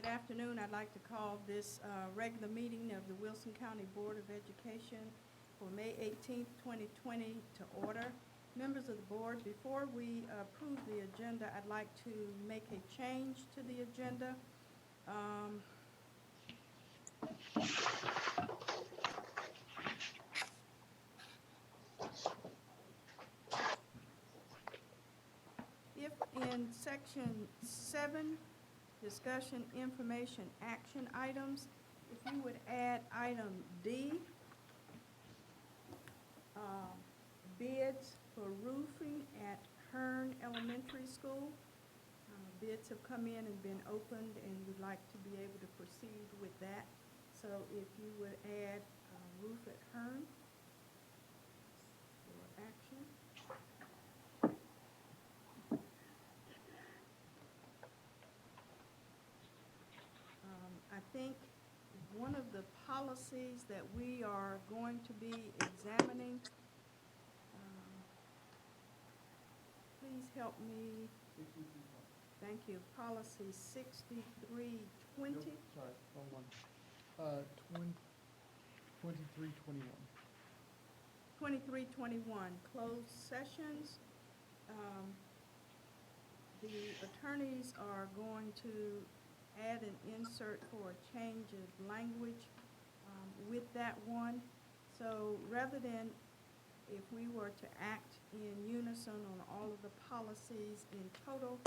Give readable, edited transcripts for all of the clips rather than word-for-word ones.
afternoon. I'd like to call this regular meeting of the Wilson County Board of Education for May 18th, 2020 to order. Members of the board, before we approve the agenda, I'd like to make a change to the agenda. If in section 7, discussion, information, action items, if you would add item D, bids for roofing at Hearn Elementary School. Bids have come in and been opened, and we'd like to be able to proceed with that. So if you would add roof at Hearn for action. I think one of the policies that we are going to be examining, please help me. Thank you. Policy 6320. Nope, sorry, wrong one. 2321. 2321, closed sessions. The attorneys are going to add an insert for a change of language with that one. So rather than if we were to act in unison on all of the policies in total,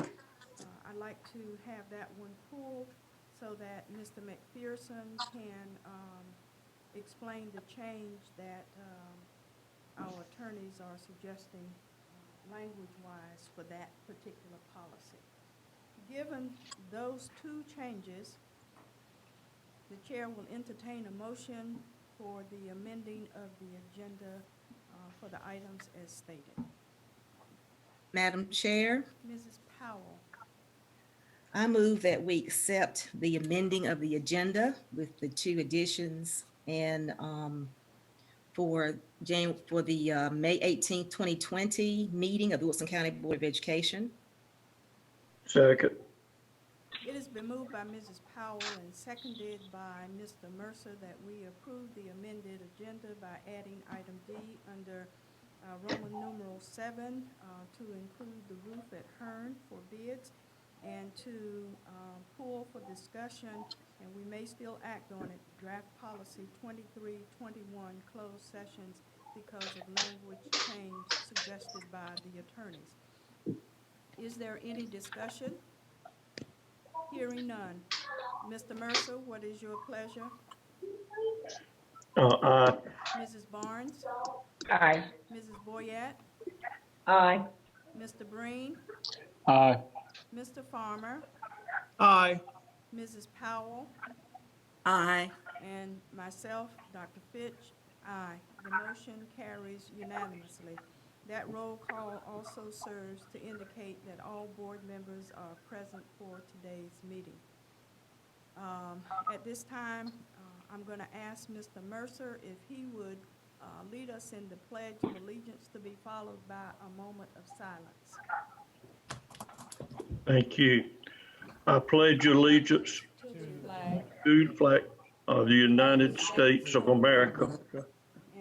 I'd like to have that one pulled so that Mr. McPherson can explain the change that our attorneys are suggesting language-wise for that particular policy. Given those two changes, the chair will entertain a motion for the amending of the agenda for the items as stated. Madam Chair, Mrs. Powell. I move that we accept the amending of the agenda with the two additions and for the May 18th, 2020 meeting of the Wilson County Board of Education. Second. It has been moved by Mrs. Powell and seconded by Mr. Mercer that we approve the amended agenda by adding item D under Roman numeral 7 to include the roof at Hearn for bids and to pull for discussion, and we may still act on it, draft policy 2321 closed sessions because of language change suggested by the attorneys. Is there any discussion? Hearing none. Mr. Mercer, what is your pleasure? Aye. Mrs. Barnes? Aye. Mrs. Boyette? Aye. Mr. Breen? Aye. Mr. Farmer? Aye. Mrs. Powell? Aye. And myself, Dr. Fitch, aye. The motion carries unanimously. That roll call also serves to indicate that all board members are present for today's meeting. At this time, I'm going to ask Mr. Mercer if he would lead us in the Pledge of Allegiance to be followed by a moment of silence. Thank you. I pledge allegiance to the flag of the United States of America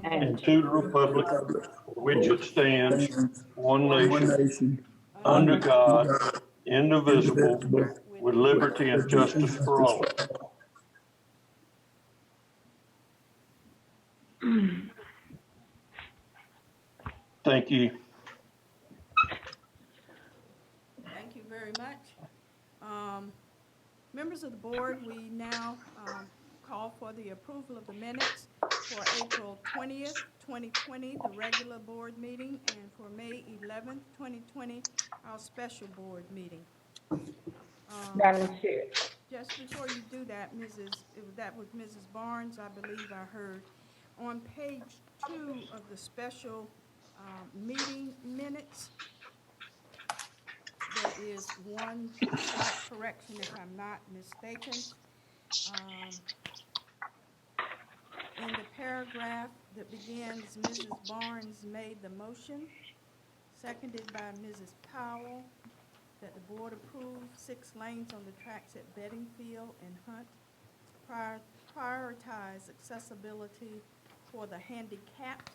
and to the republic for which it stands, one nation, under God, indivisible, with liberty and justice for all. Thank you. Thank you very much. Members of the board, we now call for the approval of the minutes for April 20th, 2020, the regular board meeting, and for May 11th, 2020, our special board meeting. Madam Chair. Just before you do that, that was Mrs. Barnes, I believe I heard. On page 2 of the special meeting minutes, there is one slight correction, if I'm not mistaken. In the paragraph that begins, Mrs. Barnes made the motion, seconded by Mrs. Powell. that the board approve 6 lanes on the tracks at Beddingfield and Hunt. Prioritize accessibility for the handicapped,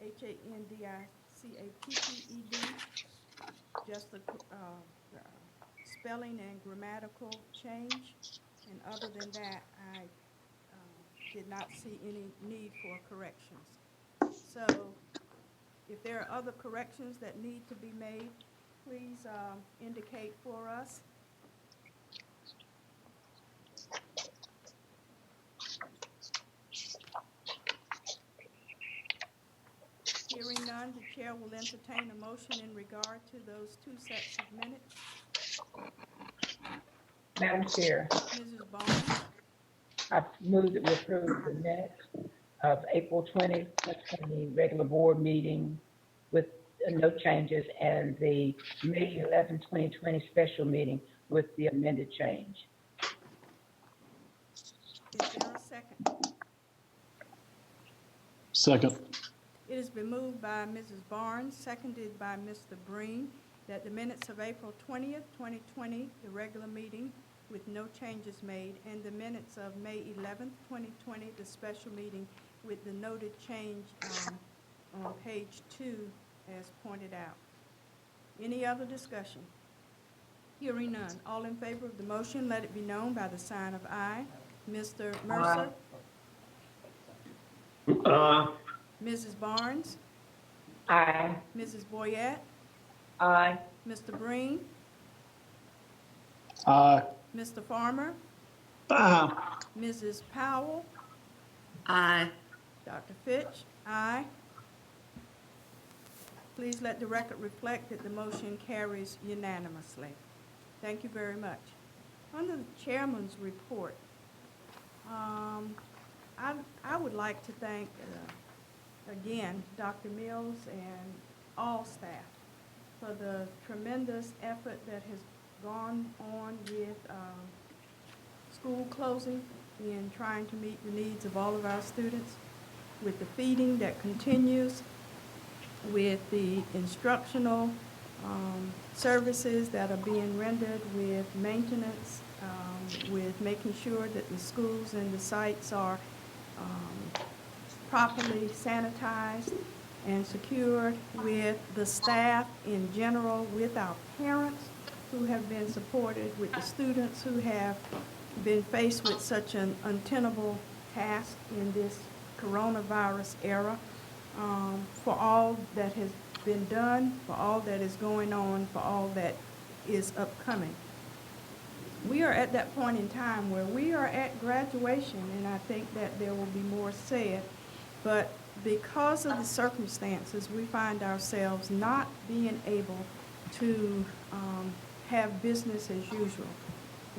HANDICAPPED, just the spelling and grammatical change. And other than that, I did not see any need for corrections. So if there are other corrections that need to be made, please indicate for us. Hearing none, the chair will entertain a motion in regard to those 2 sets of minutes. Madam Chair, Mrs. Barnes, I move that we approve the minutes of April 20th, 2020 regular board meeting with no changes, and the May 11th, 2020 special meeting with the amended change. is there a second? Second. It has been moved by Mrs. Barnes, seconded by Mr. Breen, that the minutes of April 20th, 2020, the regular meeting with no changes made, and the minutes of May 11th, 2020, the special meeting with the noted change on page 2 as pointed out. Any other discussion? Hearing none. All in favor of the motion, let it be known by the sign of aye. Mr. Mercer? Mrs. Barnes? Aye. Mrs. Boyette? Aye. Mr. Breen? Aye. Mr. Farmer? Aye. Mrs. Powell? Aye. Dr. Fitch? Aye. Please let the record reflect that the motion carries unanimously. Thank you very much. Under the chairman's report, I would like to thank, again, Dr. Mills and all staff for the tremendous effort that has gone on with school closing in trying to meet the needs of all of our students, with the feeding that continues, with the instructional services that are being rendered, with maintenance, with making sure that the schools and the sites are properly sanitized and secured, with the staff in general, with our parents who have been supported, with the students who have been faced with such an untenable task in this coronavirus era, for all that has been done, for all that is going on, for all that is upcoming. We are at that point in time where we are at graduation, and I think that there will be more said, but because of the circumstances, we find ourselves not being able to have business as usual.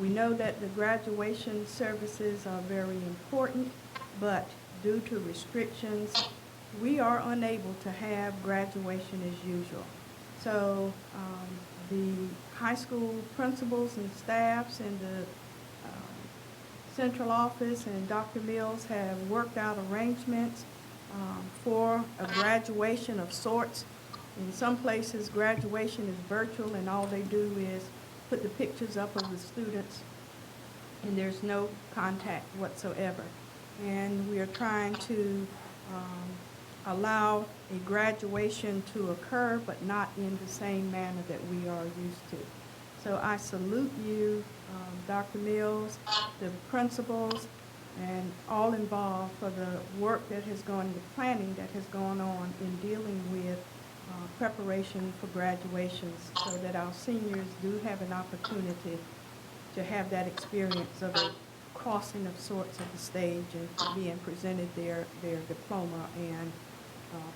We know that the graduation services are very important, but due to restrictions, we are unable to have graduation as usual. So the high school principals and staffs and the central office and Dr. Mills have worked out arrangements for a graduation of sorts. In some places, graduation is virtual, and all they do is put the pictures up of the students, and there's no contact whatsoever. And we are trying to allow a graduation to occur, but not in the same manner that we are used to. So I salute you, Dr. Mills, the principals, and all involved for the work that has gone, the planning that has gone on in dealing with preparation for graduations, so that our seniors do have an opportunity to have that experience of a crossing of sorts of the stage and being presented their diploma and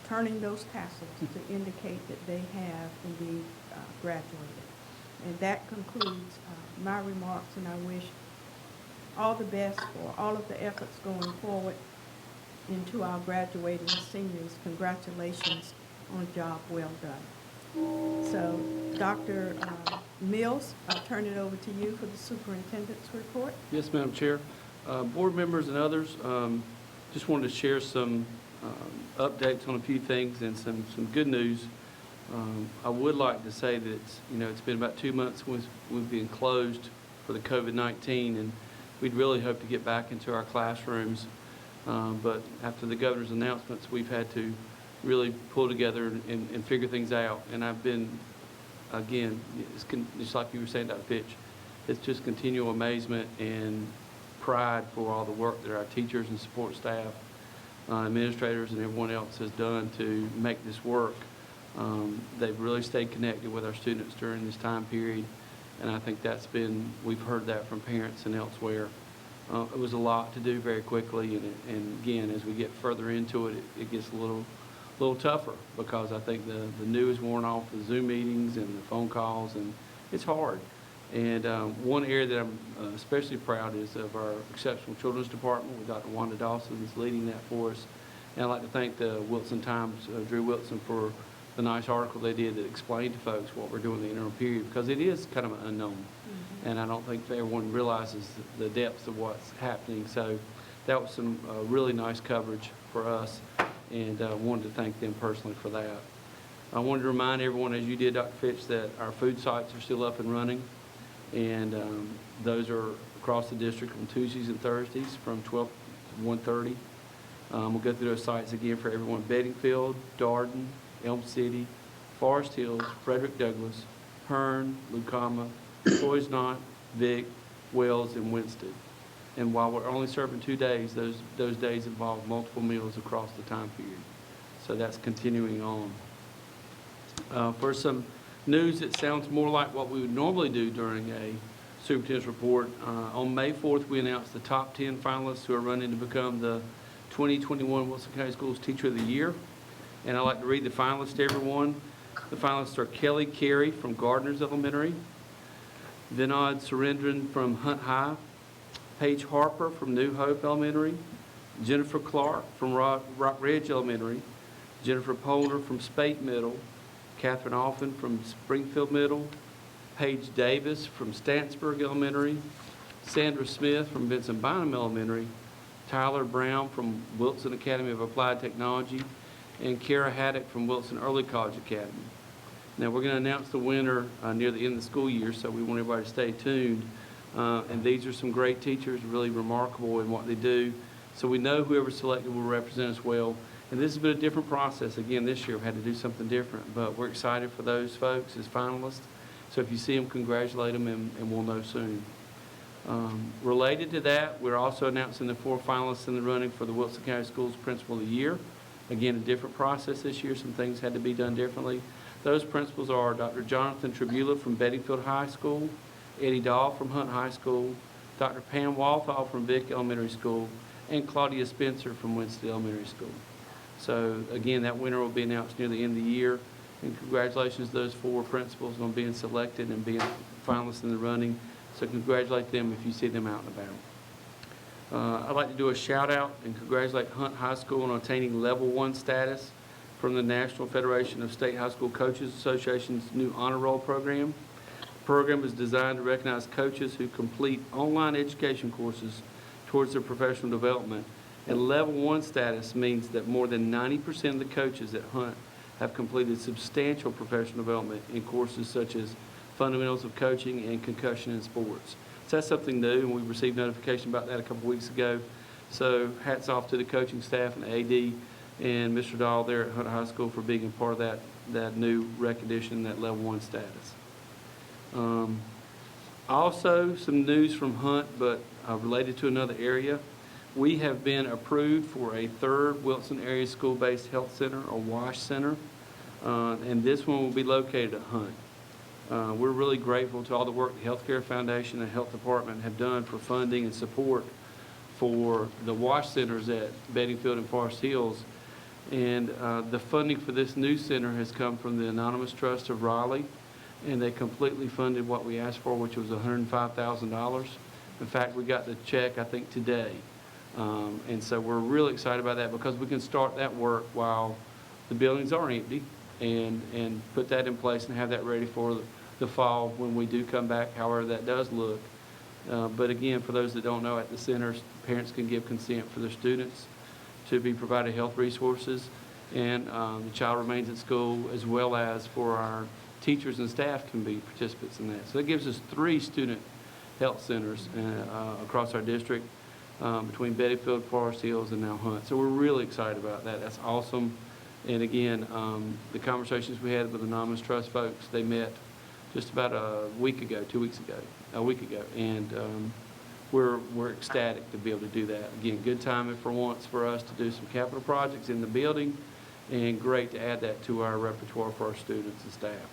turning those tassels to indicate that they have indeed graduated. And that concludes my remarks, and I wish all the best for all of the efforts going forward into our graduating seniors. Congratulations on a job well done. So, Dr. Mills, I'll turn it over to you for the superintendent's report. Yes, Madam Chair. Board members and others, just wanted to share some updates on a few things and some good news. I would like to say that, it's been about 2 months since we've been closed for the COVID-19, and we'd really hope to get back into our classrooms. But after the governor's announcements, we've had to really pull together and figure things out. And I've been, again, just like you were saying, Dr. Fitch, it's just continual amazement and pride for all the work that our teachers and support staff, administrators, and everyone else has done to make this work. They've really stayed connected with our students during this time period, and I think we've heard that from parents and elsewhere. It was a lot to do very quickly, and again, as we get further into it, it gets a little tougher, because I think the new is worn off, the Zoom meetings and the phone calls, and it's hard. And one area that I'm especially proud is of our Exceptional Children's Department with Dr. Wanda Dawson is leading that for us. And I'd like to thank the Wilson Times, Drew Wilson, for the nice article they did that explained to folks what we're doing in the interim period, because it is kind of an unknown. And I don't think everyone realizes the depths of what's happening. So that was some really nice coverage for us, and I wanted to thank them personally for that. I wanted to remind everyone, as you did, Dr. Fitch, that our food sites are still up and running, and those are across the district on Tuesdays and Thursdays from 12 to 1:30. We'll go through those sites again for everyone: Bedingfield, Darden, Elm City, Forest Hills, Frederick Douglass, Hearn, Lucama, Floydsnot, Vic, Wells, and Winston. And while we're only serving 2 days, those days involve multiple meals across the time period. So that's continuing on. For some news that sounds more like what we would normally do during a superintendent's report, on May 4th, we announced the top 10 finalists who are running to become the 2021 Wilson County Schools Teacher of the Year. And I'd like to read the finalists to everyone. The finalists are Kelly Carey from Gardner's Elementary, Vinod Surendran from Hunt High, Paige Harper from New Hope Elementary, Jennifer Clark from Rock Ridge Elementary, Jennifer Polner from Spate Middle, Catherine Alphin from Springfield Middle, Paige Davis from Stansburg Elementary, Sandra Smith from Vincent Bynum Elementary, Tyler Brown from Wilson Academy of Applied Technology, and Kara Haddock from Wilson Early College Academy. Now, we're going to announce the winner near the end of the school year, so we want everybody to stay tuned. And these are some great teachers, really remarkable in what they do. So we know whoever's selected will represent us well. And this has been a different process. Again, this year we've had to do something different, but we're excited for those folks as finalists. So if you see them, congratulate them, and we'll know soon. Related to that, we're also announcing the 4 finalists in the running for the Wilson County Schools Principal of the Year. Again, a different process this year. Some things had to be done differently. Those principals are Dr. Jonathan Tribula from Bedingfield High School, Eddie Dahl from Hunt High School, Dr. Pam Walthall from Vic Elementary School, and Claudia Spencer from Winston Elementary School. So again, that winner will be announced near the end of the year. And congratulations to those 4 principals on being selected and being finalists in the running. So congratulate them if you see them out and about. I'd like to do a shout out and congratulate Hunt High School on attaining Level 1 status from the National Federation of State High School Coaches Association's new Honor Roll program. The program is designed to recognize coaches who complete online education courses towards their professional development. And Level 1 status means that more than 90% of the coaches at Hunt have completed substantial professional development in courses such as fundamentals of coaching and concussion in sports. So that's something new, and we received notification about that a couple weeks ago. So hats off to the coaching staff and AD and Mr. Dahl there at Hunt High School for being a part of that new recognition, that Level 1 status. Also, some news from Hunt, but related to another area. We have been approved for a 3rd Wilson Area School-Based Health Center, or WASH Center, and this one will be located at Hunt. We're really grateful to all the work the Healthcare Foundation and Health Department have done for funding and support for the WASH centers at Bedingfield and Forest Hills. And the funding for this new center has come from the Anonymous Trust of Raleigh, and they completely funded what we asked for, which was $105,000. In fact, we got the check, I think, today. And so we're really excited about that because we can start that work while the buildings are empty and put that in place and have that ready for the fall when we do come back, however that does look. But again, for those that don't know, at the centers, parents can give consent for their students to be provided health resources. and the child remains at school, as well as for our teachers and staff can be participants in that. So that gives us 3 student health centers across our district, between Bettyfield, Forest Hills, and now Hunt. So we're really excited about that. That's awesome. And again, the conversations we had with the Anonymous Trust folks, they met just about a week ago, and we're ecstatic to be able to do that. Again, good timing for once for us to do some capital projects in the building, and great to add that to our repertoire for our students and staff.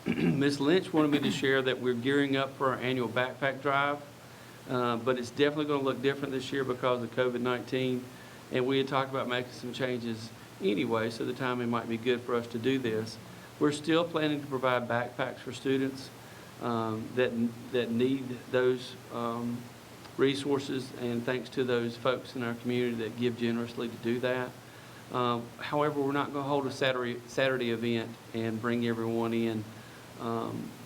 Ms. Lynch wanted me to share that we're gearing up for our annual backpack drive, but it's definitely going to look different this year because of COVID-19, and we had talked about making some changes anyway, so the timing might be good for us to do this. We're still planning to provide backpacks for students that need those resources, and thanks to those folks in our community that give generously to do that. However, we're not going to hold a Saturday event and bring everyone in.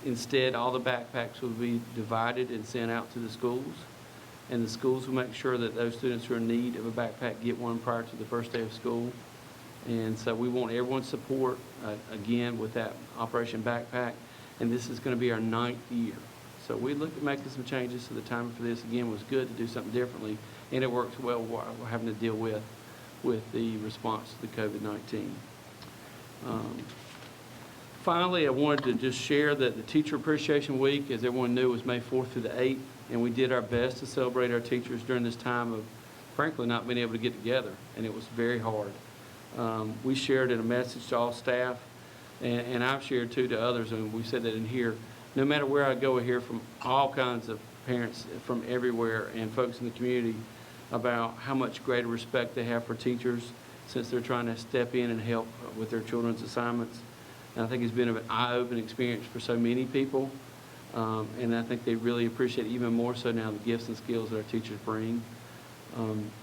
Instead, all the backpacks will be divided and sent out to the schools, and the schools will make sure that those students who are in need of a backpack get one prior to the first day of school. And so we want everyone's support, again, with that Operation Backpack, and this is going to be our 9th year. So we looked at making some changes, so the timing for this, again, was good to do something differently, and it works well while we're having to deal with the response to the COVID-19. Finally, I wanted to just share that the Teacher Appreciation Week, as everyone knew, was May 4th through the 8th, and we did our best to celebrate our teachers during this time of, frankly, not being able to get together, and it was very hard. We shared in a message to all staff, and I've shared too to others, and we said that in here. No matter where I go, I hear from all kinds of parents from everywhere and folks in the community about how much greater respect they have for teachers since they're trying to step in and help with their children's assignments. And I think it's been an eye-opening experience for so many people, and I think they really appreciate it even more so now, the gifts and skills that our teachers bring.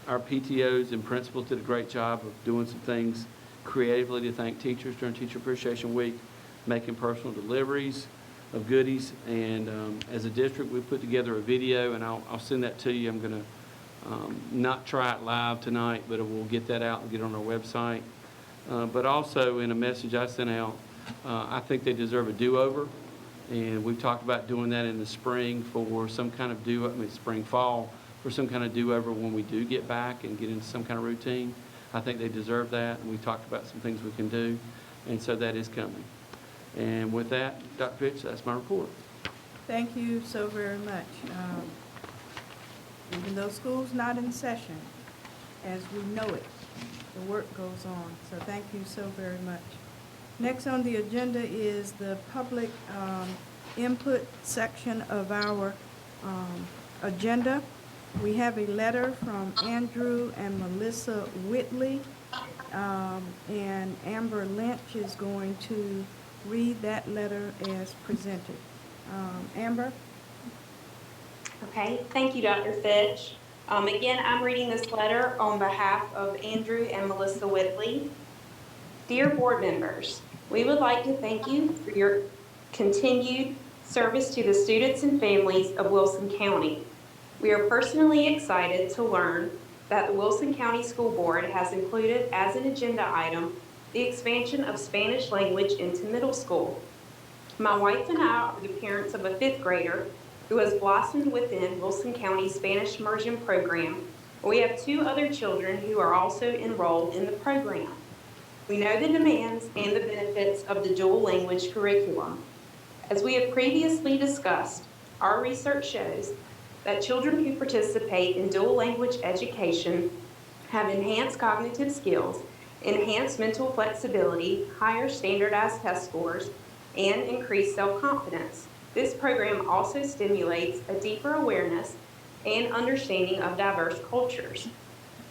Our PTOs and principals did a great job of doing some things creatively to thank teachers during Teacher Appreciation Week, making personal deliveries of goodies, and as a district we put together a video, and I'll send that to you. I'm going to not try it live tonight, but we'll get that out and get it on our website. But also in a message I sent out, I think they deserve a do-over, and we've talked about doing that in the spring for some kind of spring, fall, for some kind of do-over when we do get back and get into some kind of routine. I think they deserve that, and we talked about some things we can do, and so that is coming. And with that, Dr. Fitch, that's my report. Thank you so very much. Even though school's not in session, as we know it, the work goes on. So thank you so very much. Next on the agenda is the public input section of our agenda. We have a letter from Andrew and Melissa Whitley, and Amber Lynch is going to read that letter as presented. Amber? Okay, thank you, Dr. Fitch. Again, I'm reading this letter on behalf of Andrew and Melissa Whitley. Dear board members, we would like to thank you for your continued service to the students and families of Wilson County. We are personally excited to learn that the Wilson County School Board has included as an agenda item the expansion of Spanish language into middle school. My wife and I are the parents of a 5th grader who has blossomed within Wilson County Spanish Immersion Program. We have 2 other children who are also enrolled in the program. We know the demands and the benefits of the dual language curriculum. As we have previously discussed, our research shows that children who participate in dual language education have enhanced cognitive skills, enhanced mental flexibility, higher standardized test scores, and increased self-confidence. This program also stimulates a deeper awareness and understanding of diverse cultures.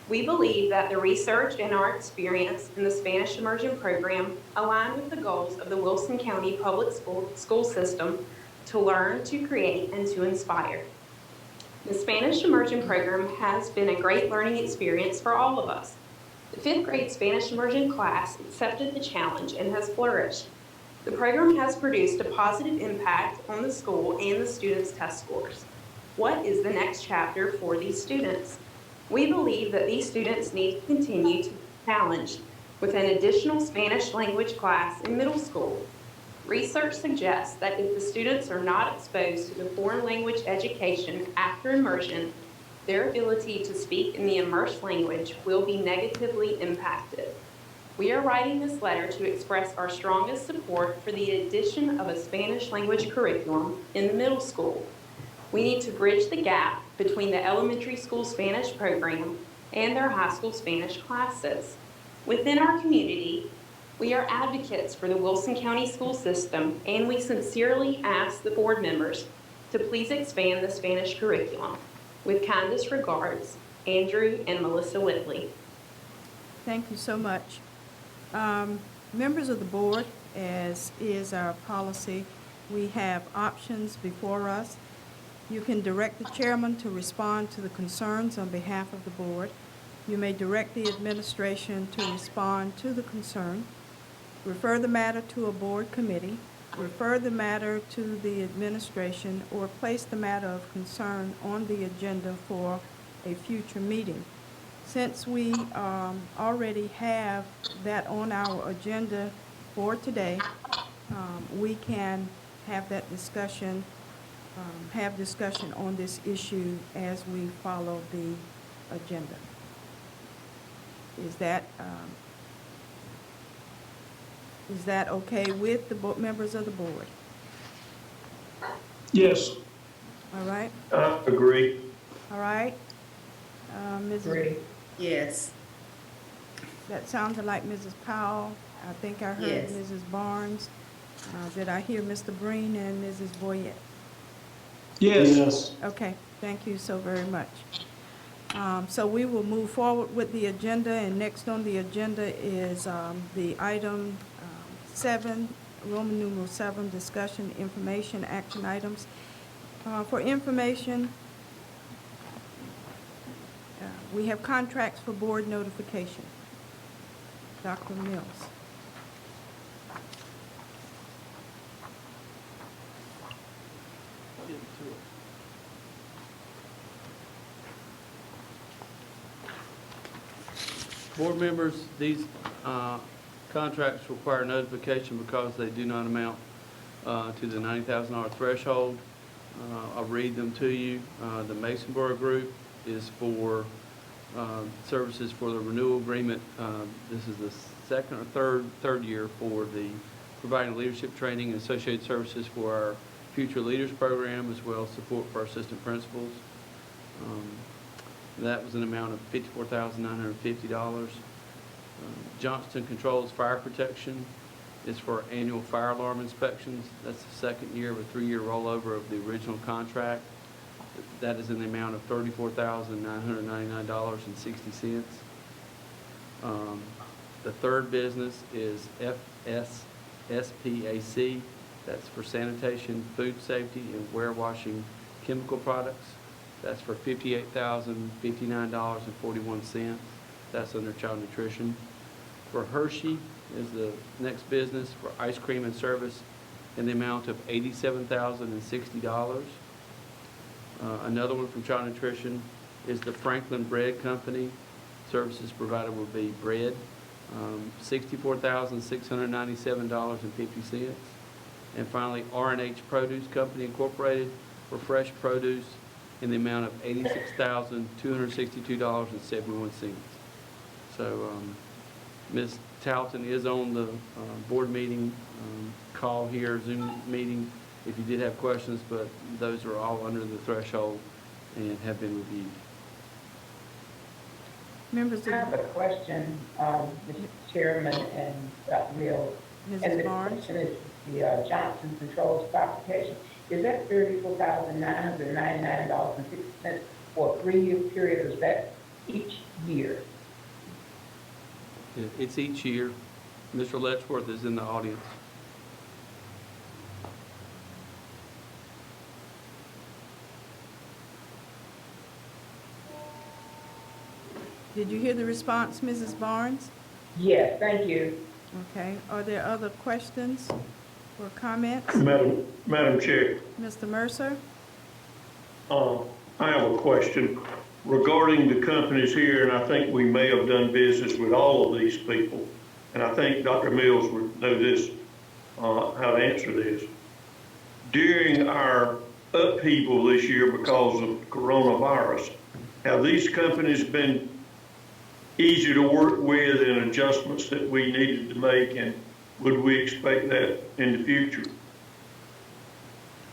We believe that the research and our experience in the Spanish Immersion Program align with the goals of the Wilson County Public School System to learn, to create, and to inspire. The Spanish Immersion Program has been a great learning experience for all of us. The 5th grade Spanish Immersion class accepted the challenge and has flourished. The program has produced a positive impact on the school and the students' test scores. What is the next chapter for these students? We believe that these students need to continue to be challenged with an additional Spanish language class in middle school. Research suggests that if the students are not exposed to the foreign language education after immersion, their ability to speak in the immersed language will be negatively impacted. We are writing this letter to express our strongest support for the addition of a Spanish language curriculum in the middle school. We need to bridge the gap between the elementary school Spanish program and their high school Spanish classes. Within our community, we are advocates for the Wilson County school system, and we sincerely ask the board members to please expand the Spanish curriculum. With kindest regards, Andrew and Melissa Whitley. Thank you so much. Members of the board, as is our policy, we have options before us. You can direct the chairman to respond to the concerns on behalf of the board. You may direct the administration to respond to the concern, refer the matter to a board committee, refer the matter to the administration, or place the matter of concern on the agenda for a future meeting. Since we already have that on our agenda for today, we can have that discussion, have discussion on this issue as we follow the agenda. Is that okay with the members of the board? Yes. All right, I agree. all right. Mrs. Agree. Yes. That sounded like Mrs. Powell. I think I heard Yes. Mrs. Barnes. Did I hear Mr. Breen and Mrs. Boyette? Yes. Okay, thank you so very much. So we will move forward with the agenda, and next on the agenda is the item 7, Roman numeral 7, discussion, information, action items. For information, we have contracts for board notification. Dr. Mills. Board members, these contracts require notification because they do not amount to the $90,000 threshold. I'll read them to you. The Masonboro Group is for services for the renewal agreement. This is the second or third year for the providing leadership training and associated services for our Future Leaders Program, as well as support for our assistant principals. That was an amount of $54,950. Johnston Controls Fire Protection is for annual fire alarm inspections. That's the second year of a 3-year rollover of the original contract. That is in the amount of $34,999.60. The third business is FSSPAC. That's for sanitation, food safety, and warewashing chemical products. That's for $58,059.41. That's under child nutrition. For Hershey is the next business for ice cream and service in the amount of $87,060. Another one from child nutrition is the Franklin Bread Company. Services provided will be bread, $64,697.50. And finally, R&H Produce Company Incorporated for fresh produce in the amount of $86,262.71. So Ms. Talton is on the board meeting call here, Zoom meeting, if you did have questions, but those are all under the threshold and have been reviewed. Members I of have a question, Mr. Chairman and Dr. Mills. And Mrs. the Barnes. question is the Johnson Controls Fabrication. Is that $34,999.60 for a 3-year period, or is that each year? It's each year. Mr. Letchworth is in the audience. Did you hear the response, Mrs. Barnes? Yes, thank you. Okay, are there other questions or comments? Madam Chair, Mr. Mercer? I have a question. regarding the companies here, and I think we may have done business with all of these people, and I think Dr. Mills would know this, how to answer this. During our upheaval this year because of coronavirus, have these companies been easy to work with and adjustments that we needed to make, and would we expect that in the future?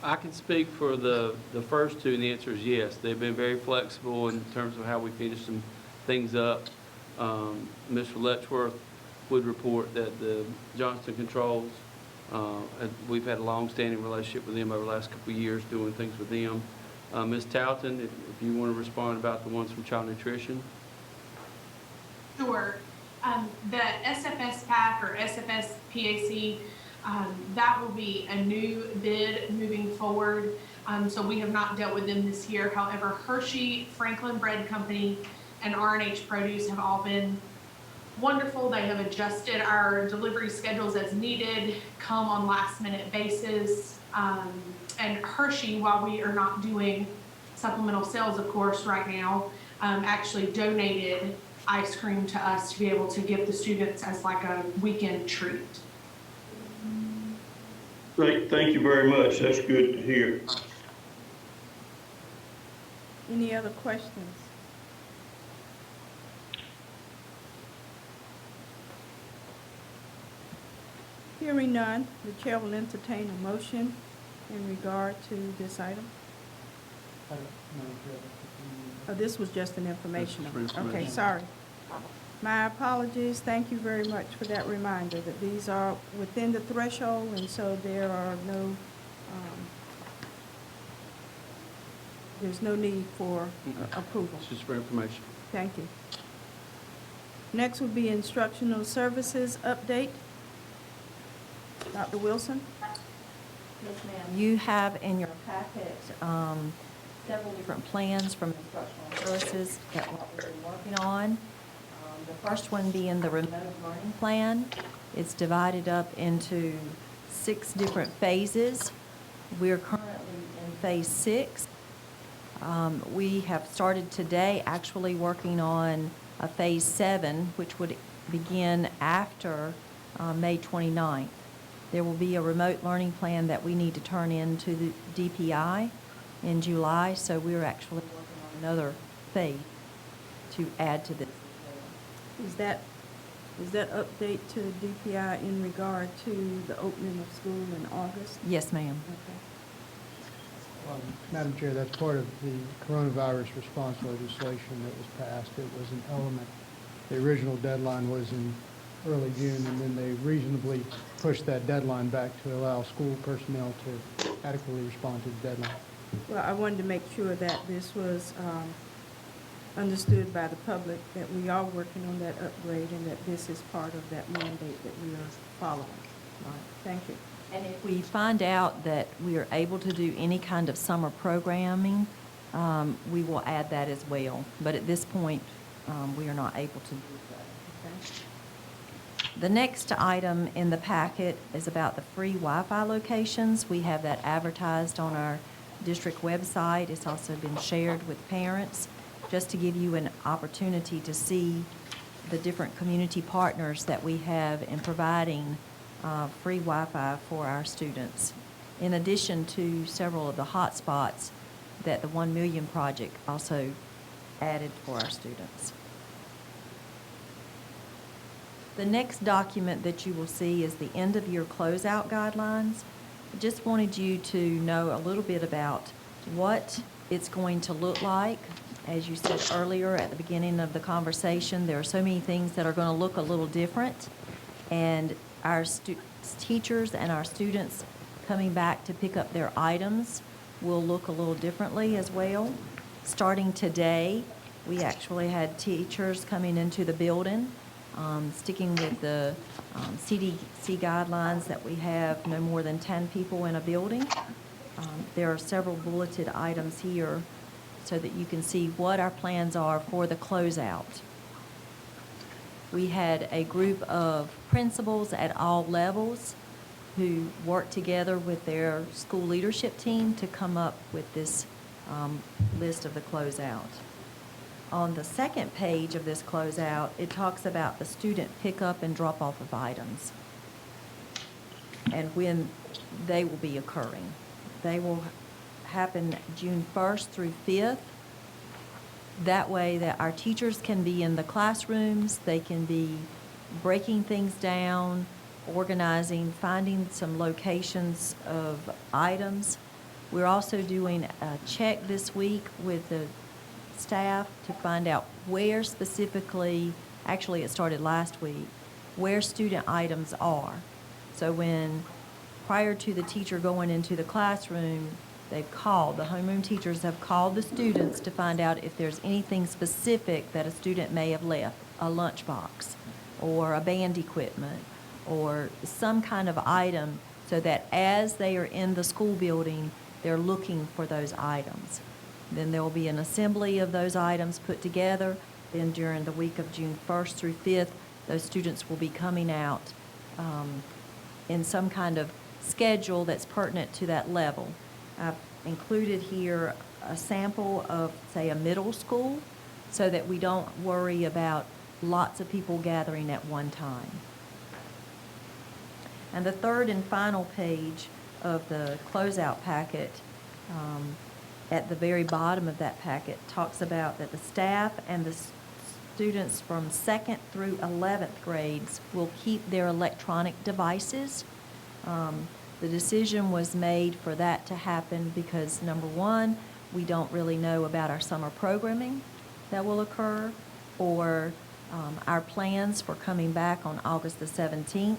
I can speak for the first two, and the answer is yes. They've been very flexible in terms of how we finish some things up. Mr. Letchworth would report that the Johnston Controls, we've had a long-standing relationship with them over the last couple of years, doing things with them. Ms. Talton, if you want to respond about the ones from Child Nutrition. Sure. The SFS PAC or SFS PAC, that will be a new bid moving forward. So we have not dealt with them this year. However, Hershey, Franklin Bread Company, and R&H Produce have all been wonderful. They have adjusted our delivery schedules as needed, come on last minute basis. And Hershey, while we are not doing supplemental sales, of course, right now, actually donated ice cream to us to be able to give the students as like a weekend treat. Thank you very much. That's good to hear. Any other questions? Hearing none, the chair will entertain a motion in regard to this item. Oh, this was just an informational. This was for information. Okay, sorry. My apologies. Thank you very much for that reminder that these are within the threshold, and so there are no, there's no need for approval. It's just for information. Thank you. Next will be instructional services update. Dr. Wilson? Yes, ma'am. You have in your packet several different plans from instructional services that we've been working on. The first one being the remote learning plan. It's divided up into 6 different phases. We're currently in phase 6. We have started today actually working on a phase 7, which would begin after May 29th. There will be a remote learning plan that we need to turn in to the DPI in July, so we're actually working on another phase to add to this. Is that update to DPI in regard to the opening of school in August? Yes, ma'am. Okay. Madam Chair, that's part of the coronavirus response legislation that was passed. It was an element. The original deadline was in early June, and then they reasonably pushed that deadline back to allow school personnel to adequately respond to the deadline. Well, I wanted to make sure that this was understood by the public, that we are working on that upgrade and that this is part of that mandate that we are following. Right. Thank you. And if we find out that we are able to do any kind of summer programming, we will add that as well. But at this point, we are not able to do so. Okay. The next item in the packet is about the free Wi-Fi locations. We have that advertised on our district website. It's also been shared with parents, just to give you an opportunity to see the different community partners that we have in providing free Wi-Fi for our students, in addition to several of the hotspots that the 1 Million Project also added for our students. The next document that you will see is the end-of-year closeout guidelines. I just wanted you to know a little bit about what it's going to look like. As you said earlier at the beginning of the conversation, there are so many things that are going to look a little different, and our teachers and our students coming back to pick up their items will look a little differently as well. Starting today, we actually had teachers coming into the building, sticking with the CDC guidelines that we have no more than 10 people in a building. There are several bulleted items here so that you can see what our plans are for the closeout. We had a group of principals at all levels who worked together with their school leadership team to come up with this list of the closeout. On the second page of this closeout, it talks about the student pickup and drop-off of items and when they will be occurring. They will happen June 1st through 5th. That way that our teachers can be in the classrooms, they can be breaking things down, organizing, finding some locations of items. We're also doing a check this week with the staff to find out where specifically, actually it started last week, where student items are. So when, prior to the teacher going into the classroom, they've called, the homeroom teachers have called the students to find out if there's anything specific that a student may have left, a lunchbox or a band equipment or some kind of item, so that as they are in the school building, they're looking for those items. Then there will be an assembly of those items put together. Then during the week of June 1st through 5th, those students will be coming out in some kind of schedule that's pertinent to that level. I've included here a sample of, say, a middle school, so that we don't worry about lots of people gathering at one time. And the third and final page of the closeout packet, at the very bottom of that packet, talks about that the staff and the students from 2nd through 11th grades will keep their electronic devices. The decision was made for that to happen because, number one, we don't really know about our summer programming that will occur, or our plans for coming back on August the 17th.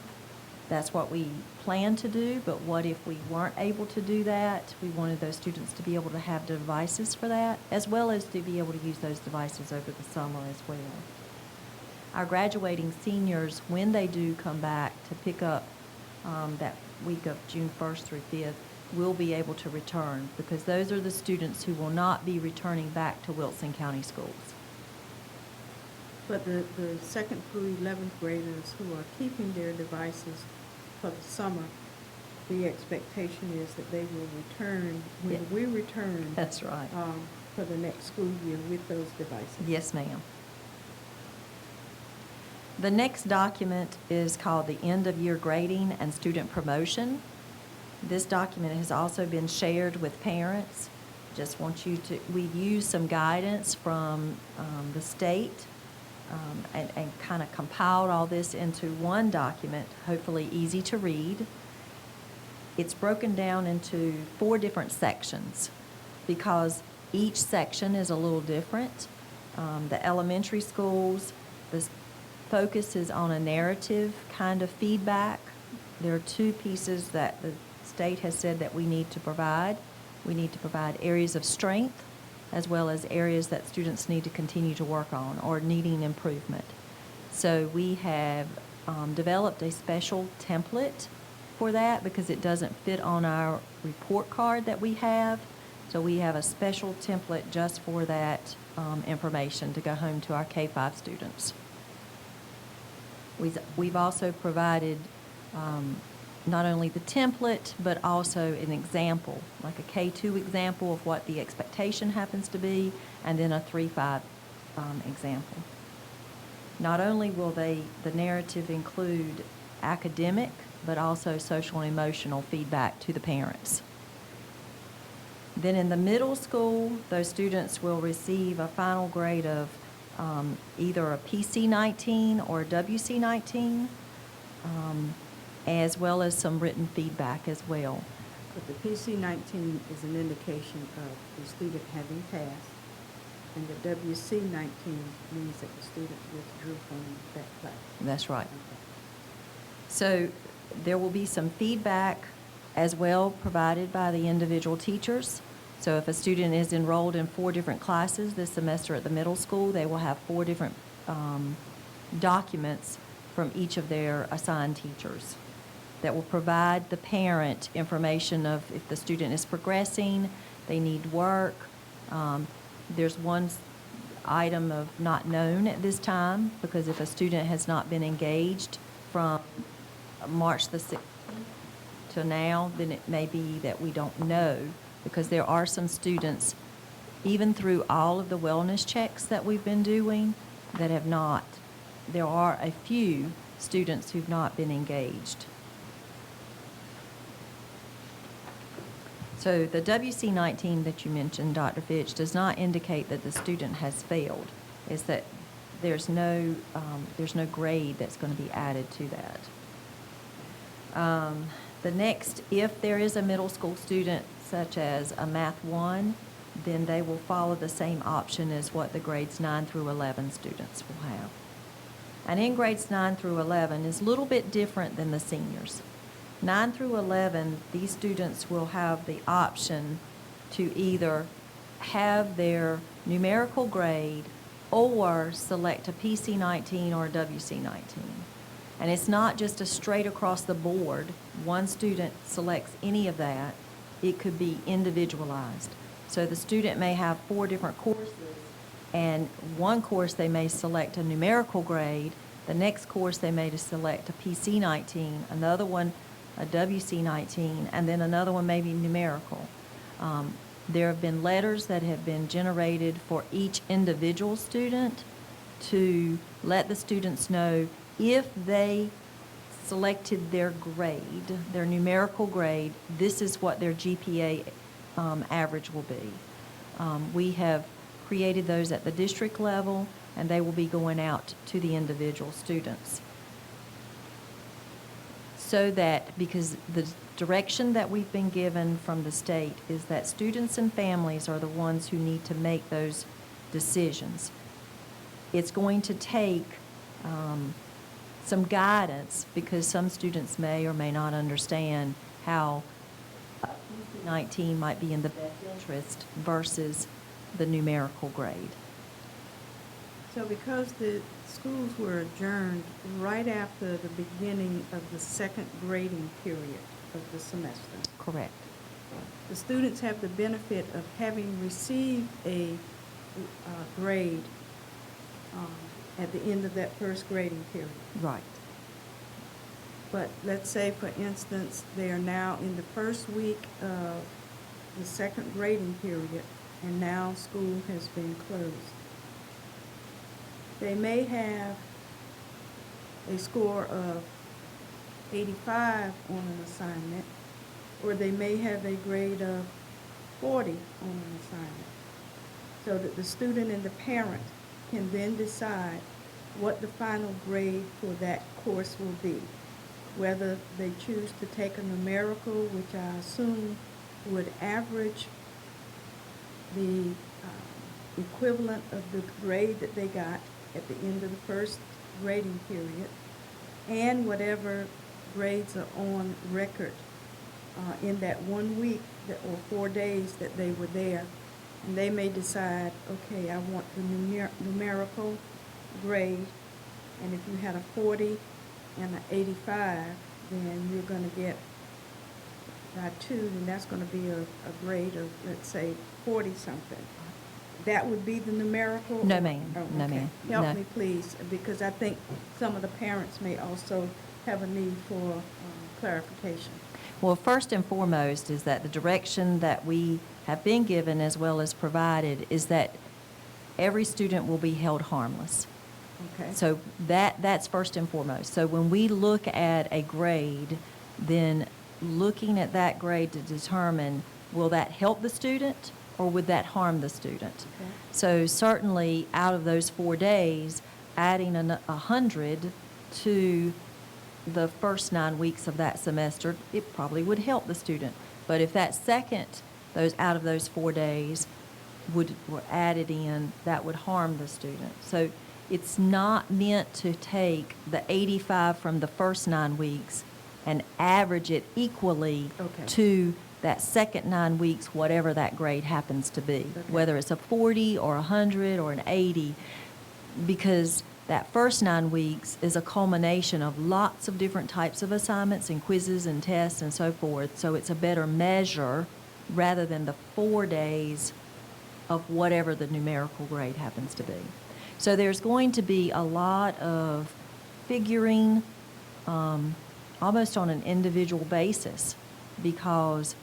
That's what we plan to do, but what if we weren't able to do that? We wanted those students to be able to have devices for that, as well as to be able to use those devices over the summer as well. Our graduating seniors, when they do come back to pick up that week of June 1st through 5th, will be able to return, because those are the students who will not be returning back to Wilson County Schools. But the 2nd through 11th graders who are keeping their devices for the summer, the expectation is that they will return when Yeah. we return. That's right. For the next school year with those devices. Yes, ma'am. The next document is called the End of Year Grading and Student Promotion. This document has also been shared with parents. Just want you to, we've used some guidance from the state and kind of compiled all this into one document, hopefully easy to read. It's broken down into 4 different sections because each section is a little different. The elementary schools, the focus is on a narrative kind of feedback. There are 2 pieces that the state has said that we need to provide. We need to provide areas of strength as well as areas that students need to continue to work on or needing improvement. So we have developed a special template for that because it doesn't fit on our report card that we have. So we have a special template just for that information to go home to our K-5 students. We've also provided not only the template, but also an example, like a K2 example of what the expectation happens to be, and then a 3-5 example. Not only will the narrative include academic, but also social and emotional feedback to the parents. Then in the middle school, those students will receive a final grade of either a PC-19 or a WC-19, as well as some written feedback as well. But the PC-19 is an indication of the student having passed, and the WC-19 means that the student withdrew from that class. That's right. Okay. So there will be some feedback as well provided by the individual teachers. So if a student is enrolled in 4 different classes this semester at the middle school, they will have 4 different documents from each of their assigned teachers that will provide the parent information of if the student is progressing, they need work. There's one item of not known at this time, because if a student has not been engaged from March the 16th to now, then it may be that we don't know, because there are some students even through all of the wellness checks that we've been doing, that have not, there are a few students who've not been engaged. So the WC-19 that you mentioned, Dr. Fitch, does not indicate that the student has failed. It's that there's no grade that's going to be added to that. The next, if there is a middle school student such as a Math 1, then they will follow the same option as what the grades 9 through 11 students will have. And in grades 9 through 11 is a little bit different than the seniors. 9 through 11, these students will have the option to either have their numerical grade or select a PC-19 or a WC-19. And it's not just a straight across the board. One student selects any of that. It could be individualized. So the student may have 4 different courses, and one course they may select a numerical grade, the next course they may select a PC-19, another one a WC-19, and then another one maybe numerical. There have been letters that have been generated for each individual student to let the students know if they selected their grade, their numerical grade, this is what their GPA average will be. We have created those at the district level, and they will be going out to the individual students. So that, because the direction that we've been given from the state is that students and families are the ones who need to make those decisions. It's going to take some guidance, because some students may or may not understand how 19 might be in the best interest versus the numerical grade. So because the schools were adjourned right after the beginning of the second grading period of the semester, Correct. the students have the benefit of having received a grade at the end of that first grading period. Right. But let's say, for instance, they are now in the first week of the second grading period, and now school has been closed. They may have a score of 85 on an assignment, or they may have a grade of 40 on an assignment, so that the student and the parent can then decide what the final grade for that course will be. Whether they choose to take a numerical, which I assume would average the equivalent of the grade that they got at the end of the first grading period, and whatever grades are on record in that 1 week or 4 days that they were there. And they may decide, okay, I want the numerical grade, and if you had a 40 and an 85, then you're going to get by 2, and that's going to be a grade of, let's say, 40-something. That would be the numerical? No, ma'am. Oh, No, okay. ma'am. Help No. me, please, because I think some of the parents may also have a need for clarification. Well, first and foremost is that the direction that we have been given as well as provided is that every student will be held harmless. Okay? So that's first and foremost. So when we look at a grade, then looking at that grade to determine, will that help the student or would that harm the student? Okay. So certainly out of those 4 days, adding 100 to the first 9 weeks of that semester, it probably would help the student. But if that second, out of those 4 days were added in, that would harm the student. So it's not meant to take the 85 from the first 9 weeks and average it equally Okay. to that second 9 weeks, whatever that grade happens to be, Okay. whether it's a 40 or 100 or an 80, because that first 9 weeks is a culmination of lots of different types of assignments and quizzes and tests and so forth. So it's a better measure rather than the 4 days of whatever the numerical grade happens to be. So there's going to be a lot of figuring almost on an individual basis, because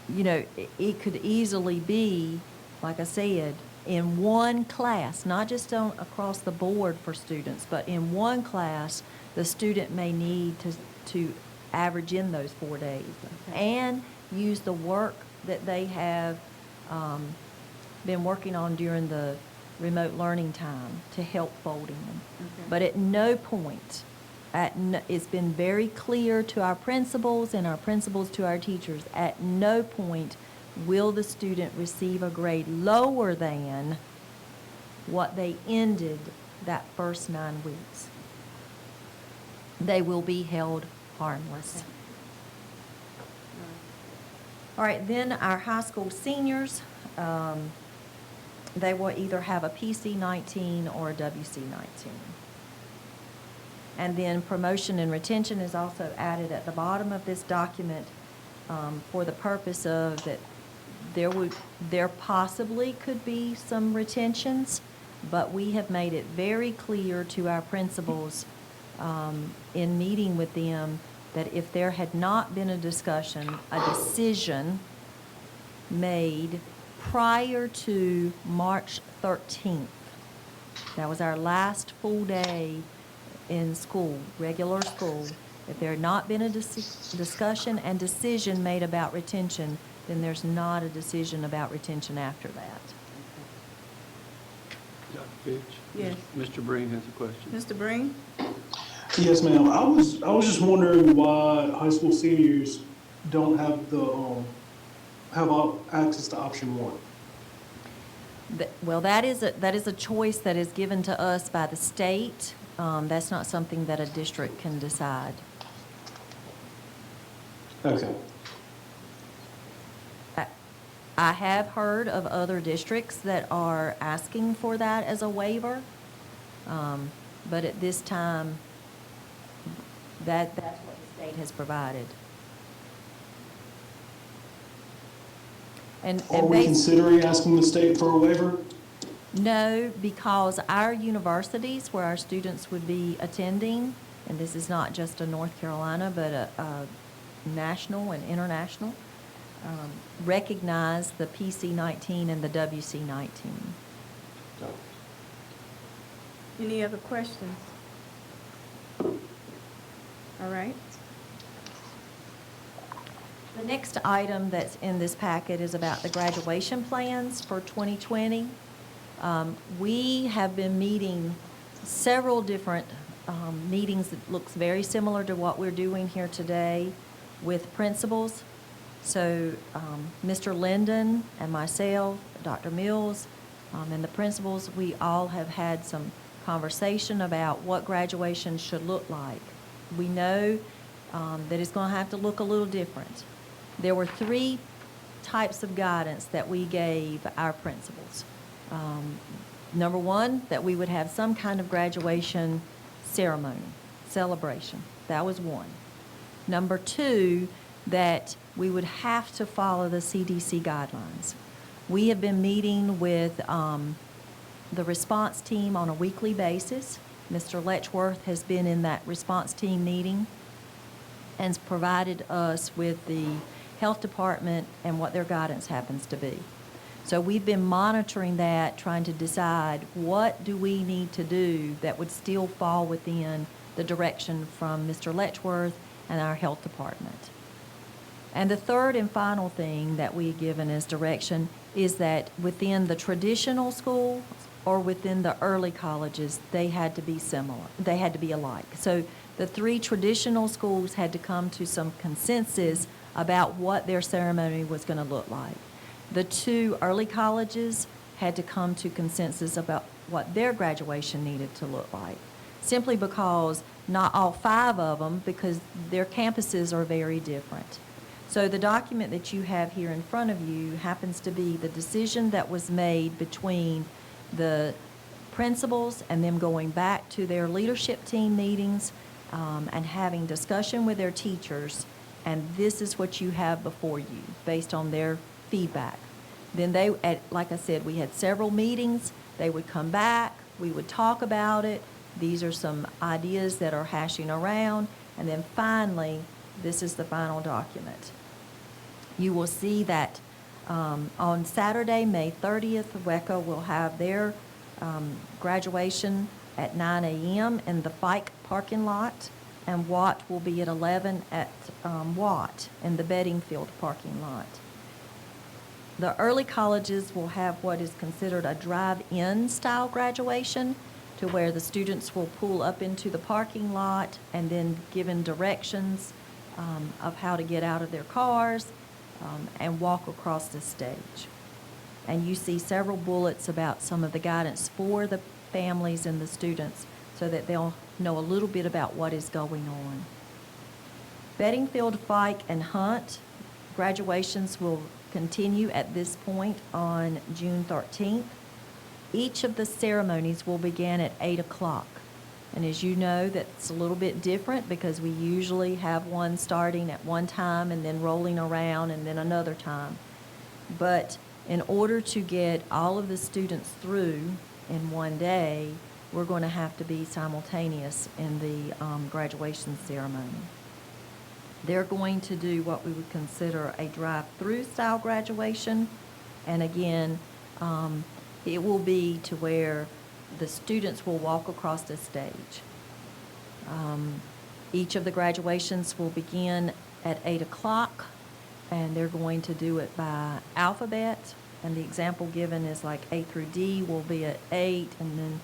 you know, it could easily be, like I said, in one class, not just across the board for students, but in one class, the student may need to average in those 4 days and use the work that they have been working on during the remote learning time to help folding them. But at no point, it's been very clear to our principals and our principals to our teachers, at no point will the student receive a grade lower than what they ended that first 9 weeks. They will be held harmless. All right, then our high school seniors, they will either have a PC-19 or a WC-19. And then promotion and retention is also added at the bottom of this document for the purpose of that there possibly could be some retentions, but we have made it very clear to our principals in meeting with them that if there had not been a discussion, a decision made prior to March 13th, that was our last full day in school, regular school. If there had not been a discussion and decision made about retention, then there's not a decision about retention after that. Dr. Fitch? Yes. Mr. Breen has a question. Mr. Breen? Yes, ma'am. I was just wondering why high school seniors don't have access to option 1. Well, that is a choice that is given to us by the state. That's not something that a district can decide. Okay. I have heard of other districts that are asking for that as a waiver, but at this time, that's what the state has provided. Are we considering asking the state for a waiver? No, because our universities where our students would be attending, and this is not just a North Carolina, but a national and international, recognize the PC-19 and the WC-19. Any other questions? All right. The next item that's in this packet is about the graduation plans for 2020. We have been meeting several different meetings that looks very similar to what we're doing here today with principals. So Mr. Linden and myself, Dr. Mills, and the principals, we all have had some conversation about what graduation should look like. We know that it's going to have to look a little different. There were 3 types of guidance that we gave our principals. Number 1, that we would have some kind of graduation ceremony, celebration. That was 1. Number 2, that we would have to follow the CDC guidelines. We have been meeting with the response team on a weekly basis. Mr. Letchworth has been in that response team meeting and has provided us with the health department and what their guidance happens to be. So we've been monitoring that, trying to decide what do we need to do that would still fall within the direction from Mr. Letchworth and our health department. And the third and final thing that we've given as direction is that within the traditional schools or within the early colleges, they had to be similar. They had to be alike. So the 3 traditional schools had to come to some consensus about what their ceremony was going to look like. The 2 early colleges had to come to consensus about what their graduation needed to look like, simply because not all 5 of them, because their campuses are very different. So the document that you have here in front of you happens to be the decision that was made between the principals and them going back to their leadership team meetings and having discussion with their teachers, and this is what you have before you based on their feedback. Then like I said, we had several meetings. They would come back, we would talk about it. These are some ideas that are hashing around, and then finally, this is the final document. You will see that on Saturday, May 30th, WECA will have their graduation at 9 a.m. in the Fike parking lot, and Watt will be at 11 at Watt in the Beddingfield parking lot. The early colleges will have what is considered a drive-in style graduation, to where the students will pull up into the parking lot and then given directions of how to get out of their cars and walk across the stage. And you see several bullets about some of the guidance for the families and the students so that they'll know a little bit about what is going on. Beddingfield, Fike, and Hunt graduations will continue at this point on June 13th. Each of the ceremonies will begin at 8 o'clock. And as you know, that's a little bit different because we usually have one starting at one time and then rolling around and then another time. But in order to get all of the students through in one day, we're going to have to be simultaneous in the graduation ceremony. They're going to do what we would consider a drive-through style graduation. And again, it will be to where the students will walk across the stage. Each of the graduations will begin at 8 o'clock, and they're going to do it by alphabet. And the example given is like A through D will be at 8, and then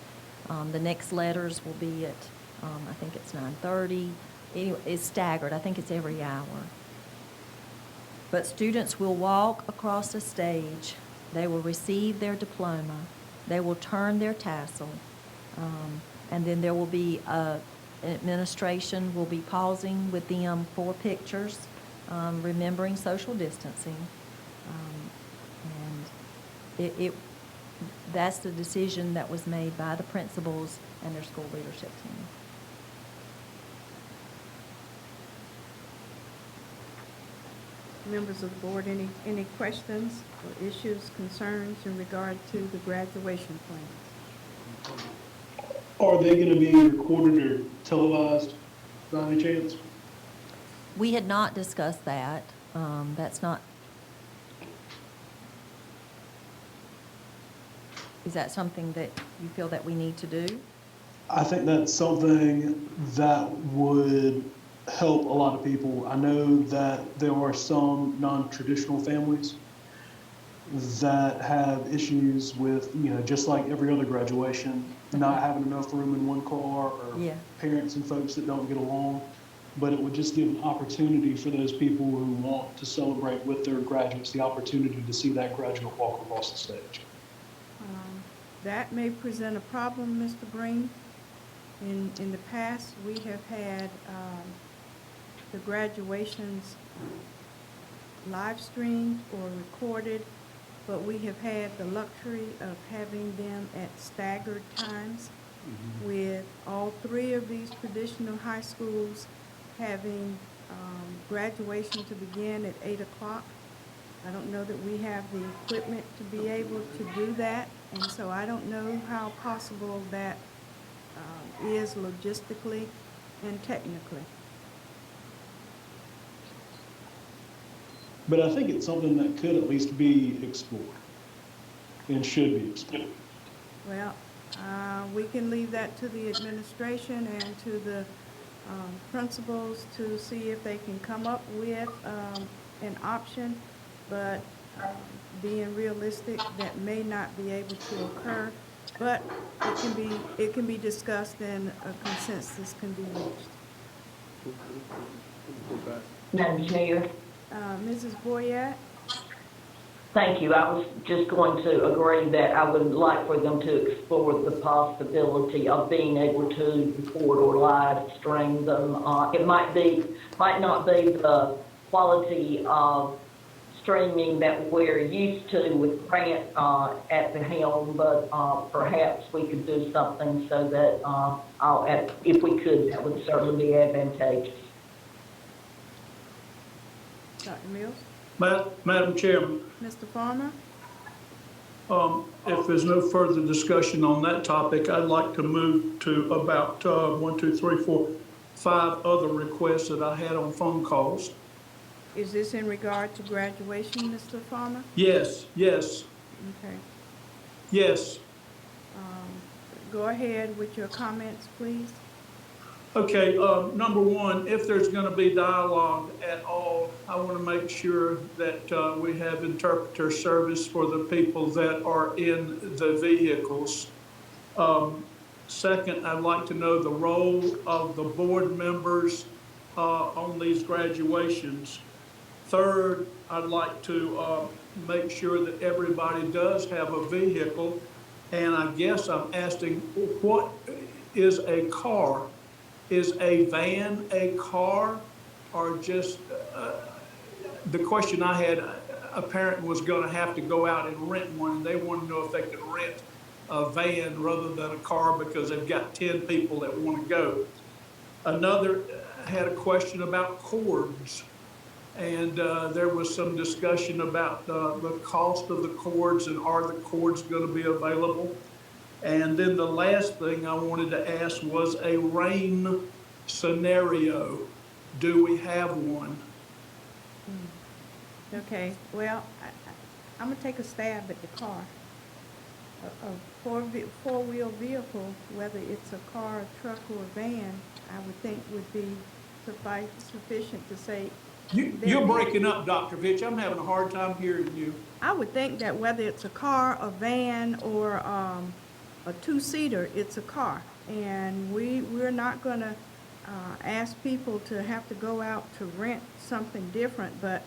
the next letters will be at, I think it's 9:30. Anyway, it's staggered. I think it's every hour. But students will walk across the stage. They will receive their diploma. They will turn their tassel. And then there will be administration will be pausing with them for pictures, remembering social distancing. And that's the decision that was made by the principals and their school leadership team. Members of the board, any questions or issues, concerns in regard to the graduation plans? Are they going to be recorded or televised by any chance? We had not discussed that. That's not. Is that something that you feel that we need to do? I think that's something that would help a lot of people. I know that there are some non-traditional families that have issues with, just like every other graduation, not having enough room in one car, or parents and folks that don't get along. But it would just give an opportunity for those people who want to celebrate with their graduates, the opportunity to see that graduate walk across the stage. That may present a problem, Mr. Green. In the past, we have had the graduations live streamed or recorded, but we have had the luxury of having them at staggered times, with all three of these traditional high schools having graduation to begin at 8 o'clock. I don't know that we have the equipment to be able to do that, and so I don't know how possible that is logistically and technically. But I think it's something that could at least be explored and should be explored. Well, we can leave that to the administration and to the principals to see if they can come up with an option, but being realistic, that may not be able to occur. But it can be discussed and a consensus can be reached. Madam Chair, Mrs. Boyette? thank you. I was just going to agree that I would like for them to explore the possibility of being able to record or live stream them. It might not be the quality of streaming that we're used to with Grant at the helm, but perhaps we could do something so that if we could, that would certainly be advantageous. Dr. Mills? Madam Chairman, Mr. Farmer? if there's no further discussion on that topic, I'd like to move to about 1, 2, 3, 4, 5 other requests that I had on phone calls. Is this in regard to graduation, Mr. Farmer? Yes, yes, Okay. yes. Go ahead with your comments, please. Okay, number one, if there's going to be dialogue at all, I want to make sure that we have interpreter service for the people that are in the vehicles. Second, I'd like to know the role of the board members on these graduations. Third, I'd like to make sure that everybody does have a vehicle. And I guess I'm asking, what is a car? Is a van a car, or just, the question I had, a parent was gonna have to go out and rent one, and they wanna know if they could rent a van rather than a car because they've got 10 people that wanna go. Another had a question about cords, and there was some discussion about the cost of the cords and are the cords gonna be available? And then the last thing I wanted to ask was a rain scenario. Do we have one? Okay, well, I'm gonna take a stab at the car. A four-wheel vehicle, whether it's a car, a truck, or a van, I would think would be sufficient to say. You're breaking up, Dr. Vitch. I'm having a hard time hearing you. I would think that whether it's a car, a van, or a two-seater, it's a car. And we're not gonna ask people to have to go out to rent something different, but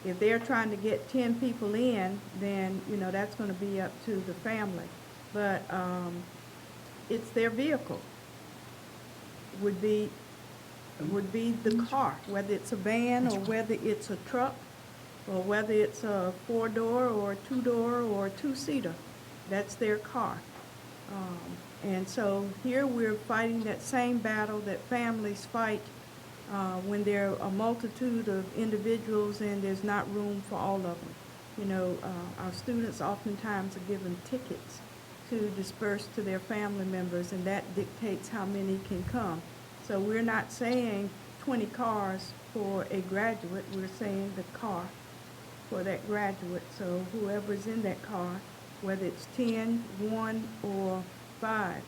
if they're trying to get 10 people in, then, you know, that's gonna be up to the family. But it's their vehicle, would be the car, whether it's a van or whether it's a truck, or whether it's a four-door or a two-door or a two-seater. That's their car. And so here we're fighting that same battle that families fight when there are a multitude of individuals and there's not room for all of them. You know, our students oftentimes are given tickets to disperse to their family members, and that dictates how many can come. So we're not saying 20 cars for a graduate, we're saying the car for that graduate. So whoever's in that car, whether it's 10, 1, or 5,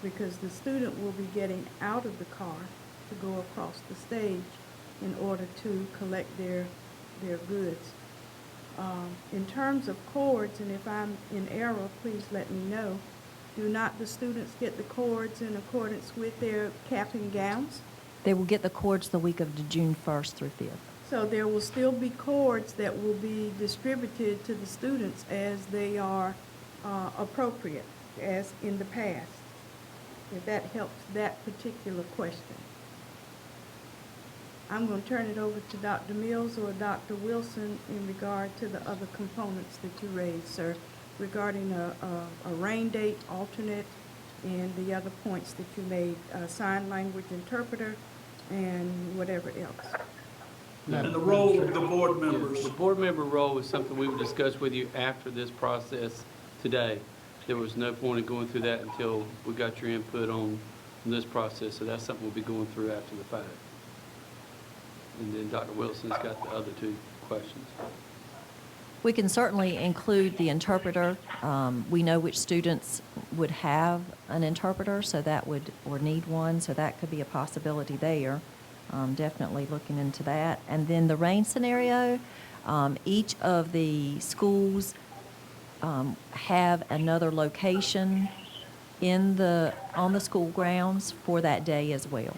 because the student will be getting out of the car to go across the stage in order to collect their goods. In terms of cords, and if I'm in error, please let me know, do not the students get the cords in accordance with their cap and gowns? They will get the cords the week of June 1st through 5th. So there will still be cords that will be distributed to the students as they are appropriate, as in the past, if that helps that particular question. I'm going to turn it over to Dr. Mills or Dr. Wilson in regard to the other components that you raised, sir, regarding a rain date alternate and the other points that you made, sign language interpreter and whatever else. And the role of the board Yeah, members. the board member role is something we would discuss with you after this process today. There was no point in going through that until we got your input on this process, so that's something we'll be going through after the fact. And then Dr. Wilson's got the other two questions. We can certainly include the interpreter. We know which students would have an interpreter, so that would, or need one, so that could be a possibility there. Definitely looking into that. And then the rain scenario, each of the schools have another location on the school grounds for that day as well.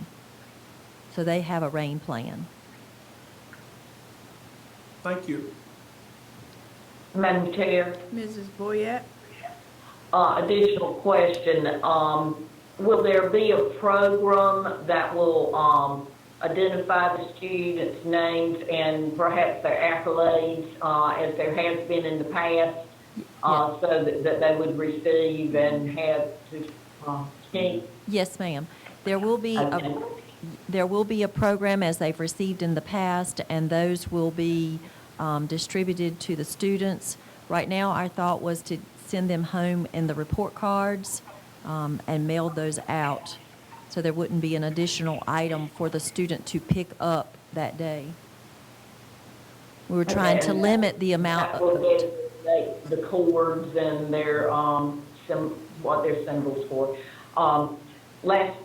So they have a rain plan. Thank you. Madam Chair, Mrs. Boyette? additional question. Will there be a program that will identify the students' names and perhaps their accolades, as there has been in the past, so that they would receive and have to keep? Yes, ma'am. There will be Okay. there will be a program as they've received in the past, and those will be distributed to the students. Right now, our thought was to send them home in the report cards and mail those out, so there wouldn't be an additional item for the student to pick up that day. We were trying to Okay. limit the amount That will of, designate the cords and their, what their symbols for. Last,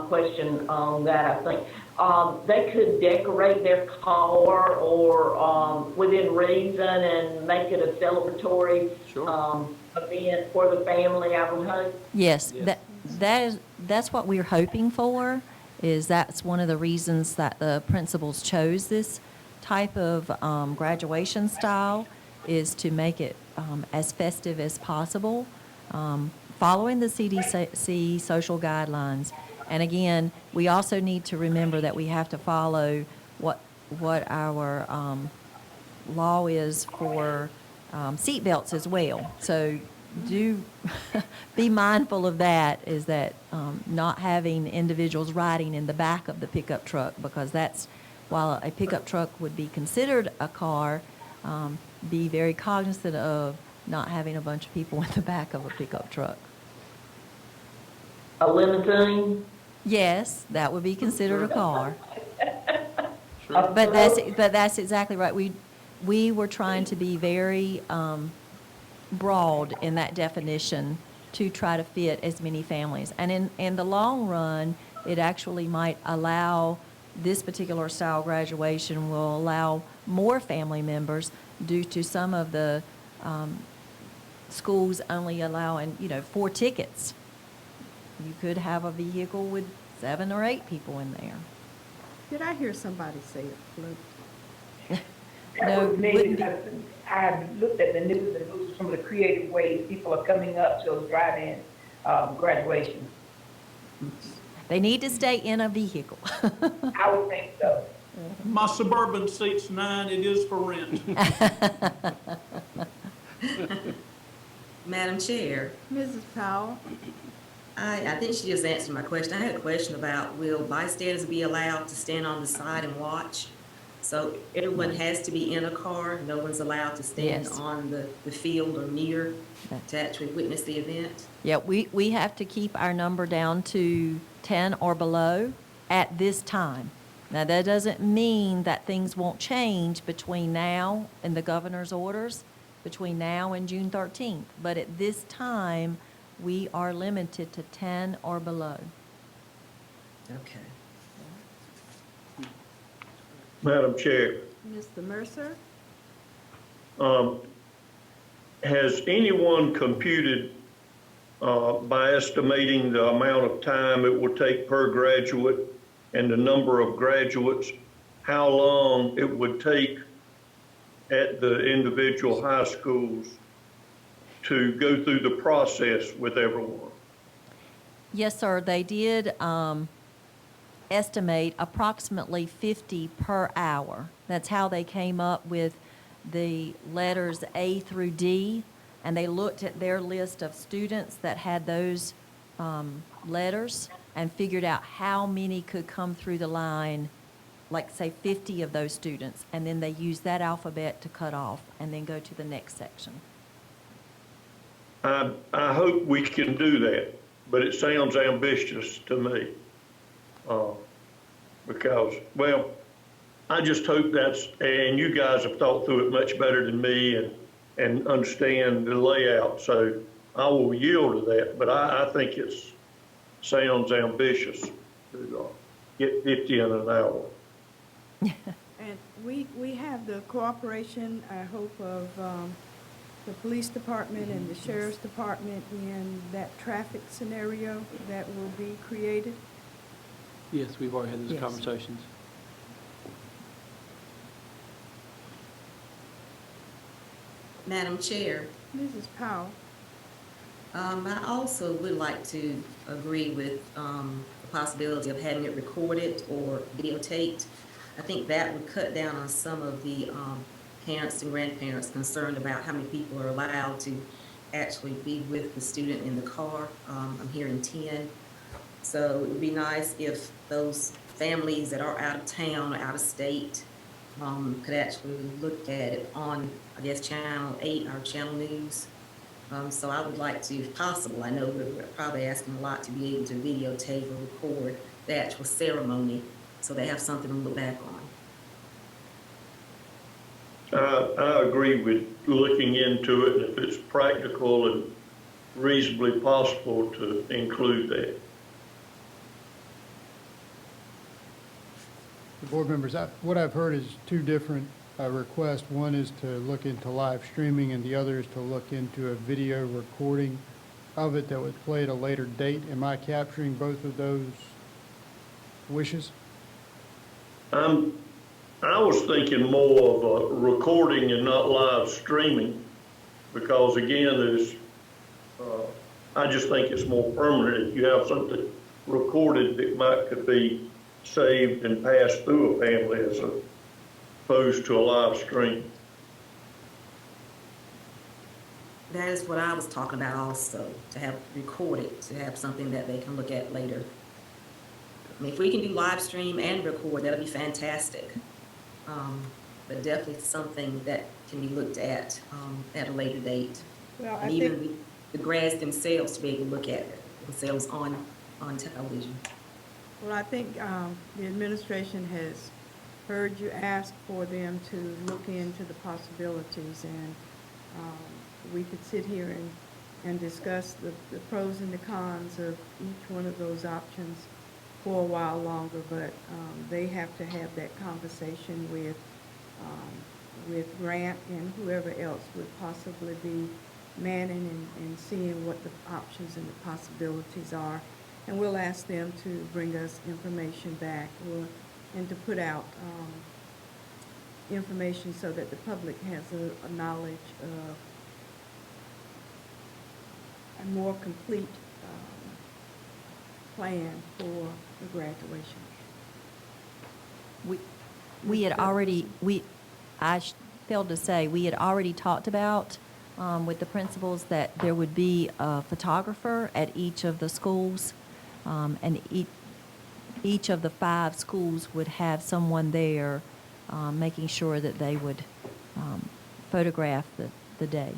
question on that, I think. They could decorate their car or, within reason and make it a celebratory, Sure. event for the family, I would hope. yes, Yes. that's what we're hoping for, is that's one of the reasons that the principals chose this type of graduation style, is to make it as festive as possible, following the CDC social guidelines. And again, we also need to remember that we have to follow what our law is for seatbelts as well. So do be mindful of that, is that not having individuals riding in the back of the pickup truck, because that's, while a pickup truck would be considered a car, be very cognizant of not having a bunch of people in the back of a pickup truck. A limousine. Yes, that would be considered a car. Sure. But that's exactly right. We were trying to be very broad in that definition to try to fit as many families. And in the long run, it actually might allow, this particular style graduation will allow more family members, due to some of the schools only allowing, 4 tickets. You could have a vehicle with 7 or 8 people in there. Did I hear somebody say it, Luke? No, Me, wouldn't be. because I looked at the news and those are some of the creative ways people are coming up to those drive-in graduations. They need to stay in a vehicle. I would think so. My Suburban seats 9, it is for rent. Madam Chair, Mrs. Powell? I think she just answered my question. I had a question about, will bystanders be allowed to stand on the side and watch? So everyone has to be in a car, no one's allowed to stand Yes. on the field or near to actually witness the event? Yeah, we have to keep our number down to 10 or below at this time. Now, that doesn't mean that things won't change between now and the governor's orders, between now and June 13th. But at this time, we are limited to 10 or below. Okay. Madam Chair, Mr. Mercer? has anyone computed, by estimating the amount of time it will take per graduate and the number of graduates, how long it would take at the individual high schools to go through the process with everyone? Yes, sir, they did estimate approximately 50 per hour. That's how they came up with the letters A through D, and they looked at their list of students that had those letters and figured out how many could come through the line, like say 50 of those students, and then they used that alphabet to cut off and then go to the next section. I hope we can do that, but it sounds ambitious to me. Because, well, I just hope that's, and you guys have thought through it much better than me and understand the layout, so I will yield to that, but I think it sounds ambitious to get 50 in an hour. And we have the cooperation, I hope, of the police department and the sheriff's department in that traffic scenario that will be created. Yes, we've already had those Yes. conversations. Madam Chair, Mrs. Powell? I also would like to agree with the possibility of having it recorded or videotaped. I think that would cut down on some of the parents and grandparents concerned about how many people are allowed to actually be with the student in the car. I'm hearing 10. So it would be nice if those families that are out of town or out of state could actually look at it on, I guess, Channel 8 or Channel News. So I would like to, if possible, I know we're probably asking a lot, to be able to videotape or record the actual ceremony so they have something to look back on. I agree with looking into it, and if it's practical and reasonably possible to include that. The board members, what I've heard is two different requests. One is to look into live streaming, and the other is to look into a video recording of it that would play at a later date. Am I capturing both of those wishes? I was thinking more of a recording and not live streaming, because again, I just think it's more permanent. If you have something recorded that could be saved and passed through a family as opposed to a live stream. That is what I was talking about also, to have recorded, to have something that they can look at later. I mean, if we can do live stream and record, that'll be fantastic. But definitely something that can be looked at a later date. Well, And even the grads themselves to be able to look at it themselves on television. Well, I think the administration has heard you ask for them to look into the possibilities, and we could sit here and discuss the pros and the cons of each one of those options for a while longer, but they have to have that conversation with Grant and whoever else would possibly be manning and seeing what the options and the possibilities are. And we'll ask them to bring us information back and to put out information so that the public has a knowledge of a more complete plan for the graduation. We had already, failed to say, we had already talked about with the principals that there would be a photographer at each of the schools, and each of the 5 schools would have someone there making sure that they would photograph the day.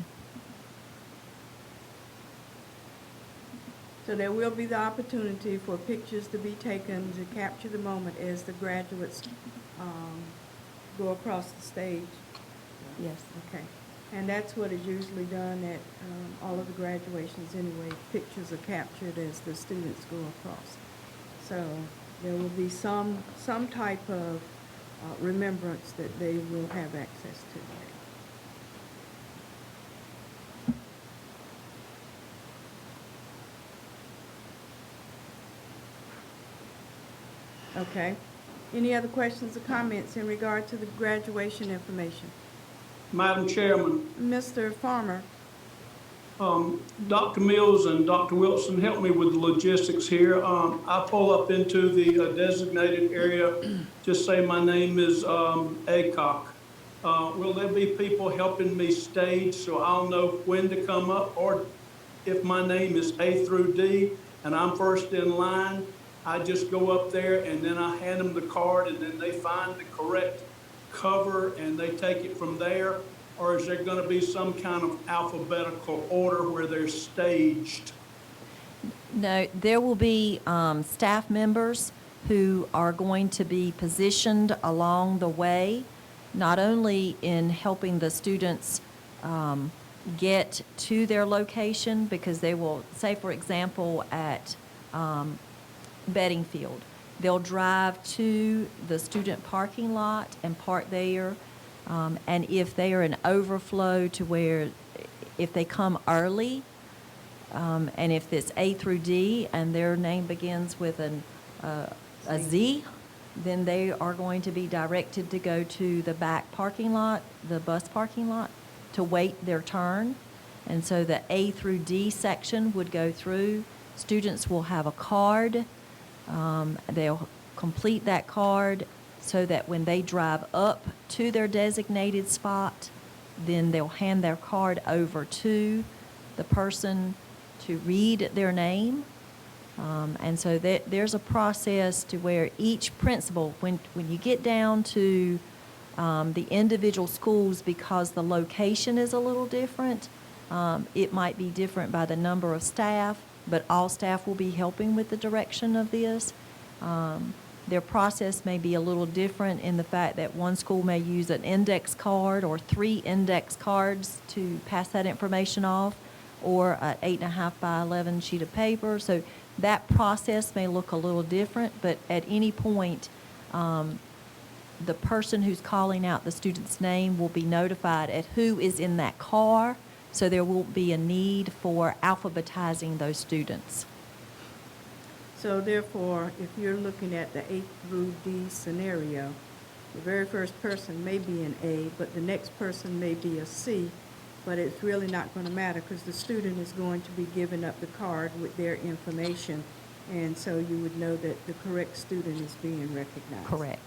So there will be the opportunity for pictures to be taken to capture the moment as the graduates go across the stage. Yes. Okay. And that's what is usually done at all of the graduations anyway. Pictures are captured as the students go across. So there will be some type of remembrance that they will have access to. Okay. Any other questions or comments in regard to the graduation information? Madam Chairman, Mr. Farmer? Dr. Mills and Dr. Wilson, help me with the logistics here. I pull up into the designated area, just say my name is Acock. Will there be people helping me stage so I'll know when to come up? Or if my name is A through D and I'm first in line, I just go up there and then I hand them the card and then they find the correct cover and they take it from there? Or is there going to be some kind of alphabetical order where they're staged? No, there will be staff members who are going to be positioned along the way, not only in helping the students get to their location, because they will, say for example, at Beddingfield, they'll drive to the student parking lot and park there. And if they are an overflow to where, if they come early, and if it's A through D and their name begins with a Z, then they are going to be directed to go to the back parking lot, the bus parking lot, to wait their turn. And so the A through D section would go through. Students will have a card. They'll complete that card so that when they drive up to their designated spot, then they'll hand their card over to the person to read their name. And so there's a process to where each principal, when you get down to the individual schools, because the location is a little different, it might be different by the number of staff, but all staff will be helping with the direction of this. Their process may be a little different in the fact that one school may use an index card or 3 index cards to pass that information off, or an 8.5 by 11 sheet of paper. So that process may look a little different, but at any point, the person who's calling out the student's name will be notified at who is in that car, so there won't be a need for alphabetizing those students. So therefore, if you're looking at the A through D scenario, the very first person may be an A, but the next person may be a C, but it's really not going to matter because the student is going to be giving up the card with their information, and so you would know that the correct student is being recognized. Correct.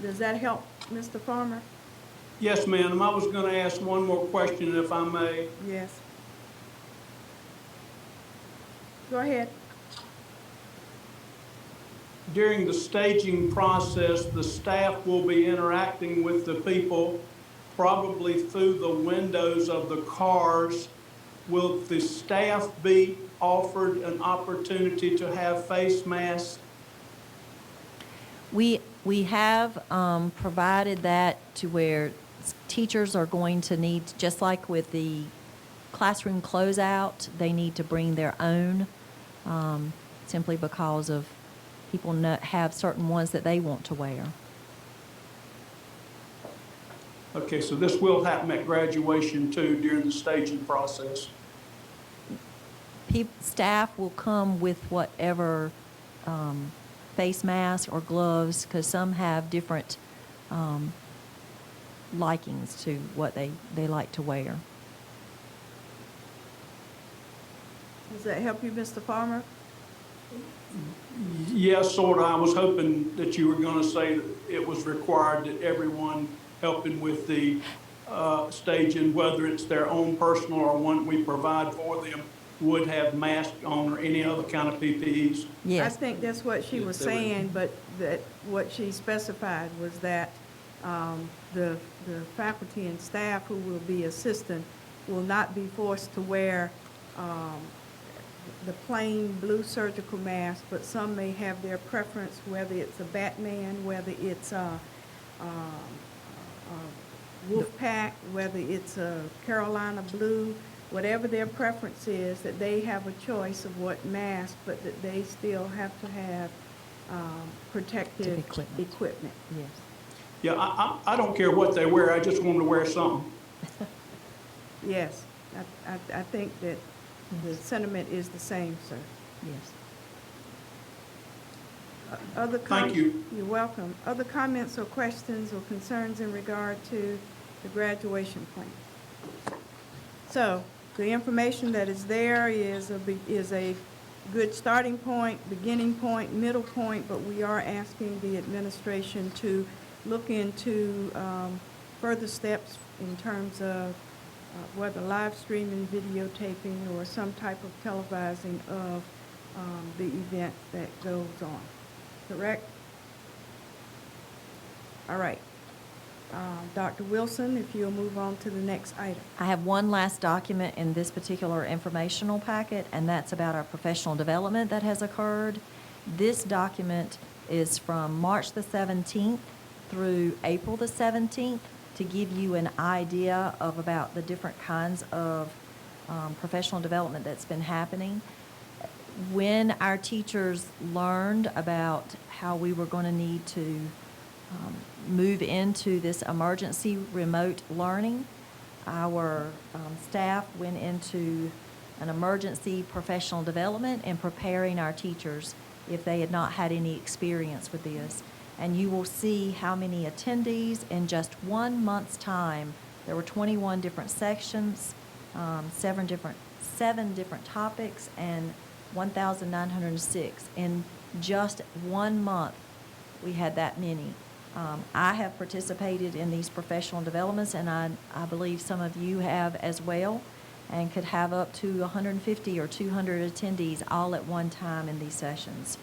Does that help, Mr. Farmer? Yes, ma'am. I was going to ask one more question, if I may. Yes. Go ahead. During the staging process, the staff will be interacting with the people probably through the windows of the cars. Will the staff be offered an opportunity to have face masks? We have provided that to where teachers are going to need, just like with the classroom closeout, they need to bring their own, simply because of people have certain ones that they want to wear. Okay, so this will happen at graduation too, during the staging process. Staff will come with whatever face mask or gloves, because some have different likings to what they like to wear. Does that help you, Mr. Farmer? Yes, sort of. I was hoping that you were going to say that it was required that everyone helping with the staging, whether it's their own personal or one we provide for them, would have masks on or any other kind of PPEs. Yes. I think that's what she was saying, but that what she specified was that the faculty and staff who will be assisting will not be forced to wear the plain blue surgical mask, but some may have their preference, whether it's a Batman, whether it's a wolf pack, whether it's a Carolina blue, whatever their preference is, that they have a choice of what mask, but that they still have to have protective equipment. Yes. Yeah, I don't care what they wear. I just want to wear something. Yes, I think that the sentiment is the same, sir. Yes. Other Thank you. You're welcome. Other comments or questions or concerns in regard to the graduation plan? So the information that is there is a good starting point, beginning point, middle point, but we are asking the administration to look into further steps in terms of whether live streaming, videotaping, or some type of televising of the event that goes on. Correct? All right. Dr. Wilson, if you'll move on to the next item. I have one last document in this particular informational packet, and that's about our professional development that has occurred. This document is from March the 17th through April the 17th to give you an idea of about the different kinds of professional development that's been happening. When our teachers learned about how we were going to need to move into this emergency remote learning, our staff went into an emergency professional development and preparing our teachers if they had not had any experience with this. And you will see how many attendees in just 1 month's time. There were 21 different sections, seven different topics, and 1,906. In just 1 month, we had that many. I have participated in these professional developments, and I believe some of you have as well, and could have up to 150 or 200 attendees all at one time in these sessions.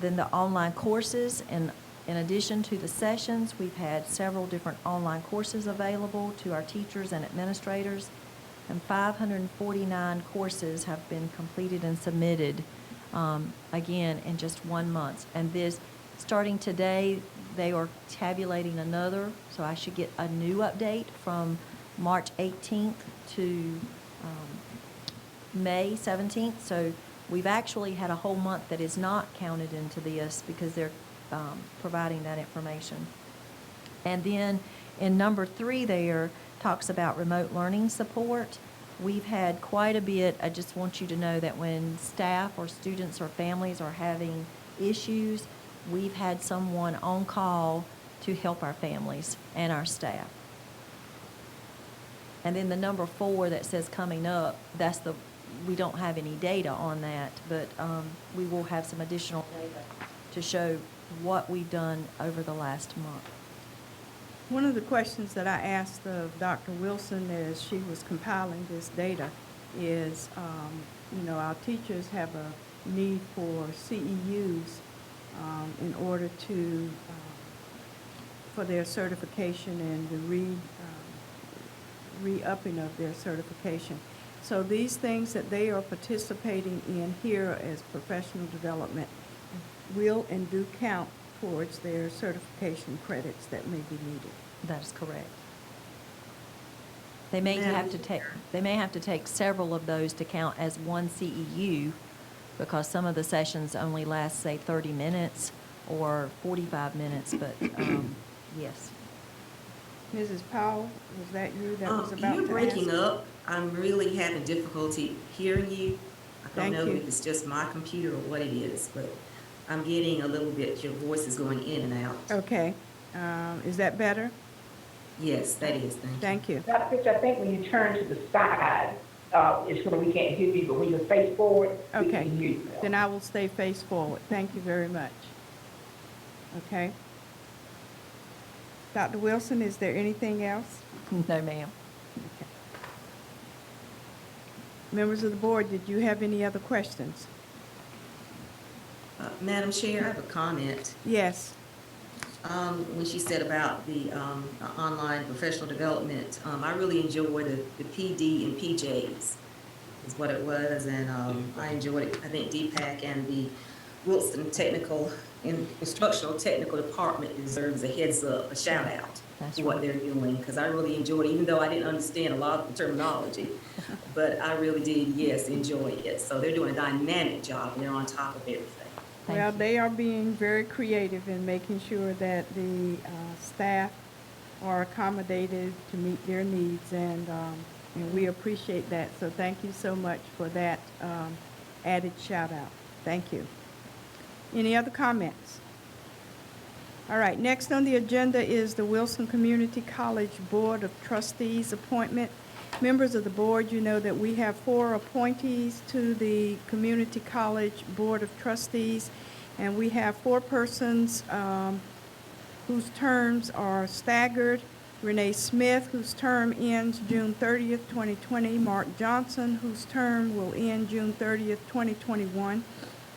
Then the online courses, and in addition to the sessions, we've had several different online courses available to our teachers and administrators, and 549 courses have been completed and submitted again, in just 1 month. And this, starting today, they are tabulating another, so I should get a new update from March 18th to May 17th. So we've actually had a whole month that is not counted into this because they're providing that information. And then in number 3 there, talks about remote learning support. We've had quite a bit. I just want you to know that when staff or students or families are having issues, we've had someone on call to help our families and our staff. And then the number 4 that says coming up, we don't have any data on that, but we will have some additional data to show what we've done over the last month. One of the questions that I asked of Dr. Wilson as she was compiling this data is, our teachers have a need for CEUs in order to, for their certification and the re-upping of their certification. So these things that they are participating in here as professional development will and do count towards their certification credits that may be needed. That is correct. They may have to take several of those to count as one CEU because some of the sessions only last, say, 30 minutes or 45 minutes, but yes. Mrs. Powell, was that you that was about to You're breaking ask? up. I'm really having difficulty hearing you. I don't Thank know you. if it's just my computer or what it is, but I'm getting a little bit, your voice is going in and out. Okay. Is that better? Yes, that is, thank you. Thank you. Dr. Fitch, I think when you turn to the side, it's where we can't hear you, but when you face forward, we Okay. can hear you. Then I will stay face forward. Thank you very much. Okay. Dr. Wilson, is there anything else? No, ma'am. Okay. Members of the board, did you have any other questions? Madam Chair, I have a comment. Yes. When she said about the online professional development, I really enjoyed the PD and PJs is what it was, and I enjoyed it. I think DPAC and the Wilson Instructional Technical Department deserves a heads up, a shout out for what they're doing, because I really enjoyed it, even though I didn't understand a lot of the terminology, but I really did, yes, enjoy it. So they're doing a dynamic job, and they're on top of everything. Well, they are being very creative in making sure that the staff are accommodated to meet their needs, and we appreciate that. So thank you so much for that added shout out. Thank you. Any other comments? All right, next on the agenda is the Wilson Community College Board of Trustees appointment. Members of the board, you know that we have 4 appointees to the Community College Board of Trustees, and we have 4 persons whose terms are staggered. Renee Smith, whose term ends June 30th, 2020. Mark Johnson, whose term will end June 30th, 2021.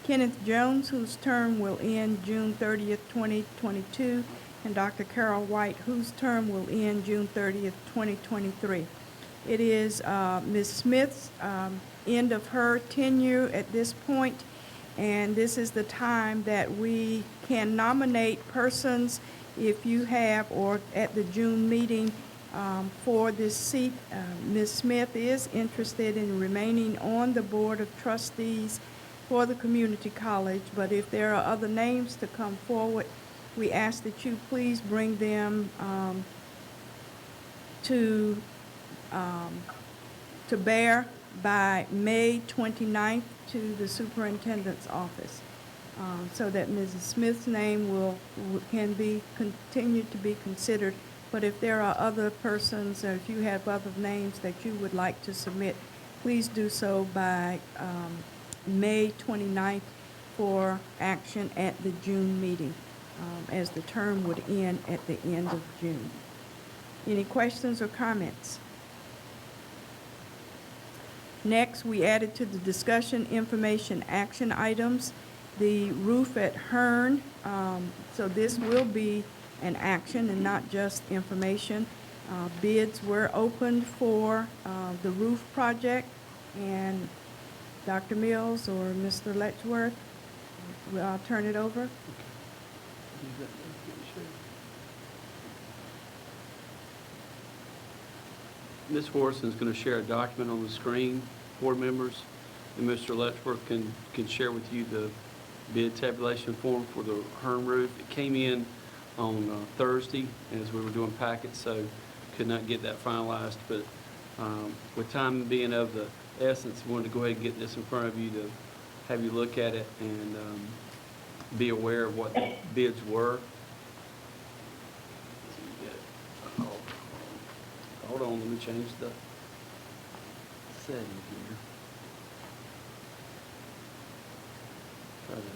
Kenneth Jones, whose term will end June 30th, 2022. And Dr. Carol White, whose term will end June 30th, 2023. It is Ms. Smith's end of her tenure at this point, and this is the time that we can nominate persons if you have, or at the June meeting for this seat. Ms. Smith is interested in remaining on the Board of Trustees for the community college, but if there are other names to come forward, we ask that you please bring them to bear by May 29th to the superintendent's office, so that Mrs. Smith's name can be continued to be considered. But if there are other persons, or if you have other names that you would like to submit, please do so by May 29th for action at the June meeting, as the term would end at the end of June. Any questions or comments? Next, we added to the discussion information action items, the roof at Hearn. So this will be an action and not just information. Bids were opened for the roof project, and Dr. Mills or Mr. Letchworth, I'll turn it over. Ms. Horson's going to share a document on the screen, board members, and Mr. Letchworth can share with you the bid tabulation form for the Hearn roof. It came in on Thursday as we were doing packets, so could not get that finalized. But with time being of the essence, we wanted to go ahead and get this in front of you to have you look at it and be aware of what the bids were. Hold on, let me change the setting here. Try that here.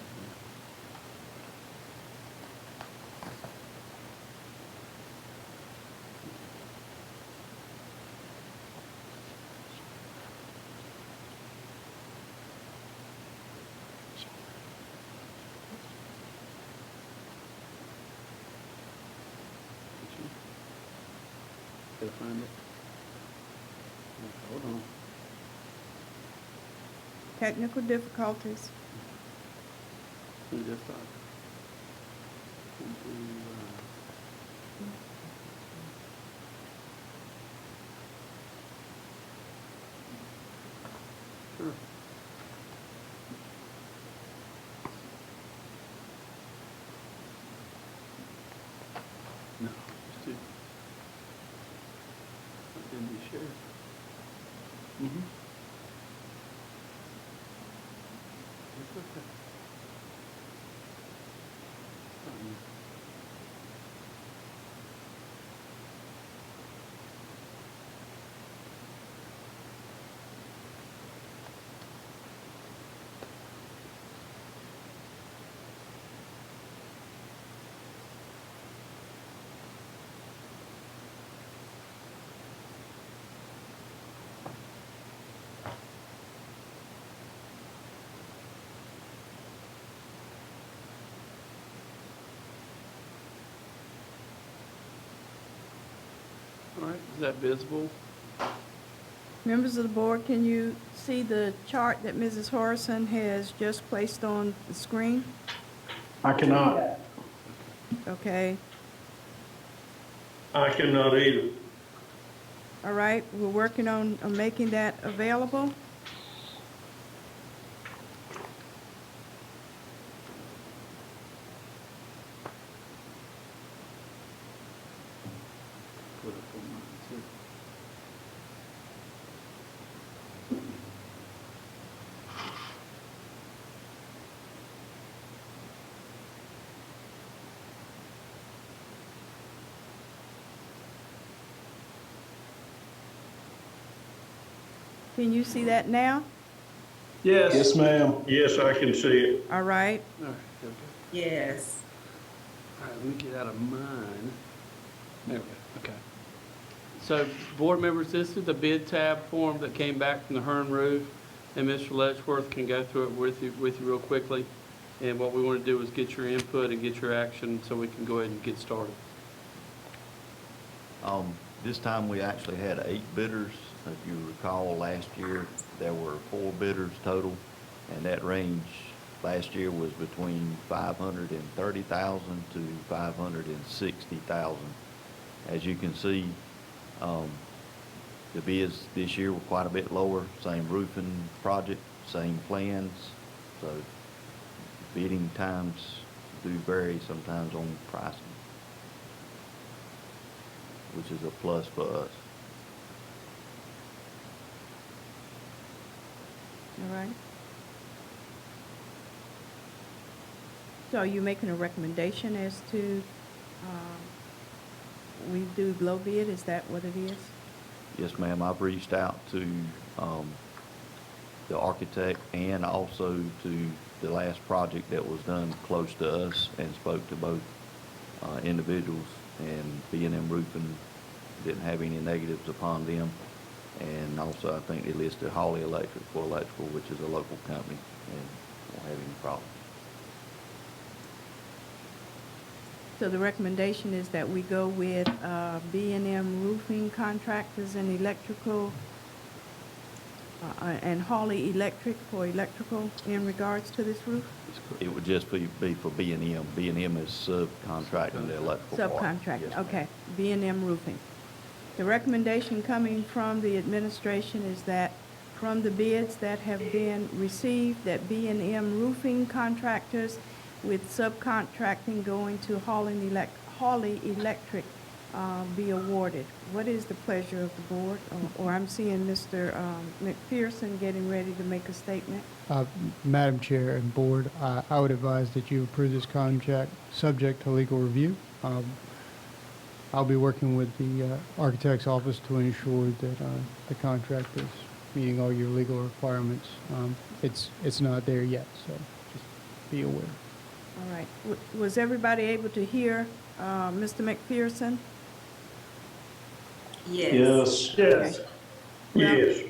Did I find it? Hold on. Technical difficulties. Who just thought? Sure. No, just do. Didn't be shared. Mm-hmm. It's okay. All right, is that visible? Members of the board, can you see the chart that Mrs. Harrison has just placed on the screen? I cannot. Okay, I cannot either. all right, we're working on making that available. Put it on mine, too. Can you see that now? Yes. Yes, ma'am. Yes, I can see it. All right, All right, there we go. Yes. All right, let me get out of mine. There we go, okay. So, board members, this is the bid tab form that came back from the Hearn roof, and Mr. Letchworth can go through it with you real quickly. And what we want to do is get your input and get your action so we can go ahead and get started. This time we actually had 8 bidders. If you recall, last year there were 4 bidders total, and that range last year was between $530,000 to $560,000. As you can see, the bids this year were quite a bit lower. Same roofing project, same plans, so bidding times do vary sometimes on pricing, which is a plus for us. all right. So are you making a recommendation as to, we do low bid, is that what it is? Yes, ma'am. I've reached out to the architect and also to the last project that was done close to us and spoke to both individuals, and B&M Roofing didn't have any negatives upon them. And also I think they listed Hawley Electric for electrical, which is a local company, and won't have any problems. So the recommendation is that we go with B&M Roofing Contractors and Electrical and Hawley Electric for electrical in regards to this roof? It would just be for B&M. B&M is subcontracting the electrical part. Subcontract, Yes, ma'am. okay. B&M Roofing. The recommendation coming from the administration is that from the bids that have been received, that B&M Roofing contractors with subcontracting going to Hawley Electric be awarded. What is the pleasure of the board? Or I'm seeing Mr. McPherson getting ready to make a statement. Madam Chair and Board, I would advise that you approve this contract subject to legal review. I'll be working with the architect's office to ensure that the contract is meeting all your legal requirements. It's not there yet, so just be aware. All right. Was everybody able to hear Mr. McPherson? Yes. Yes. Well, Yes.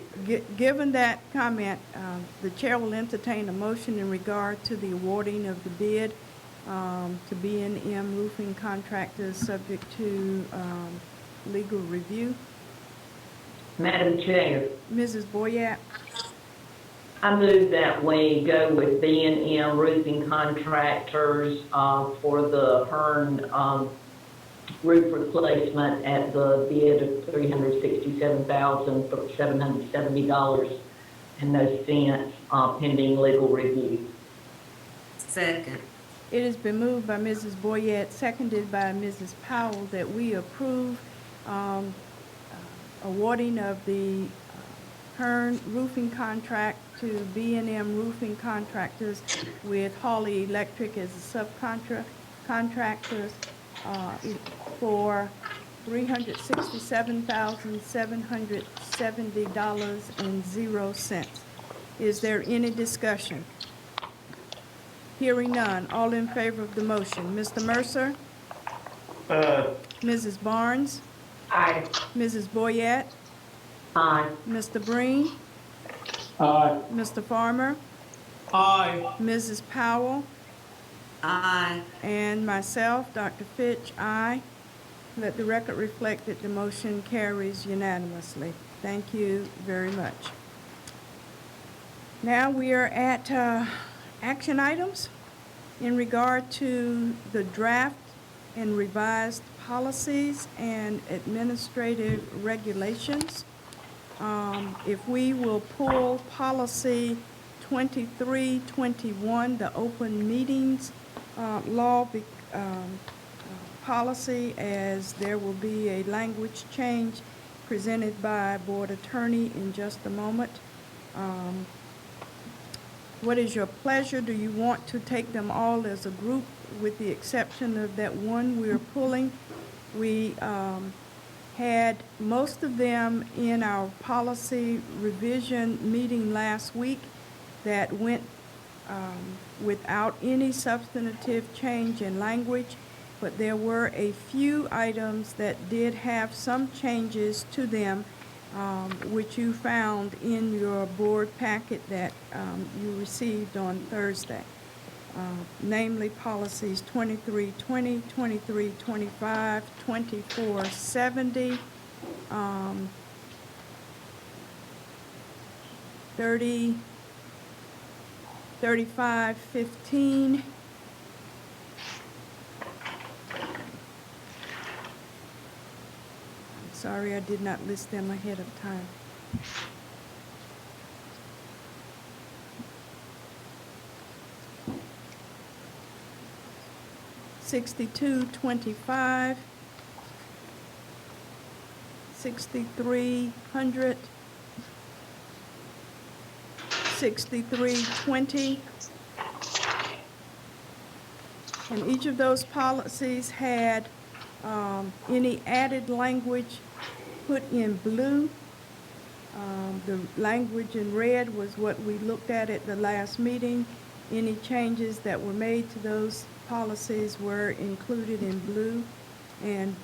Given that comment, the chair will entertain a motion in regard to the awarding of the bid to B&M Roofing Contractors, subject to legal review. Madam Chair, Mrs. Boyett, I move that we go with B&M Roofing Contractors for the Hearn roof replacement at the bid of $367,770.00 pending legal review. Second. it has been moved by Mrs. Boyett, seconded by Mrs. Powell, that we approve awarding of the Hearn roofing contract to B&M Roofing Contractors with Hawley Electric as a subcontractors for $367,770.00. Is there any discussion? Hearing none. All in favor of the motion? Mr. Mercer? Mrs. Barnes? Aye. Mrs. Boyett? Aye. Mr. Breen? Aye. Mr. Farmer? Aye. Mrs. Powell? Aye. And myself, Dr. Fitch, aye. Let the record reflect that the motion carries unanimously. Thank you very much. Now we are at action items in regard to the draft and revised policies and administrative regulations. If we will pull policy 2321, the open meetings law policy, as there will be a language change presented by Board Attorney in just a moment. What is your pleasure? Do you want to take them all as a group with the exception of that one we're pulling? We had most of them in our policy revision meeting last week that went without any substantive change in language, but there were a few items that did have some changes to them, which you found in your board packet that you received on Thursday. Namely policies 2320, 2325, 2470, 3515, sorry, I did not list them ahead of time. $62.25, $6,300, $63.20. And each of those policies had any added language put in blue. The language in red was what we looked at the last meeting. Any changes that were made to those policies were included in blue. And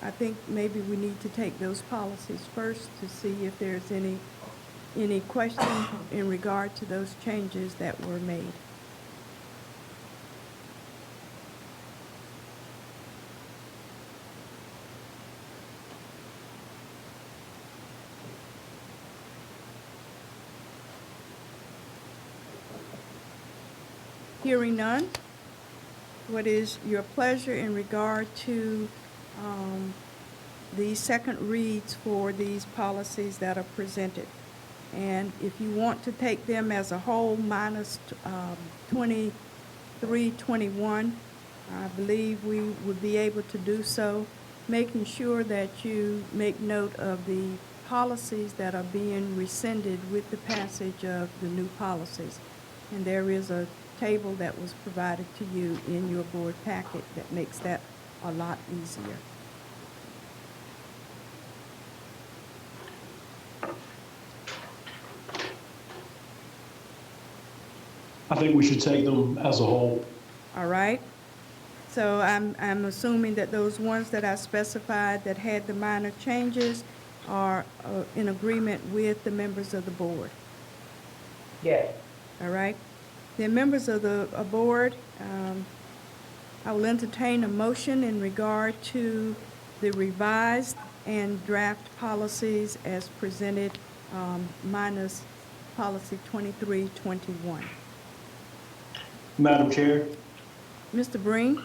I think maybe we need to take those policies first to see if there's any question in regard to those changes that were made. Hearing none, what is your pleasure in regard to the second reads for these policies that are presented? And if you want to take them as a whole minus 2321, I believe we would be able to do so, making sure that you make note of the policies that are being rescinded with the passage of the new policies. And there is a table that was provided to you in your board packet that makes that a lot easier. I think we should take them as a whole. All right? So I'm assuming that those ones that I specified that had the minor changes are in agreement with the members of the board. Yes. All right? The members of the board, I will entertain a motion in regard to the revised and draft policies as presented, minus policy 2321. Madam Chair, Mr. Breen?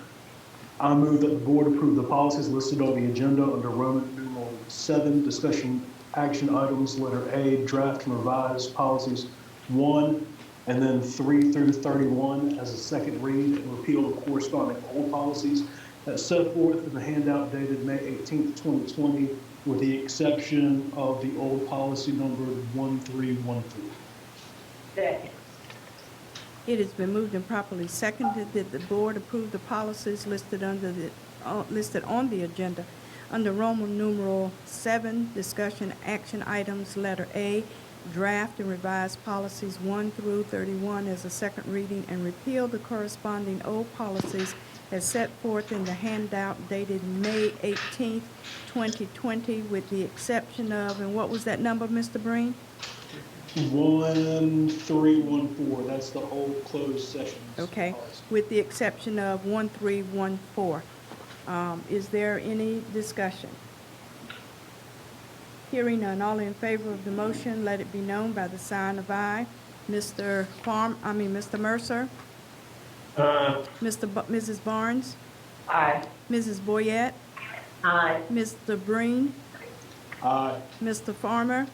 I move that the board approve the policies listed on the agenda under Roman numeral 7, discussion action items, letter A, draft and revised policies 1, and then 3 through 31 as a second read, and repeal the corresponding old policies as set forth in the handout dated May 18th, 2020, with the exception of the old policy number 1314. Second. It has been moved and properly seconded that the board approve the policies listed under the, listed on the agenda under Roman numeral 7, discussion action items, letter A, draft and revised policies 1 through 31 as a second reading, and repeal the corresponding old policies as set forth in the handout dated May 18th, 2020, with the exception of, and what was that number, Mr. Breen? 1314, that's the old closed session. Okay, with the exception of 1314. Is there any discussion? Hearing none, all in favor of the motion, let it be known by the sign of aye. Mr. Mercer? Mrs. Barnes? Aye. Mrs. Boyette? Aye. Mr. Breen? Aye. Mr. Farmer?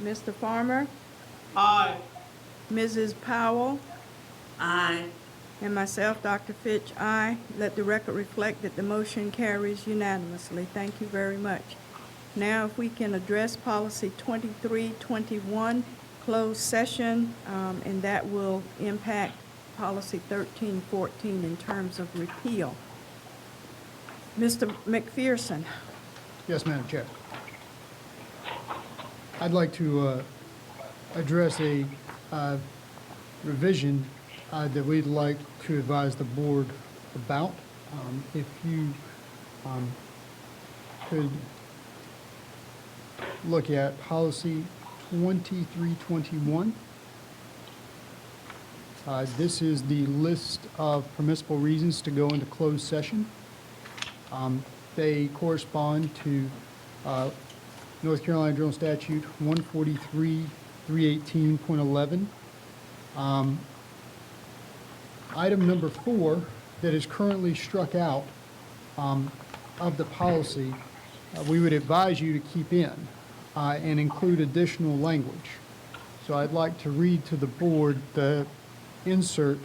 Mr. Farmer? Aye. Mrs. Powell? Aye. And myself, Dr. Fitch, aye. Let the record reflect that the motion carries unanimously. Thank you very much. Now, if we can address policy 2321, closed session, and that will impact policy 1314 in terms of repeal. Mr. McPherson. Yes, Madam Chair. I'd like to address a revision that we'd like to advise the board about. If you could look at policy 2321. This is the list of permissible reasons to go into closed session. They correspond to North Carolina General Statute 143-318.11. Item number 4 that is currently struck out of the policy, we would advise you to keep in and include additional language. So I'd like to read to the board the insert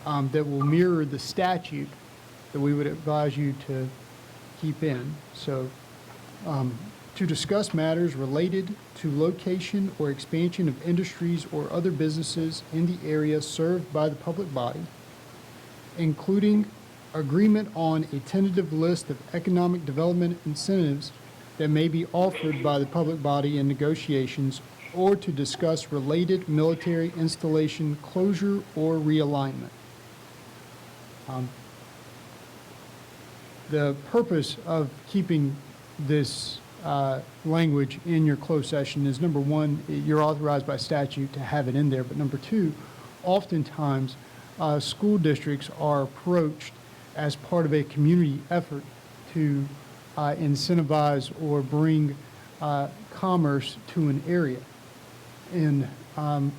that will mirror the statute that we would advise you to keep in. So to discuss matters related to location or expansion of industries or other businesses in the area served by the public body, including agreement on a tentative list of economic development incentives that may be offered by the public body in negotiations, or to discuss related military installation closure or realignment. The purpose of keeping this language in your closed session is, number one, you're authorized by statute to have it in there, but number two, oftentimes school districts are approached as part of a community effort to incentivize or bring commerce to an area. in a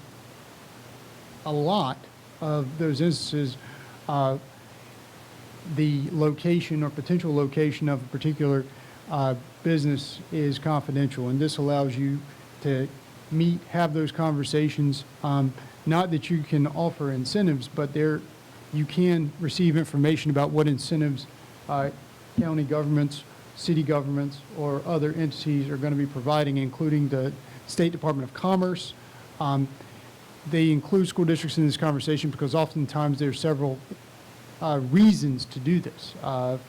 lot of those instances, the location or potential location of a particular business is confidential, and this allows you to meet, have those conversations. Not that you can offer incentives, but you can receive information about what incentives county governments, city governments, or other entities are going to be providing, including the State Department of Commerce. They include school districts in this conversation because oftentimes there are several reasons to do this.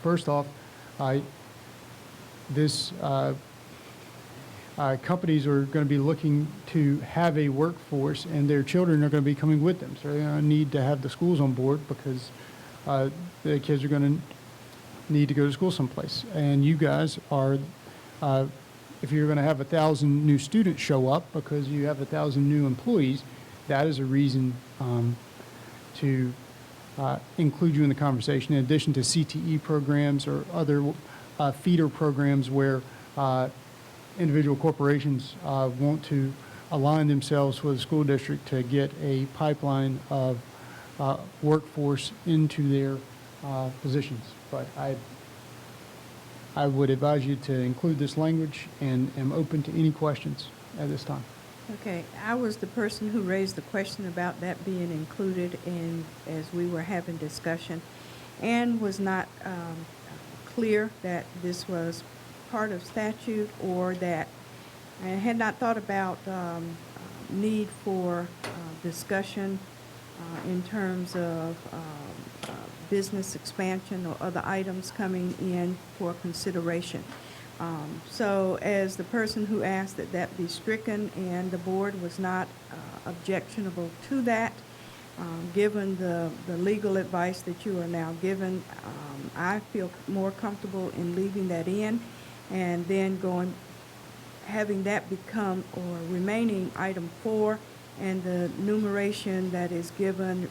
First off, companies are going to be looking to have a workforce, and their children are going to be coming with them. So they're going to need to have the schools on board because the kids are going to need to go to school someplace. And you guys are, if you're going to have 1,000 new students show up because you have 1,000 new employees, that is a reason to include you in the conversation, in addition to CTE programs or other feeder programs where individual corporations want to align themselves with a school district to get a pipeline of workforce into their positions. But I would advise you to include this language and am open to any questions at this time. Okay, I was the person who raised the question about that being included in, as we were having discussion, and was not clear that this was part of statute, or that I had not thought about need for discussion in terms of business expansion or other items coming in for consideration. So as the person who asked that that be stricken, and the board was not objectionable to that, given the legal advice that you are now given, I feel more comfortable in leaving that in, and then having that become, or remaining item 4, and the numeration that is given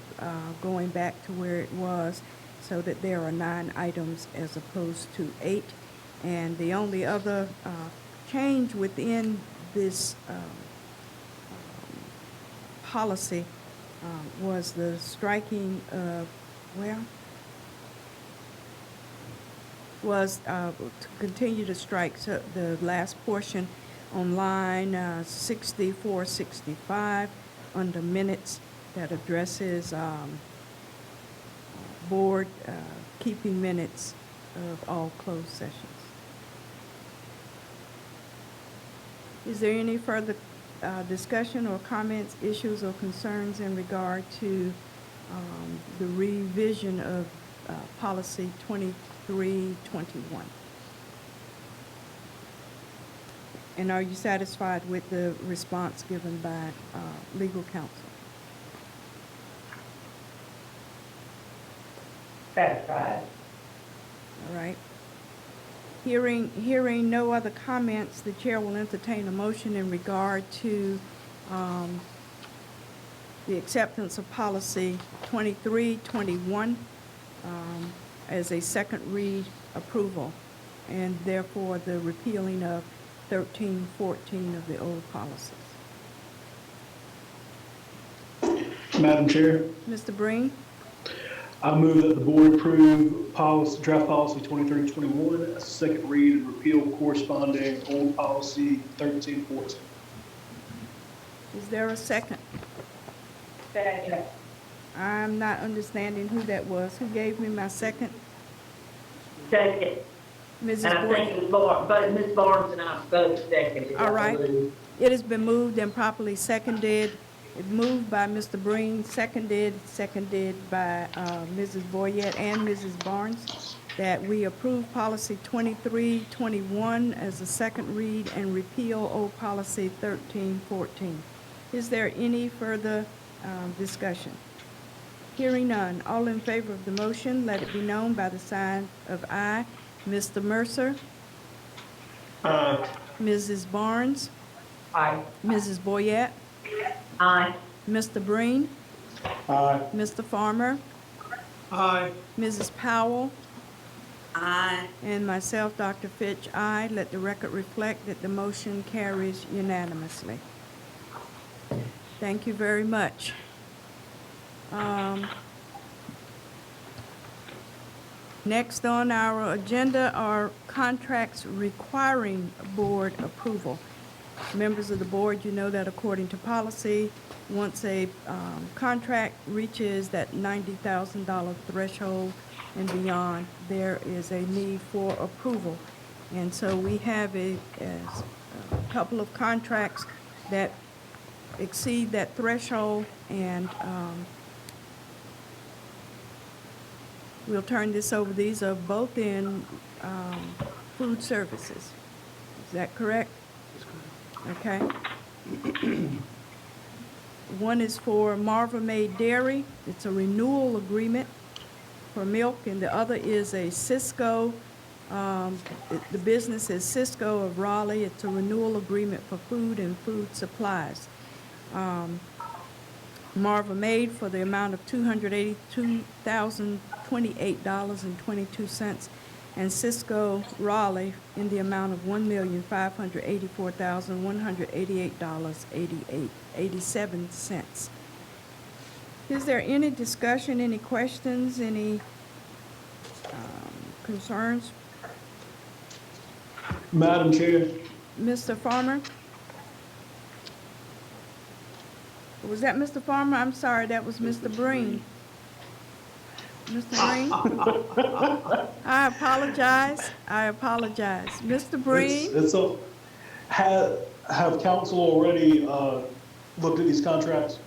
going back to where it was, so that there are 9 items as opposed to 8. And the only other change within this policy was the striking of, to continue to strike the last portion on line 64, 65 under minutes, that addresses board keeping minutes of all closed sessions. Is there any further discussion or comments, issues, or concerns in regard to the revision of policy 2321? And are you satisfied with the response given by legal counsel? Satisfied. All right. Hearing no other comments, the chair will entertain a motion in regard to the acceptance of policy 2321 as a second read approval, and therefore the repealing of 1314 of the old policies. Madam Chair, Mr. Breen? I move that the board approve draft policy 2321 as a second read and repeal corresponding old policy 1314. Is there a second? Second. I'm not understanding who that was. Who gave me my second? Second. Mrs. And I think Boyd? Ms. But Ms. Barnes and I both seconded. All right. I believe. It has been moved and properly seconded. It moved by Mr. Breen, seconded by Mrs. Boyette and Mrs. Barnes, that we approve policy 2321 as a second read and repeal old policy 1314. Is there any further discussion? Hearing none, all in favor of the motion, let it be known by the sign of aye. Mr. Mercer? Aye. Mrs. Barnes? Aye. Mrs. Boyette? Aye. Mr. Breen? Aye. Mr. Farmer? Aye. Mrs. Powell? Aye. And myself, Dr. Fitch, aye. Let the record reflect that the motion carries unanimously. Thank you very much. Next on our agenda are contracts requiring board approval. Members of the board, you know that according to policy, once a contract reaches that $90,000 threshold and beyond, there is a need for approval. And so we have a couple of contracts that exceed that threshold, and we'll turn this over. These are both in food services. Is that correct? Okay. One is for Marva May Dairy. It's a renewal agreement for milk, and the other is a Cisco. The business is Cisco of Raleigh. It's a renewal agreement for food and food supplies. Marva Made for the amount of $282,028.22, and Cisco Raleigh in the amount of $1,584,188.87. Is there any discussion, any questions, any concerns? Madam Chair, Mr. Farmer? Was that Mr. Farmer? I'm sorry, that was Mr. Breen. Mr. Breen? I apologize. Mr. Breen? have council already looked at these contracts?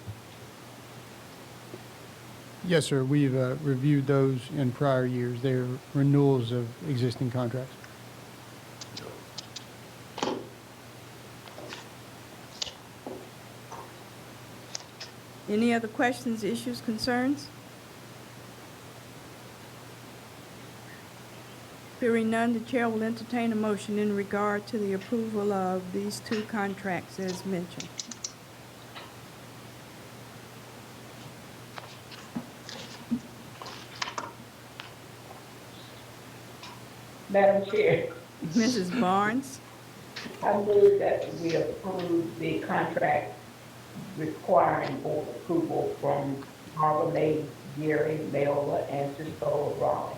Yes, sir. We've reviewed those in prior years. They're renewals of existing contracts. Any other questions, issues, concerns? Hearing none, the chair will entertain a motion in regard to the approval of these two contracts as mentioned. Madam Chair, Mrs. Barnes? I move that we approve the contract requiring board approval from Marva May, Gary, Mayola, and Cisco Raleigh.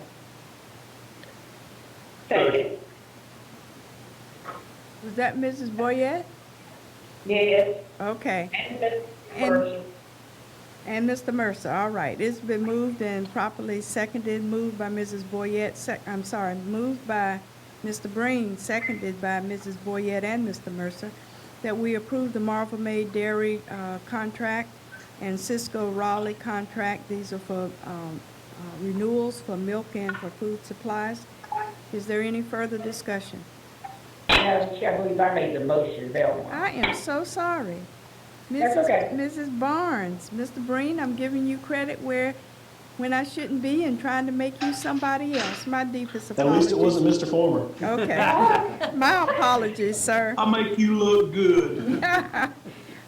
Second. Was that Mrs. Boyette? Yes. Okay. And Ms. And- Mercer. And Mr. Mercer, all right. It's been moved and properly seconded, moved by Mrs. Boyette, moved by Mr. Breen, seconded by Mrs. Boyette and Mr. Mercer, that we approve the Marva May Dairy contract and Cisco Raleigh contract. These are for renewals for milk and for food supplies. Is there any further discussion? Madam Chair, I believe I made the motion, Belmont. I am so sorry. That's okay. Mrs. Barnes, Mr. Breen, I'm giving you credit when I shouldn't be and trying to make you somebody else. My deepest At apologies. least it wasn't Mr. Former. Okay. My apologies, sir. I make you look good.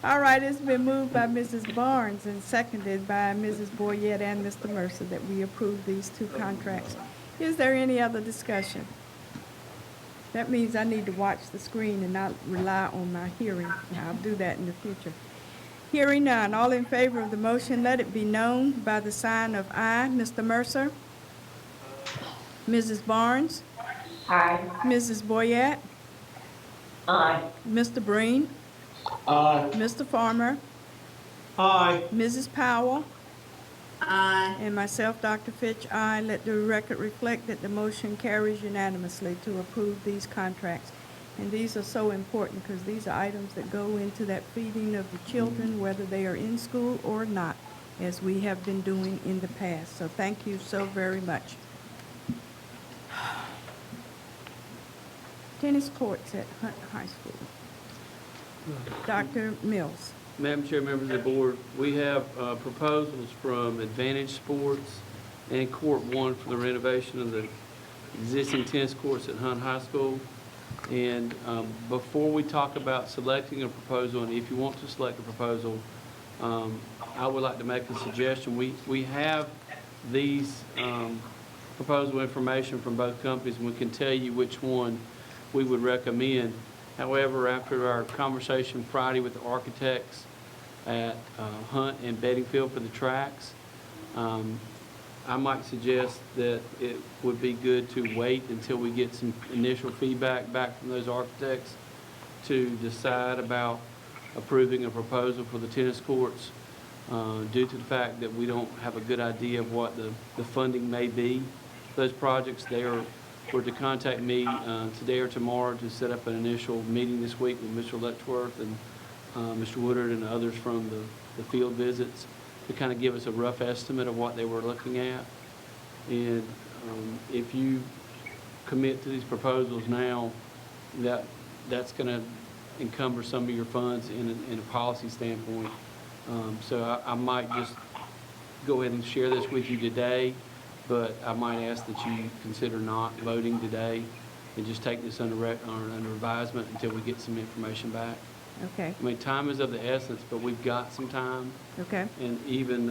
All right, it's been moved by Mrs. Barnes and seconded by Mrs. Boyette and Mr. Mercer that we approve these two contracts. Is there any other discussion? That means I need to watch the screen and not rely on my hearing. I'll do that in the future. Hearing none, all in favor of the motion, let it be known by the sign of aye. Mr. Mercer? Mrs. Barnes? Aye. Mrs. Boyette? Aye. Mr. Breen? Aye. Mr. Farmer? Aye. Mrs. Powell? Aye. And myself, Dr. Fitch, aye. Let the record reflect that the motion carries unanimously to approve these contracts. And these are so important because these are items that go into that feeding of the children, whether they are in school or not, as we have been doing in the past. So thank you so very much. Tennis courts at Hunt High School. Dr. Mills. Madam Chair, members of the board, we have proposals from Advantage Sports and Court One for the renovation of the existing tennis courts at Hunt High School. And before we talk about selecting a proposal, and if you want to select a proposal, I would like to make a suggestion. We have these proposal information from both companies, and we can tell you which one we would recommend. However, after our conversation Friday with the architects, at Hunt and Bedingfield for the tracks. I might suggest that it would be good to wait until we get some initial feedback back from those architects to decide about approving a proposal for the tennis courts, due to the fact that we don't have a good idea of what the funding may be. Those projects, were to contact me today or tomorrow to set up an initial meeting this week with Mr. Letchworth and Mr. Woodard and others from the field visits to kind of give us a rough estimate of what they were looking at. And if you commit to these proposals now, that's going to encumber some of your funds in a policy standpoint. So I might just go ahead and share this with you today, but I might ask that you consider not voting today and just take this under advisement until we get some information back. Okay, I mean, time is of the essence, but we've got some time, okay, and even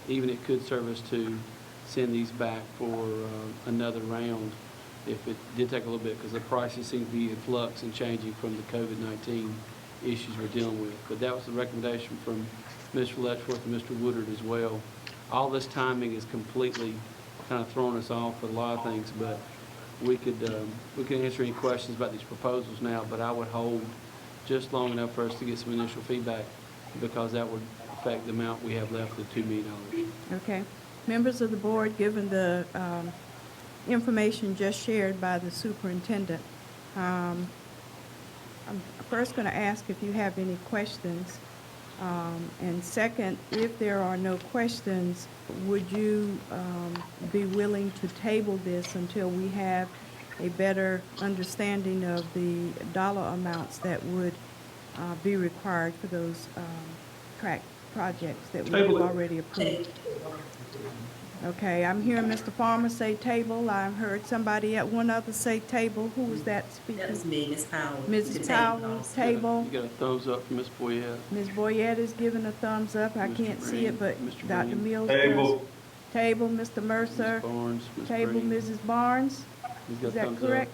it could serve us to send these back for another round if it did take a little bit, because the prices seem to be in flux and changing from the COVID-19 issues we're dealing with. But that was the recommendation from Mr. Letchworth and Mr. Woodard as well. All this timing is completely kind of throwing us off with a lot of things, but we could answer any questions about these proposals now, but I would hold just long enough for us to get some initial feedback, because that would affect the amount we have left of $2 million. okay. Members of the board, given the information just shared by the superintendent, I'm first going to ask if you have any questions. And second, if there are no questions, would you be willing to table this until we have a better understanding of the dollar amounts that would be required for those track projects that we've Table it. already approved? Okay, I'm hearing Mr. Farmer say table. I heard somebody at one other say table. Who was that speaking? That was me, Ms. Powell. Mrs. Powell, table. You got a thumbs up from Ms. Boyette. Ms. Boyette is giving a thumbs up. I Mr. can't see it, but Green, Mr. Dr. Green. Mills does. Table. Table, Mr. Mercer. Ms. Barnes, Ms. Table, Green. Mrs. Barnes. He's got Is that thumbs up. correct?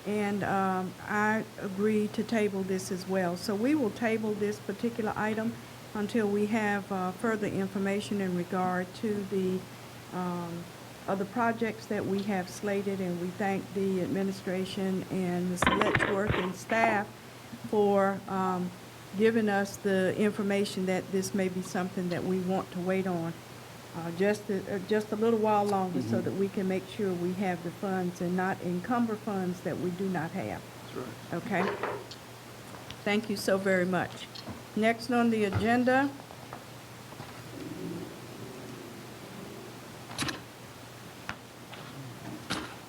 And I agree to table this as well. So we will table this particular item until we have further information in regard to the other projects that we have slated, and we thank the administration and Mr. Letchworth and staff for giving us the information that this may be something that we want to wait on just a little while longer, so that we can make sure we have the funds and not encumber funds that we do not have. That's right. Okay? Thank you so very much. Next on the agenda,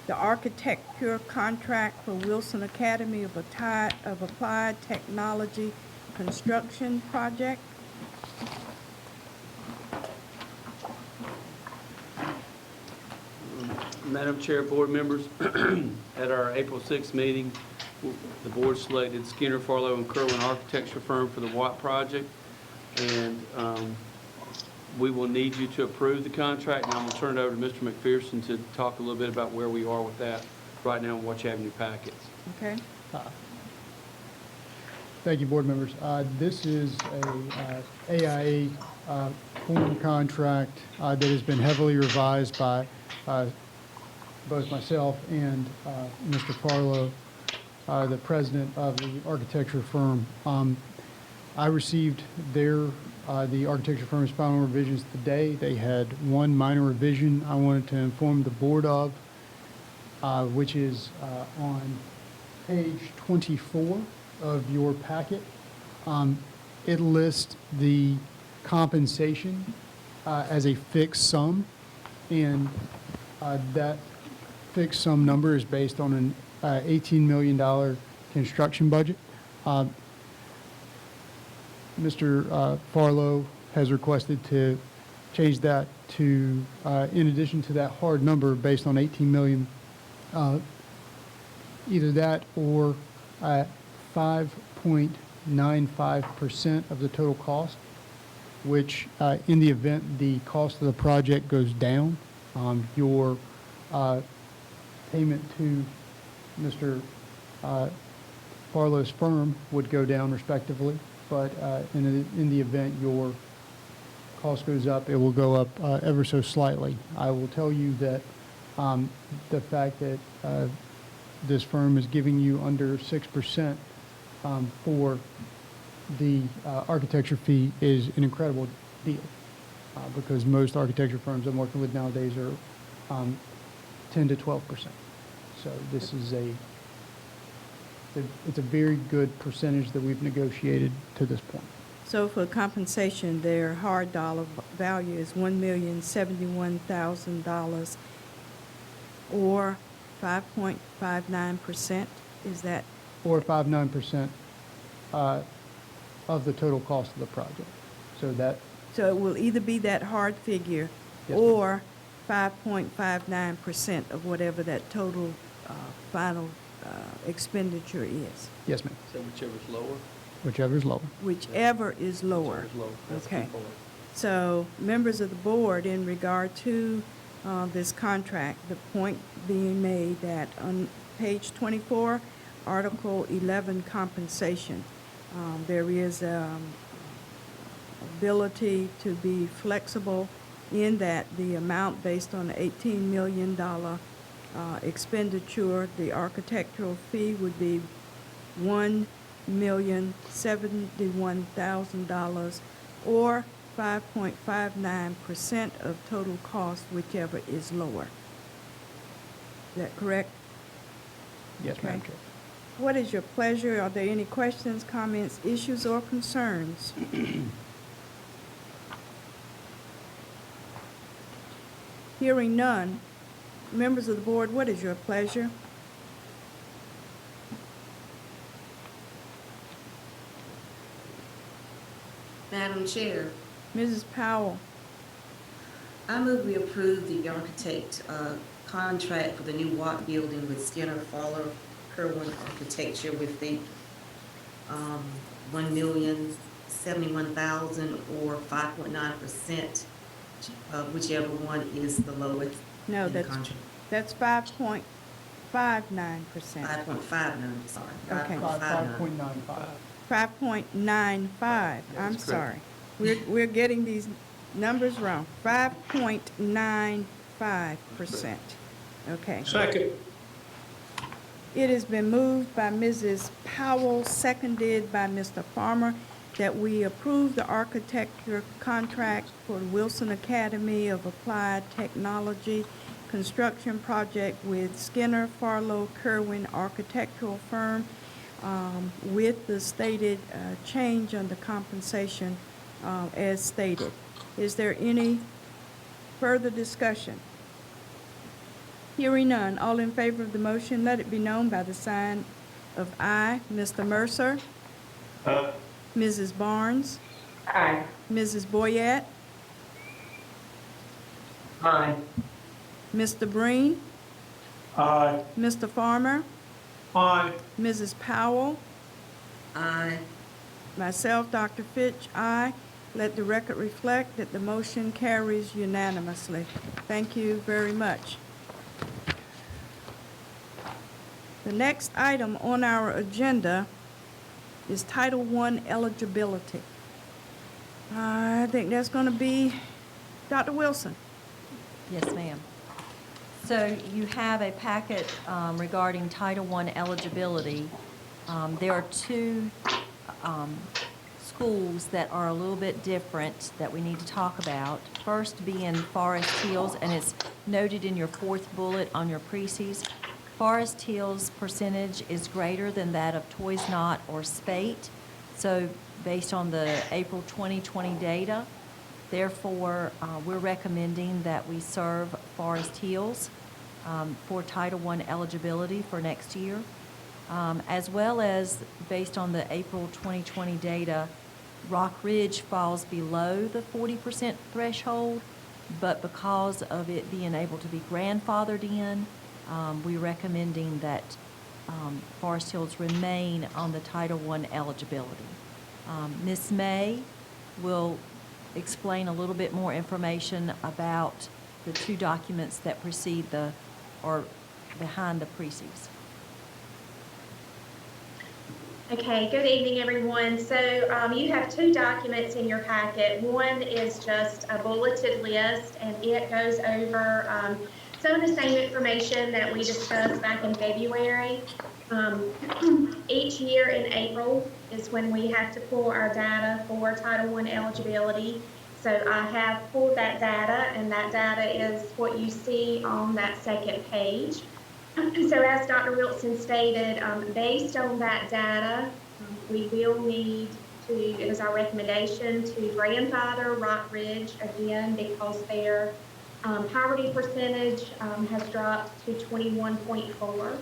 the architecture contract for Wilson Academy of Applied Technology Construction Project. Madam Chair, board members, at our April 6th meeting, the board selected Skinner, Farlow, and Kerwin Architecture Firm for the Watt project, and we will need you to approve the contract, and I'm going to turn it over to Mr. McPherson to talk a little bit about where we are with that right now and what you have in your packets. Okay? Thank you, board members. This is a AIA form contract that has been heavily revised by both myself and Mr. Farlow, the president of the architecture firm. I received the architecture firm's final revisions today. They had one minor revision I wanted to inform the board of, which is on page 24 of your packet. It lists the compensation as a fixed sum, and that fixed sum number is based on an $18 million construction budget. Mr. Farlow has requested to change that to, in addition to that hard number based on 18 million, either that or 5.95% of the total cost, which in the event the cost of the project goes down, your payment to Mr. Farlow's firm would go down respectively. but in the event your cost goes up, it will go up ever so slightly. I will tell you that the fact that this firm is giving you under 6% for the architecture fee is an incredible deal, because most architecture firms I'm working with nowadays are 10 to 12%. So this is it's a very good percentage that we've negotiated to this point. So for compensation, their hard dollar value is $1,071,000 or 5.59%. Is that? Or 59% of the total cost of the project. So So it will either be that hard figure Yes, ma'am. or 5.59% of whatever that total final expenditure is, yes, ma'am. So whichever's lower? Whichever is lower. whichever is lower. Whichever's lower. That's the Okay. key part. So, members of the board, in regard to this contract, the point being made that on page 24, Article 11, compensation, there is ability to be flexible in that the amount based on the $18 million expenditure, the architectural fee would be $1,071,000 or 5.59% of total cost, whichever is lower. Is that correct? Yes, Madam Okay. Chair. What is your pleasure? Are there any questions, comments, issues, or concerns? Hearing none, members of the board, what is your pleasure? Madam Chair, Mrs. Powell, I move we approve the architect contract for the new Watt building with Skinner Fowler Kerwin Architecture with the $1,071,000 or 5.9%, whichever one is the lowest no, in the that's contract. 5.59%. 5.59, sorry. Okay. 5.95. 5.95, I'm correct. sorry. We're getting these numbers wrong. 5.95%. Okay. Second. It has been moved by Mrs. Powell, seconded by Mr. Farmer, that we approve the architecture contract for Wilson Academy of Applied Technology construction project with Skinner Farlow Kerwin Architectural Firm, with the stated change under compensation as stated. Is there any further discussion? Hearing none, all in favor of the motion, let it be known by the sign of aye. Mr. Mercer? Mrs. Barnes? Aye. Mrs. Boyette? Aye. Mr. Breen? Aye. Mr. Farmer? Aye. Mrs. Powell? Aye. Myself, Dr. Fitch, aye. Let the record reflect that the motion carries unanimously. Thank you very much. The next item on our agenda is Title I eligibility. I think that's going to be Dr. Wilson. Yes, ma'am. So you have a packet regarding Title I eligibility. There are two schools that are a little bit different that we need to talk about. First being Forest Hills, and it's noted in your fourth bullet on your preces. Forest Hills percentage is greater than that of Toys Not or Spate. So based on the April 2020 data, therefore, we're recommending that we serve Forest Hills for Title I eligibility for next year, as well as based on the April 2020 data, Rock Ridge falls below the 40% threshold, but because of it being able to be grandfathered in, we're recommending that Forest Hills remain on the Title I eligibility. Ms. May will explain a little bit more information about the two documents that precede or behind the preces. Okay, good evening, everyone. So you have two documents in your packet. One is just a bulleted list, and it goes over some of the same information that we discussed back in February. Each year in April is when we have to pull our data for Title I eligibility. So I have pulled that data, and that data is what you see on that second page. So as Dr. Wilson stated, based on that data, we will need to, it is our recommendation to grandfather Rock Ridge again because their poverty percentage has dropped to 21.4.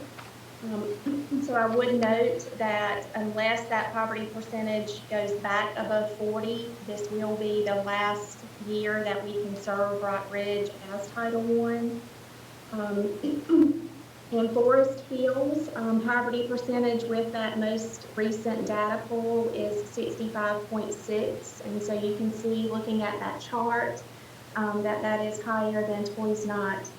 So I would note that unless that poverty percentage goes back above 40, this will be the last year that we can serve Rock Ridge as Title I. In Forest Hills, poverty percentage with that most recent data pull is 65.6. And so you can see, looking at that chart, that is higher than Toys Not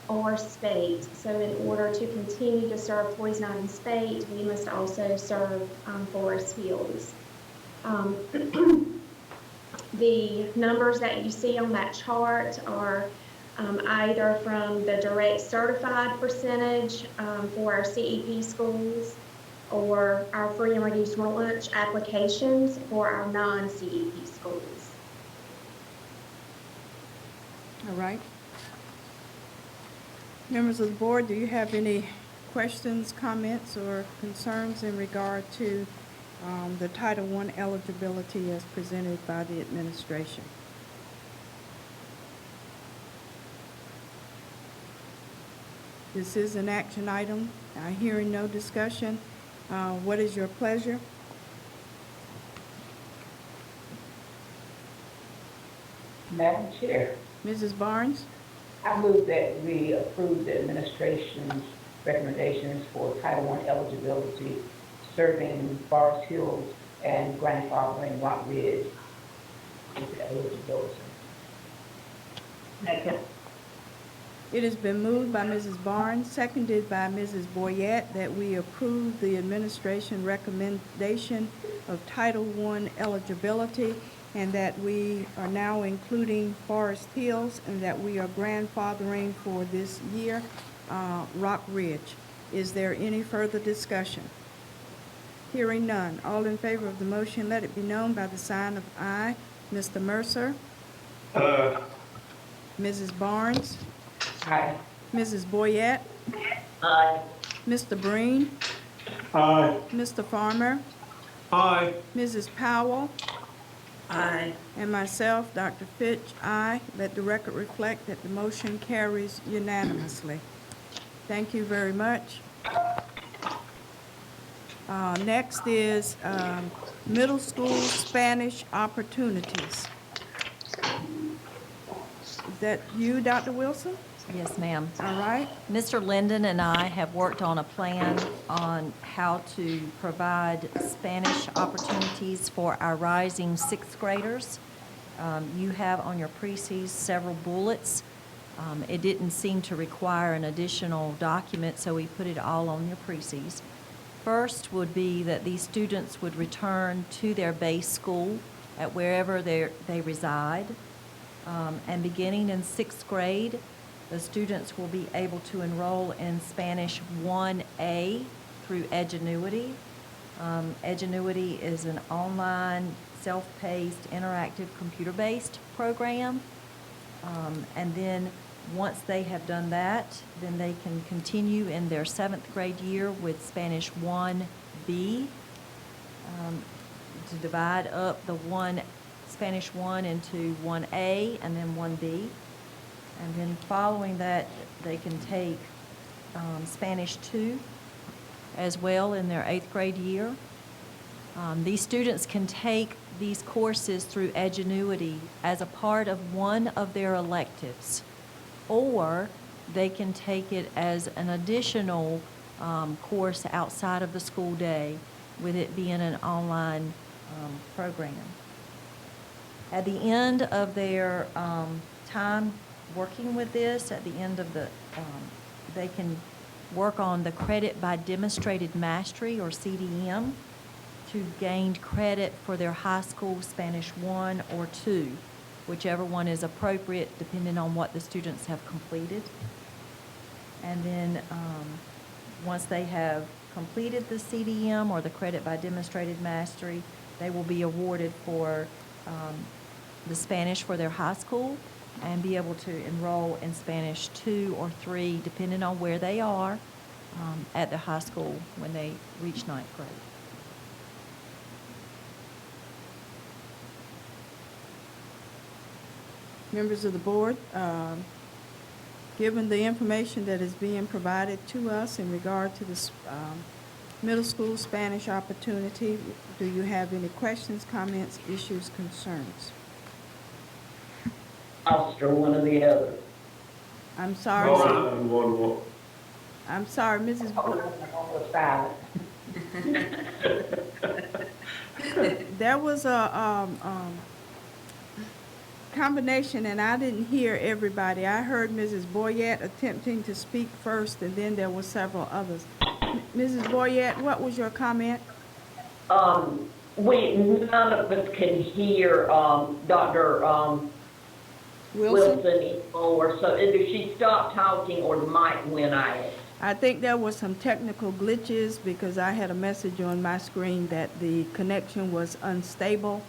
or Spate. So in order to continue to serve Toys Not and Spate, we must also serve Forest Hills. The numbers that you see on that chart are either from the direct certified percentage for our CEP schools or our free and reduced lunch applications for our non-CEP schools. All right. Members of the board, do you have any questions, comments, or concerns in regard to the Title I eligibility as presented by the administration? This is an action item. Hearing no discussion, what is your pleasure? Madam Chair, Mrs. Barnes? I move that we approve the administration's recommendations for Title I eligibility, serving Forest Hills and grandfathering Rock Ridge into eligibility. Second. It has been moved by Mrs. Barnes, seconded by Mrs. Boyette, that we approve the administration recommendation of Title I eligibility, and that we are now including Forest Hills, and that we are grandfathering for this year Rock Ridge. Is there any further discussion? Hearing none. All in favor of the motion, let it be known by the sign of aye. Mr. Mercer? Mrs. Barnes? Aye. Mrs. Boyette? Aye. Mr. Breen? Aye. Mr. Farmer? Aye. Mrs. Powell? Aye. And myself, Dr. Fitch, aye. Let the record reflect that the motion carries unanimously. Thank you very much. Next is middle school Spanish opportunities. Is that you, Dr. Wilson? Yes, ma'am. All right. Mr. Linden and I have worked on a plan on how to provide Spanish opportunities for our rising sixth graders. You have on your precies several bullets. It didn't seem to require an additional document, so we put it all on your precies. First would be that these students would return to their base school at wherever they reside. And beginning in sixth grade, the students will be able to enroll in Spanish 1A through Edgenuity. Edgenuity is an online, self-paced, interactive, computer-based program. And then once they have done that, then they can continue in their seventh grade year with Spanish 1B, to divide up the Spanish 1 into 1A and then 1B. And then following that, they can take Spanish 2 as well in their eighth grade year. These students can take these courses through Edgenuity as a part of one of their electives, or they can take it as an additional course outside of the school day, with it being an online program. At the end of their time working with this, at the end of the, they can work on the Credit by Demonstrated Mastery, or CDM, to gain credit for their high school Spanish 1 or 2, whichever one is appropriate depending on what the students have completed. And then once they have completed the CDM or the credit by demonstrated mastery, they will be awarded for the Spanish for their high school and be able to enroll in Spanish 2 or 3, depending on where they are at the high school when they reach 9th grade. Members of the board, given the information that is being provided to us in regard to this middle school Spanish opportunity, do you have any questions, comments, issues, concerns? Foster, one or the other. I'm sorry. I'm sorry, Mrs. There was a combination, and I didn't hear everybody. I heard Mrs. Boyette attempting to speak first, and then there were several others. Mrs. Boyette, what was your comment? None of us can hear Dr. Wilson anymore, so either she stopped talking or the mic went out. I think there were some technical glitches because I had a message on my screen that the connection was unstable.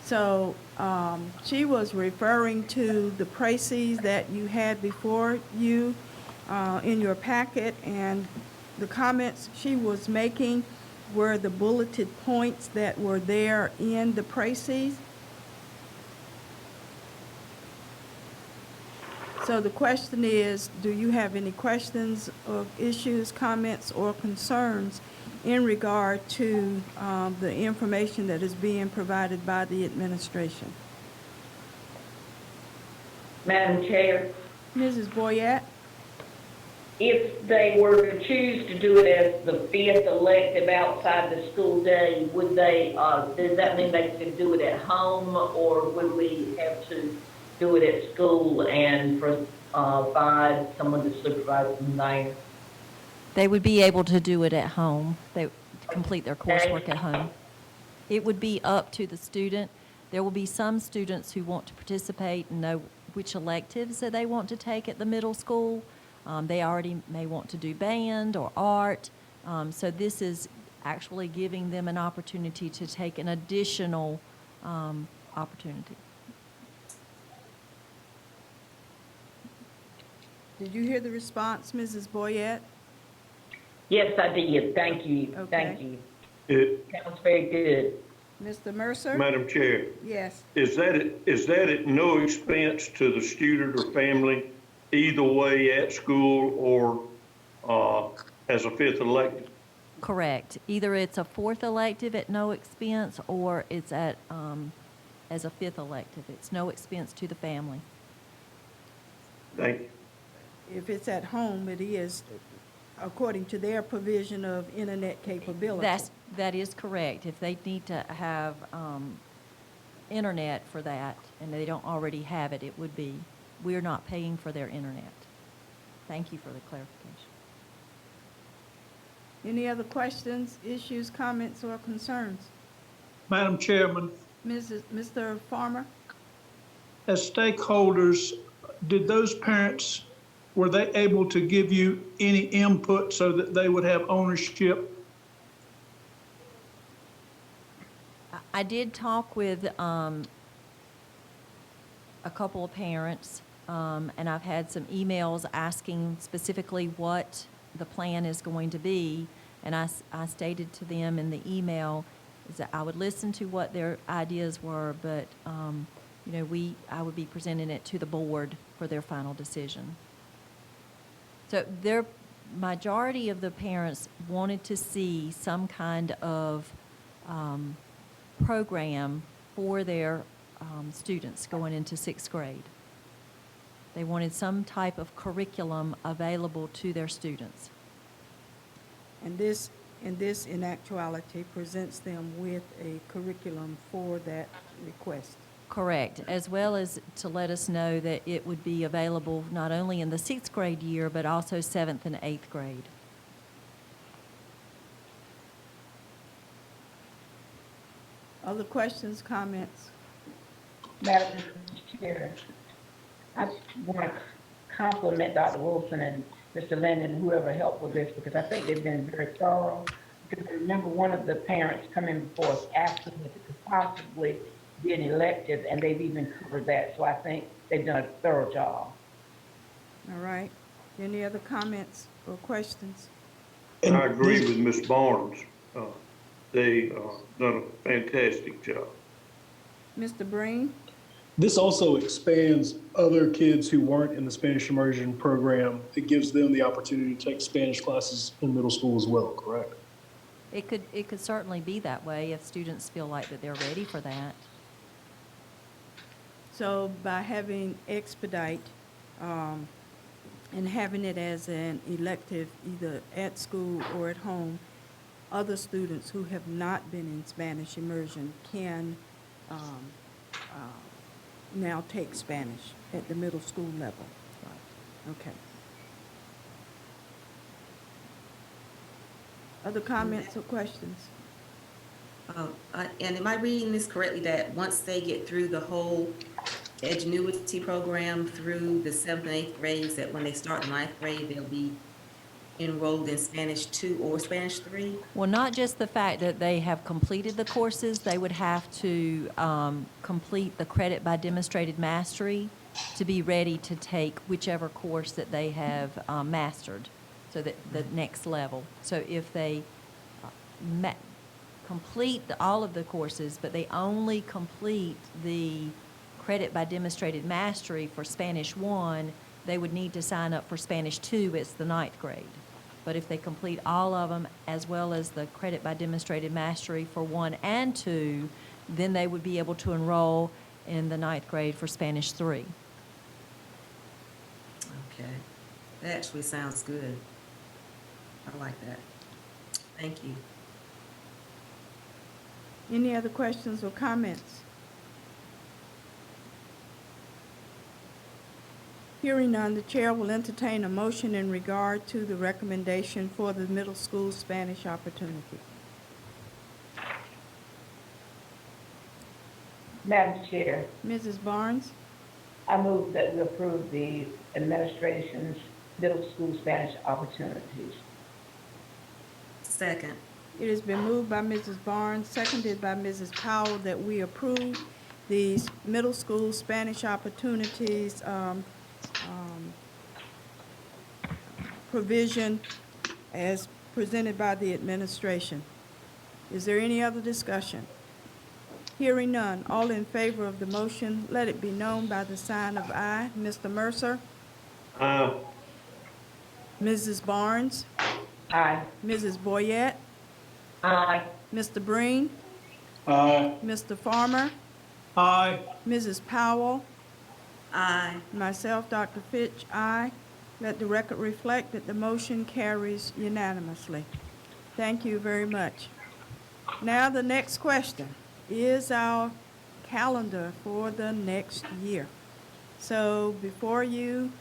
So she was referring to the précis that you had before you in your packet, and the comments she was making were the bulleted points that were there in the précis. So the question is, do you have any questions or issues, comments, or concerns in regard to the information that is being provided by the administration? Madam Chair, Mrs. Boyette? if they were to choose to do it as the 5th elective outside the school day, would they, does that mean they could do it at home, or would we have to do it at school and provide someone to supervise them there? They would be able to do it at home. They complete their coursework at home. It would be up to the student. There will be some students who want to participate and know which electives that they want to take at the middle school. They already may want to do band or art. So this is actually giving them an opportunity to take an additional opportunity. Did you hear the response, Mrs. Boyette? Yes, I did. Thank you. Okay. Thank you. Sounds very good. Mr. Mercer? Madam Chair, Yes. is that at no expense to the student or family, either way at school or as a 5th elective? Correct. Either it's a 4th elective at no expense, or it's at as a 5th elective. It's no expense to the family. Thank you. If it's at home, it is according to their provision of internet capability. That is correct. If they need to have internet for that and they don't already have it, it would be, we're not paying for their internet. Thank you for the clarification. Any other questions, issues, comments, or concerns? Madam Chairman, Mr. Farmer? as stakeholders, did those parents, were they able to give you any input so that they would have ownership? I did talk with a couple of parents, and I've had some emails asking specifically what the plan is going to be, and I stated to them in the email is that I would listen to what their ideas were, but you know, I would be presenting it to the board for their final decision. So their majority of the parents wanted to see some kind of program for their students going into 6th grade. They wanted some type of curriculum available to their students. And this, in actuality, presents them with a curriculum for that request. Correct, as well as to let us know that it would be available not only in the 6th grade year, but also 7th and 8th grade. Other questions, comments? Madam Chair, I want to compliment Dr. Wilson and Mr. Linden and whoever helped with this, because I think they've been very thorough. Because I remember one of the parents coming before us asking if it could possibly be an elective, and they've even covered that. So I think they've done a thorough job. All right. Any other comments or questions? I agree with Ms. Barnes. They done a fantastic job. Mr. Breen? This also expands other kids who weren't in the Spanish immersion program. It gives them the opportunity to take Spanish classes in middle school as well, correct? It could certainly be that way if students feel like that they're ready for that. So by having expedite and having it as an elective either at school or at home, other students who have not been in Spanish immersion can now take Spanish at the middle school level. Okay. Other comments or questions? And am I reading this correctly, that once they get through the whole Edgenuity program through the 7th and 8th grades, that when they start the 9th grade, they'll be enrolled in Spanish 2 or Spanish 3? Well, not just the fact that they have completed the courses, they would have to complete the credit by demonstrated mastery to be ready to take whichever course that they have mastered, so that the next level. So if they complete all of the courses, but they only complete the credit by demonstrated mastery for Spanish 1, they would need to sign up for Spanish 2, it's the 9th grade. But if they complete all of them, as well as the credit by demonstrated mastery for 1 and 2, then they would be able to enroll in the 9th grade for Spanish 3. Okay, that actually sounds good. I like that. Thank you. Any other questions or comments? Hearing none, the chair will entertain a motion in regard to the recommendation for the middle school Spanish opportunity. Madam Chair, Mrs. Barnes? I move that we approve the administration's middle school Spanish opportunities. Second. It has been moved by Mrs. Barnes, seconded by Mrs. Powell, that we approve the middle school Spanish opportunities provision as presented by the administration. Is there any other discussion? Hearing none, all in favor of the motion, let it be known by the sign of aye. Mr. Mercer? Aye. Mrs. Barnes? Aye. Mrs. Boyette? Aye. Mr. Breen? Aye. Mr. Farmer? Aye. Mrs. Powell? Aye. Myself, Dr. Fitch, aye. Let the record reflect that the motion carries unanimously. Thank you very much. Now the next question is our calendar for the next year. So before you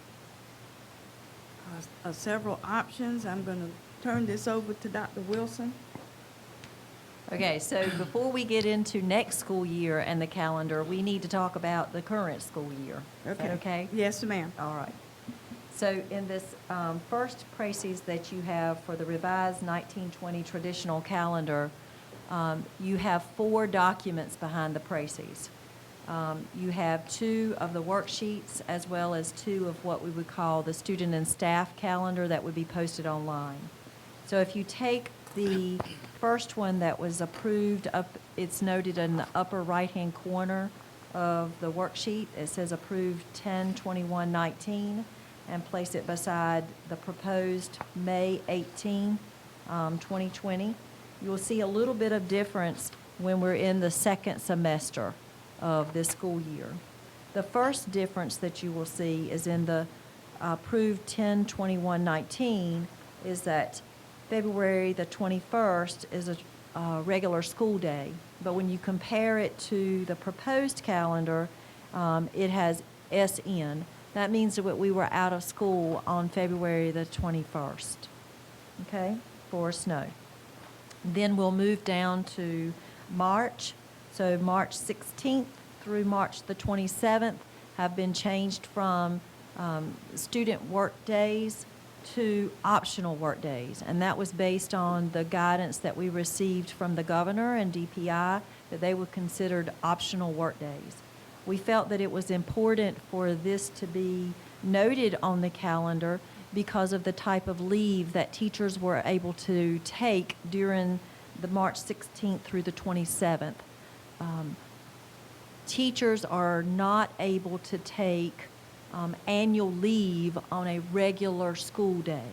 are several options. I'm going to turn this over to Dr. Wilson. Okay, so before we get into next school year and the calendar, we need to talk about the current school year. Is that okay? Yes, ma'am. All right. So in this first précis that you have for the revised 1920 traditional calendar, you have 4 documents behind the précis. You have 2 of the worksheets as well as 2 of what we would call the student and staff calendar that would be posted online. So if you take the first one that was approved, it's noted in the upper right-hand corner of the worksheet. It says approved 10/21/19, and place it beside the proposed May 18, 2020. You will see a little bit of difference when we're in the second semester of this school year. The first difference that you will see is in the approved 10/21/19 is that February the 21st is a regular school day. But when you compare it to the proposed calendar, it has SN. That means that we were out of school on February the 21st, okay, for snow. Then we'll move down to March. So March 16th through March the 27th have been changed from student work days to optional work days. And that was based on the guidance that we received from the governor and DPI that they were considered optional work days. We felt that it was important for this to be noted on the calendar because of the type of leave that teachers were able to take during the March 16th through the 27th. Teachers are not able to take annual leave on a regular school day.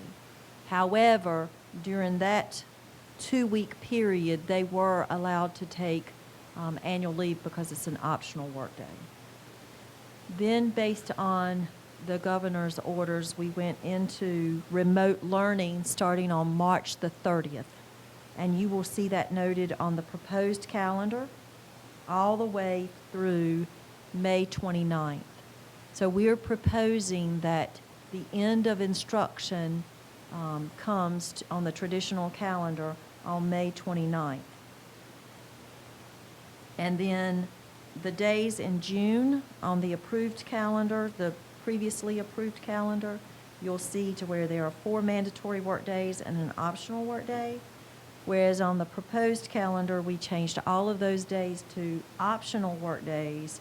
However, during that 2-week period, they were allowed to take annual leave because it's an optional workday. Then, based on the governor's orders, we went into remote learning starting on March the 30th. And you will see that noted on the proposed calendar all the way through May 29th. So we're proposing that the end of instruction comes on the traditional calendar on May 29th. And then the days in June on the approved calendar, the previously approved calendar, you'll see to where there are 4 mandatory work days and an optional work day. Whereas on the proposed calendar, we changed all of those days to optional work days,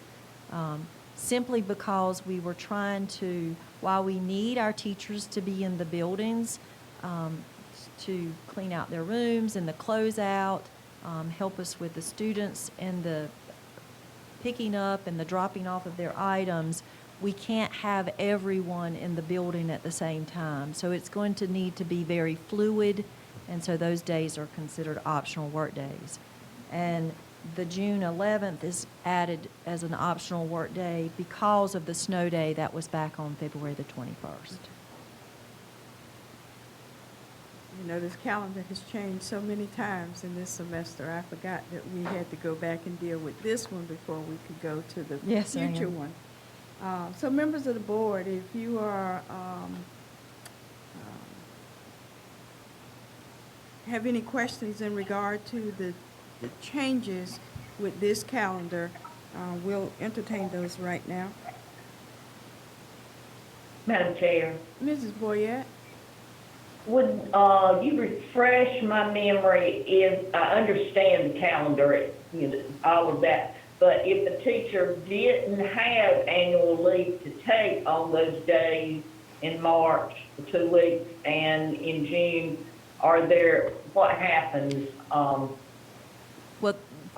simply because we were trying to, while we need our teachers to be in the buildings to clean out their rooms and the closeout, help us with the students and the picking up and the dropping off of their items, we can't have everyone in the building at the same time. So it's going to need to be very fluid, and so those days are considered optional work days. And the June 11th is added as an optional work day because of the snow day that was back on February the 21st. You know, this calendar has changed so many times in this semester. I forgot that we had to go back and deal with this one before we could go to the Yes, ma'am. future one. So members of the board, if you are, have any questions in regard to the changes with this calendar, we'll entertain those right now. Madam Chair, Mrs. Boyette? would you refresh my memory? If I understand the calendar, you know, all of that, but if the teacher didn't have annual leave to take on those days in March, the 2 weeks, and in June, what happens? Well,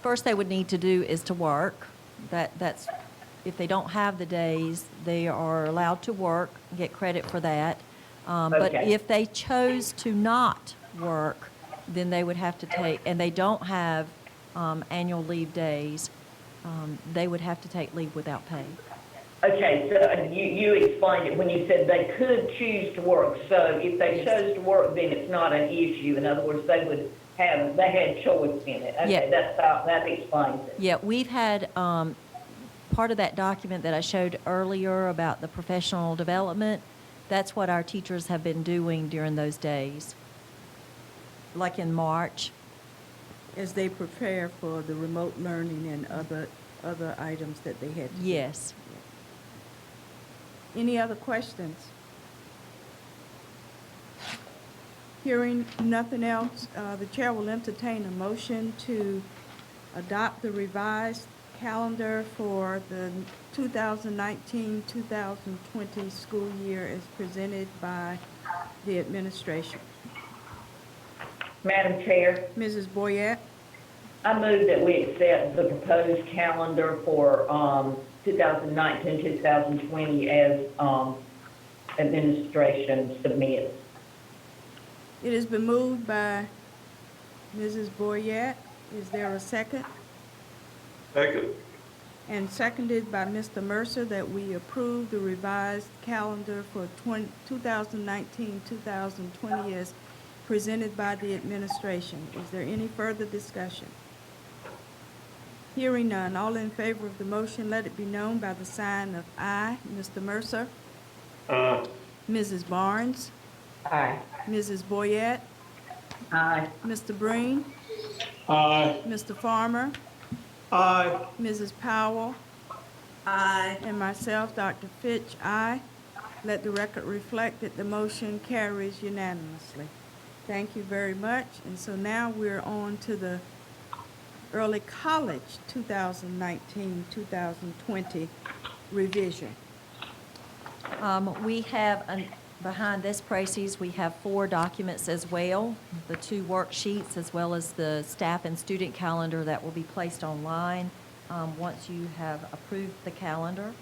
first they would need to do is to work. That's, if they don't have the days, they are allowed to work, get credit for that. But Okay. if they chose to not work, then they would have to take, and they don't have annual leave days, they would have to take leave without pay. Okay, so you explained it when you said they could choose to work. So if they chose to work, then it's not an issue. In other words, they had choice in it. Okay, Yeah. that explains it. Yeah, we've had, part of that document that I showed earlier about the professional development, that's what our teachers have been doing during those days, like in March. As they prepare for the remote learning and other items that they had to do. Yes. Any other questions? Hearing nothing else, the chair will entertain a motion to adopt the revised calendar for the 2019-2020 school year as presented by the administration. Madam Chair, Mrs. Boyette? I move that we accept the proposed calendar for 2019-2020 as administration submits. It has been moved by Mrs. Boyette. Is there a second? Second. And seconded by Mr. Mercer that we approve the revised calendar for 2019-2020 as presented by the administration. Is there any further discussion? Hearing none, all in favor of the motion, let it be known by the sign of aye. Mr. Mercer? Aye. Mrs. Barnes? Aye. Mrs. Boyette? Aye. Mr. Breen? Aye. Mr. Farmer? Aye. Mrs. Powell, Aye. and myself, Dr. Fitch, aye. Let the record reflect that the motion carries unanimously. Thank you very much. And so now we're on to the early college 2019-2020 revision. We have, behind this Precies, we have 4 documents as well, the 2 worksheets as well as the staff and student calendar that will be placed online once you have approved the calendar.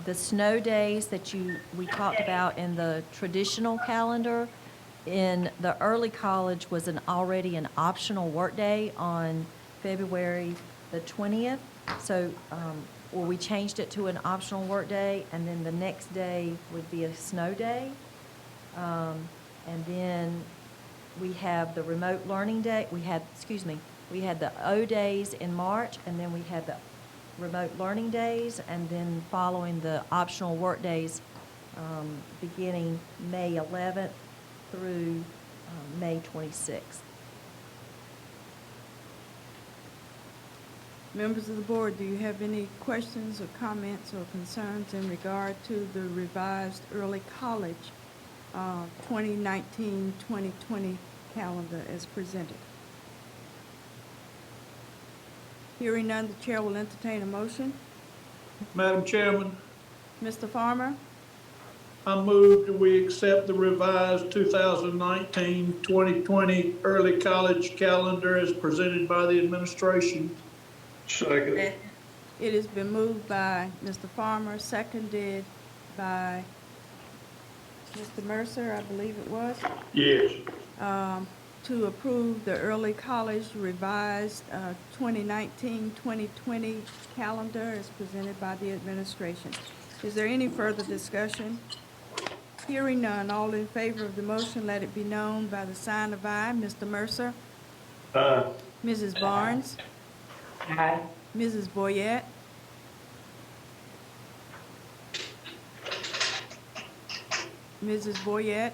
The snow days that we talked about in the traditional calendar, in the early college was already an optional workday on February the 20th. So, or we changed it to an optional workday, and then the next day would be a snow day. And then we have the remote learning day. We had the O days in March, and then we had the remote learning days, and then following the optional work days beginning May 11th through May 26th. Members of the board, do you have any questions or comments or concerns in regard to the revised early college 2019-2020 calendar as presented? Hearing none, the chair will entertain a motion. Madam Chairman, Mr. Farmer, I move that we accept the revised 2019-2020 early college calendar as presented by the administration. Second. it has been moved by Mr. Farmer, seconded by Mr. Mercer, I believe it was. Yes. To approve the early college revised 2019-2020 calendar as presented by the administration. Is there any further discussion? Hearing none, all in favor of the motion, let it be known by the sign of aye. Mr. Mercer? Aye. Mrs. Barnes? Aye. Mrs. Boyette? Mrs. Boyette?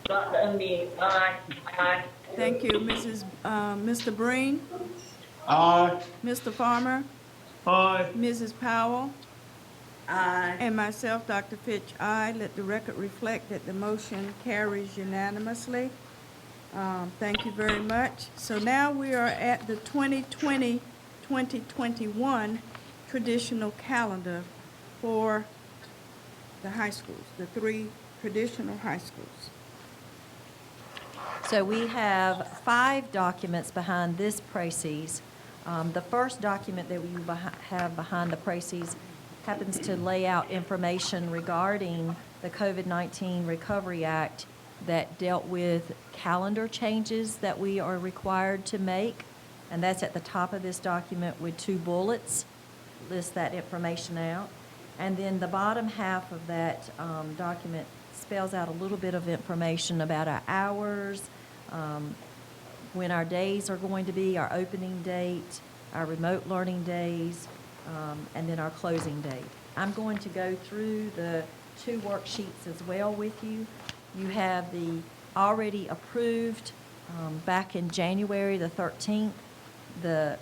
Dr. Unmute, aye. Aye. Thank you. Mr. Breen? Aye. Mr. Farmer? Aye. Mrs. Powell? Aye. And myself, Dr. Fitch, aye. Let the record reflect that the motion carries unanimously. Thank you very much. So now we are at the 2020-2021 traditional calendar for the high schools, the 3 traditional high schools. So we have 5 documents behind this Precies. The first document that we have behind the Precies happens to lay out information regarding the COVID-19 Recovery Act that dealt with calendar changes that we are required to make. And that's at the top of this document with 2 bullets, list that information out. And then the bottom half of that document spells out a little bit of information about our hours, when our days are going to be, our opening date, our remote learning days, and then our closing date. I'm going to go through the 2 worksheets as well with you. You have the already approved back in January the 13th, the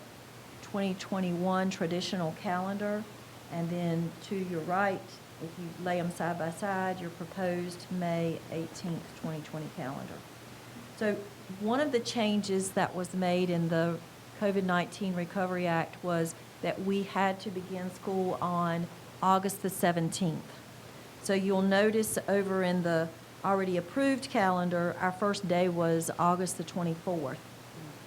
2021 traditional calendar, and then to your right, if you lay them side by side, your proposed May 18th, 2020 calendar. So one of the changes that was made in the COVID-19 Recovery Act was that we had to begin school on August the 17th. So you'll notice over in the already approved calendar, our first day was August the 24th.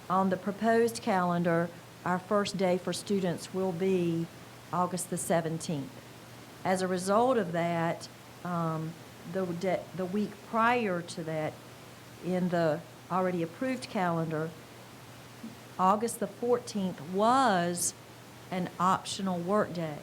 On the proposed calendar, our first day for students will be August the 17th. As a result of that, the week prior to that, in the already approved calendar, August the 14th was an optional workday.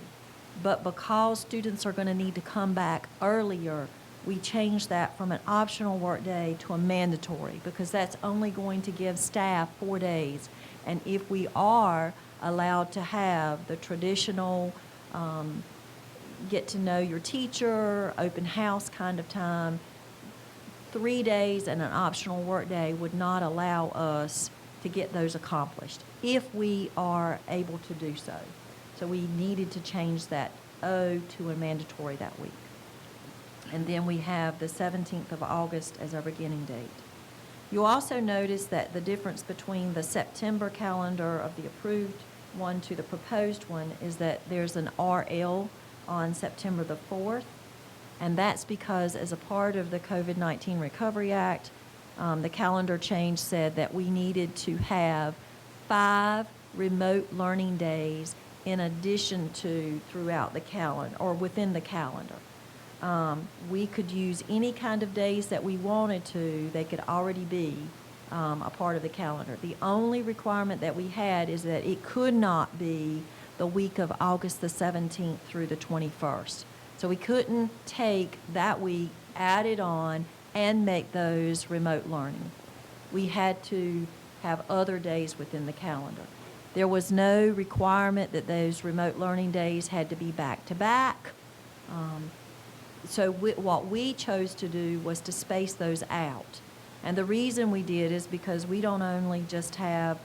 But because students are going to need to come back earlier, we changed that from an optional workday to a mandatory, because that's only going to give staff 4 days. And if we are allowed to have the traditional get to know your teacher, open house kind of time, 3 days and an optional workday would not allow us to get those accomplished, if we are able to do so. So we needed to change that O to a mandatory that week. And then we have the 17th of August as our beginning date. You'll also notice that the difference between the September calendar of the approved one to the proposed one is that there's an RL on September the 4th, and that's because as a part of the COVID-19 Recovery Act, the calendar change said that we needed to have 5 remote learning days in addition to throughout the calendar, or within the calendar. We could use any kind of days that we wanted to. They could already be a part of the calendar. The only requirement that we had is that it could not be the week of August the 17th through the 21st. So we couldn't take that week, add it on, and make those remote learning. We had to have other days within the calendar. There was no requirement that those remote learning days had to be back-to-back. So what we chose to do was to space those out. And the reason we did is because we don't only just have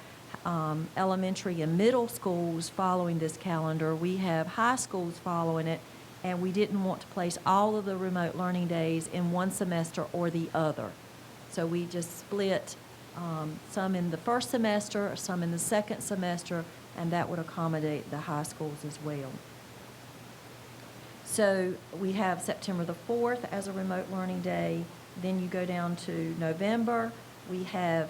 elementary and middle schools following this calendar, we have high schools following it, and we didn't want to place all of the remote learning days in one semester or the other. So we just split some in the first semester, some in the second semester, and that would accommodate the high schools as well. So we have September the 4th as a remote learning day. Then you go down to November. We have,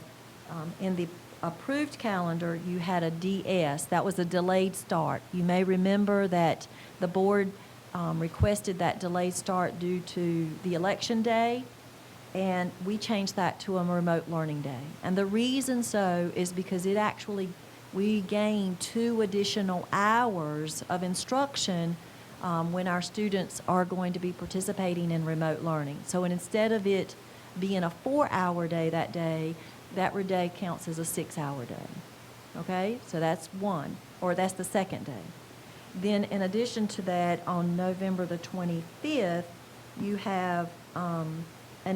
in the approved calendar, you had a DS. That was a delayed start. You may remember that the board requested that delayed start due to the election day, and we changed that to a remote learning day. And the reason so is because it actually, we gained 2 additional hours of instruction when our students are going to be participating in remote learning. So instead of it being a 4-hour day that day counts as a 6-hour day. Okay, so that's one, or that's the second day. Then in addition to that, on November the 25th, you have an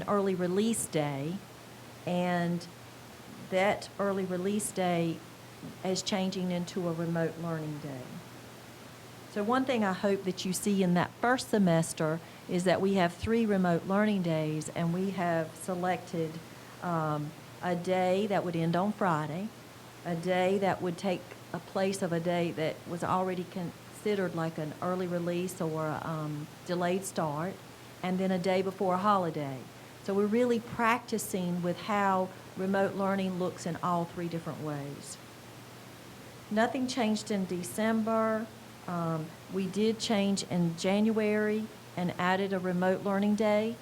early release day, and that early release day is changing into a remote learning day. So one thing I hope that you see in that first semester is that we have 3 remote learning days, and we have selected a day that would end on Friday, a day that would take a place of a day that was already considered like an early release or a delayed start, and then a day before a holiday. So we're really practicing with how remote learning looks in all 3 different ways. Nothing changed in December. We did change in January and added a remote learning day.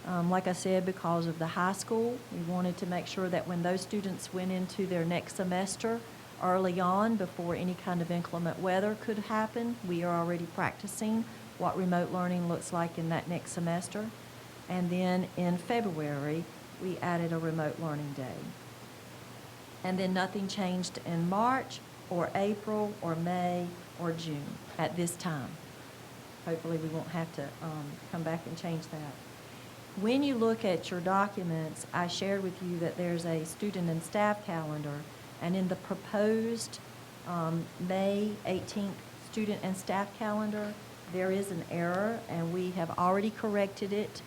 Like I said, because of the high school, we wanted to make sure that when those students went into their next semester early on, before any kind of inclement weather could happen, we are already practicing what remote learning looks like in that next semester. And then in February, we added a remote learning day. And then nothing changed in March or April or May or June at this time. Hopefully we won't have to come back and change that. When you look at your documents, I shared with you that there's a student and staff calendar, and in the proposed May 18th student and staff calendar, there is an error, and we have already corrected it,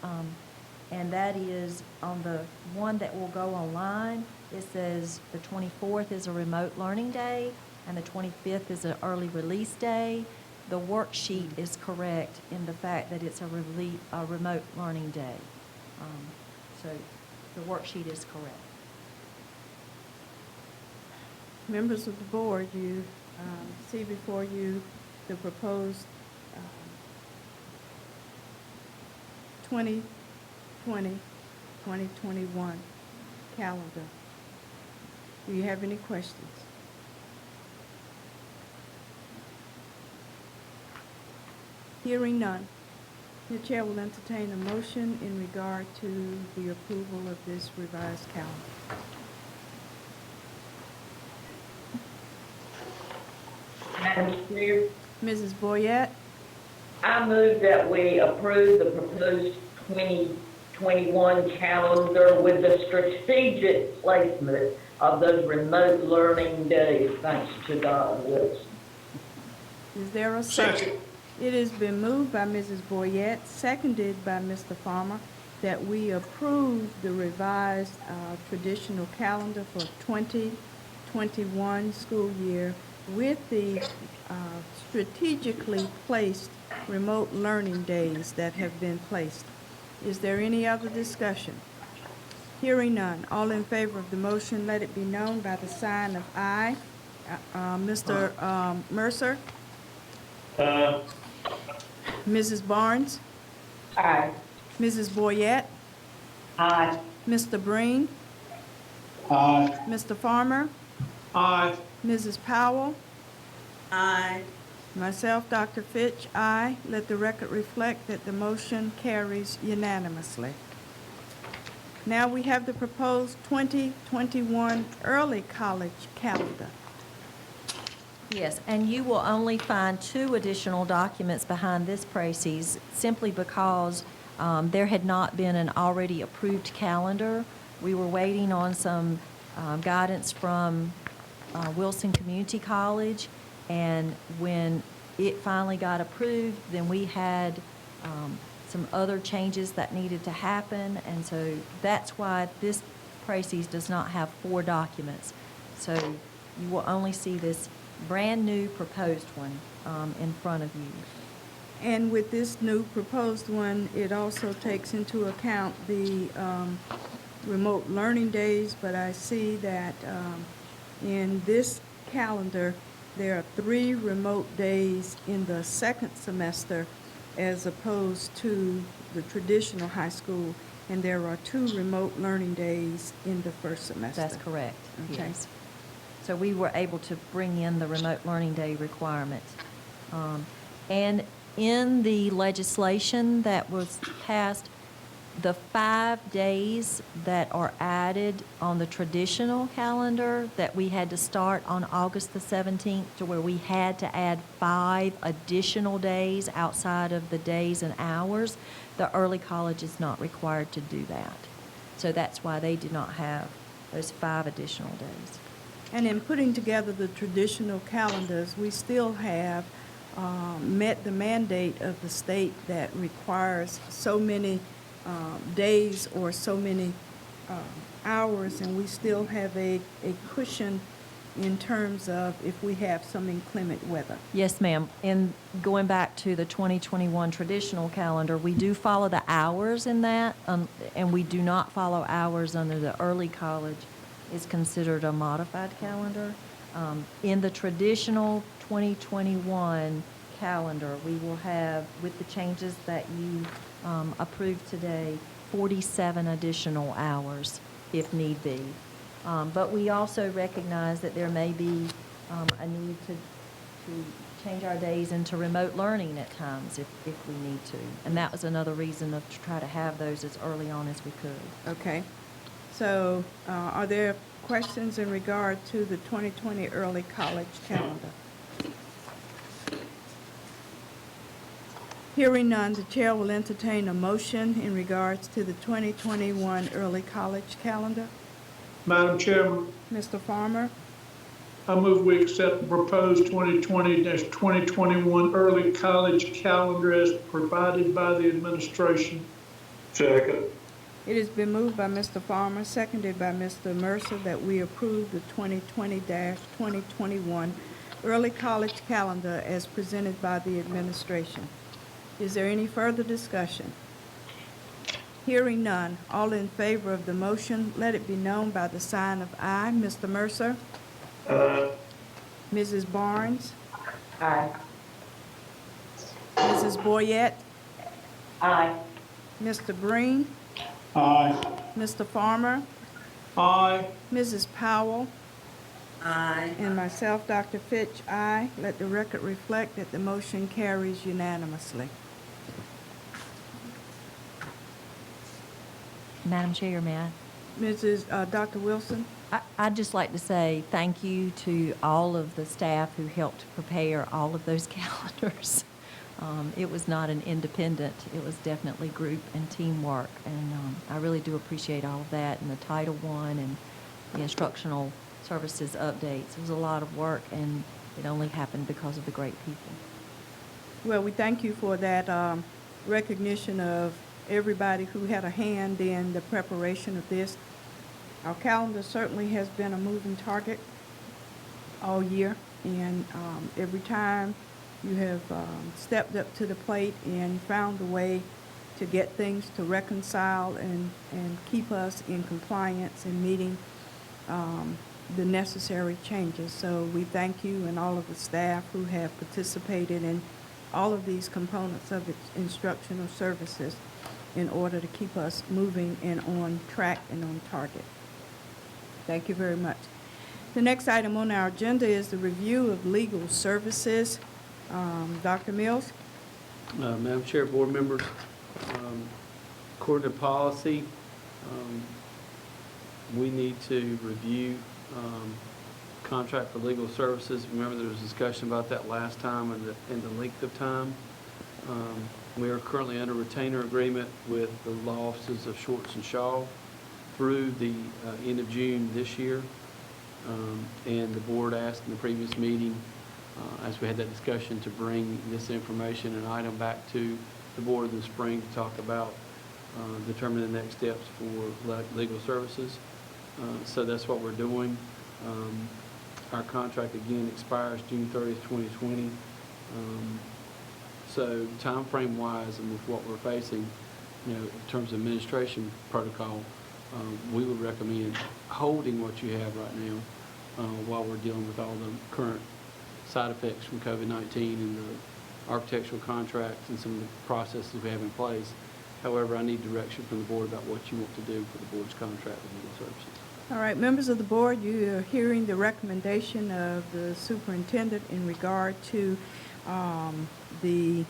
and that is on the one that will go online. It says the 24th is a remote learning day, and the 25th is an early release day. The worksheet is correct in the fact that it's a remote learning day. So the worksheet is correct. Members of the board, you see before you the proposed 2020-2021 calendar. Do you have any questions? Hearing none, the chair will entertain a motion in regard to the approval of this revised calendar. Madam Chair, Mrs. Boyette, I move that we approve the proposed 2021 calendar with the strategic placement of those remote learning days, thanks to God, yes. Is there a second? Second. It has been moved by Mrs. Boyette, seconded by Mr. Farmer, that we approve the revised traditional calendar for 2021 school year with the strategically placed remote learning days that have been placed. Is there any other discussion? Hearing none. All in favor of the motion, let it be known by the sign of aye. Mr. Mercer? Mrs. Barnes? Aye. Mrs. Boyette? Aye. Mr. Breen? Aye. Mr. Farmer? Aye. Mrs. Powell? Aye. Myself, Dr. Fitch, aye. Let the record reflect that the motion carries unanimously. Now we have the proposed 2021 early college calendar. Yes, and you will only find 2 additional documents behind this, Precies, simply because there had not been an already approved calendar. We were waiting on some guidance from Wilson Community College, and when it finally got approved, then we had some other changes that needed to happen, and so that's why this Precies does not have 4 documents. So you will only see this brand-new proposed one in front of you. And with this new proposed one, it also takes into account the remote learning days, but I see that in this calendar, there are 3 remote days in the second semester as opposed to the traditional high school, and there are 2 remote learning days in the first semester. That's correct, Okay. yes. So we were able to bring in the remote learning day requirement. And in the legislation that was passed, the 5 days that are added on the traditional calendar that we had to start on August the 17th, to where we had to add 5 additional days outside of the days and hours, the early college is not required to do that. So that's why they did not have those 5 additional days. And in putting together the traditional calendars, we still have met the mandate of the state that requires so many days or so many hours, and we still have a cushion in terms of if we have some inclement weather. Yes, ma'am. In going back to the 2021 traditional calendar, we do follow the hours in that, and we do not follow hours under the early college. Is considered a modified calendar. In the traditional 2021 calendar, we will have, with the changes that you approved today, 47 additional hours if need be. But we also recognize that there may be a need to change our days into remote learning at times if we need to. And that was another reason to try to have those as early on as we could. Okay. So are there questions in regard to the 2020 early college calendar? Hearing none, the chair will entertain a motion in regards to the 2021 early college calendar. Madam Chairman, Mr. Farmer, I move we accept the proposed 2020-2021 early college calendar as provided by the administration. Second. it has been moved by Mr. Farmer, seconded by Mr. Mercer, that we approve the 2020-2021 early college calendar as presented by the administration. Is there any further discussion? Hearing none, all in favor of the motion, let it be known by the sign of aye. Mr. Mercer? Mrs. Barnes? Aye. Mrs. Boyette? Aye. Mr. Breen? Aye. Mr. Farmer? Aye. Mrs. Powell? Aye. And myself, Dr. Fitch, aye. Let the record reflect that the motion carries unanimously. Madam Chair, may I? Dr. Wilson? I'd just like to say thank you to all of the staff who helped prepare all of those calendars. It was not an independent, it was definitely group and teamwork, and I really do appreciate all of that, and the Title I and the instructional services updates. It was a lot of work, and it only happened because of the great people. Well, we thank you for that recognition of everybody who had a hand in the preparation of this. Our calendar certainly has been a moving target all year, and every time you have stepped up to the plate and found a way to get things to reconcile and keep us in compliance and meeting the necessary changes. So we thank you and all of the staff who have participated in all of these components of its instructional services in order to keep us moving and on track and on target. Thank you very much. The next item on our agenda is the review of legal services. Dr. Mills? Madam Chair, board members, according to policy, we need to review contract for legal services. Remember, there was discussion about that last time and the length of time. We are currently under retainer agreement with the law offices of Schwartz and Shaw through the end of June this year. And the board asked in the previous meeting, as we had that discussion, to bring this information and item back to the board in the spring to talk about determining the next steps for legal services. So that's what we're doing. Our contract again expires June 30th, 2020. So time frame wise and with what we're facing, in terms of administration protocol, we would recommend holding what you have right now while we're dealing with all the current side effects from COVID-19 and the architectural contracts and some of the processes we have in place. However, I need direction from the board about what you want to do for the board's contract with legal services. All right, members of the board, you are hearing the recommendation of the superintendent in regard to the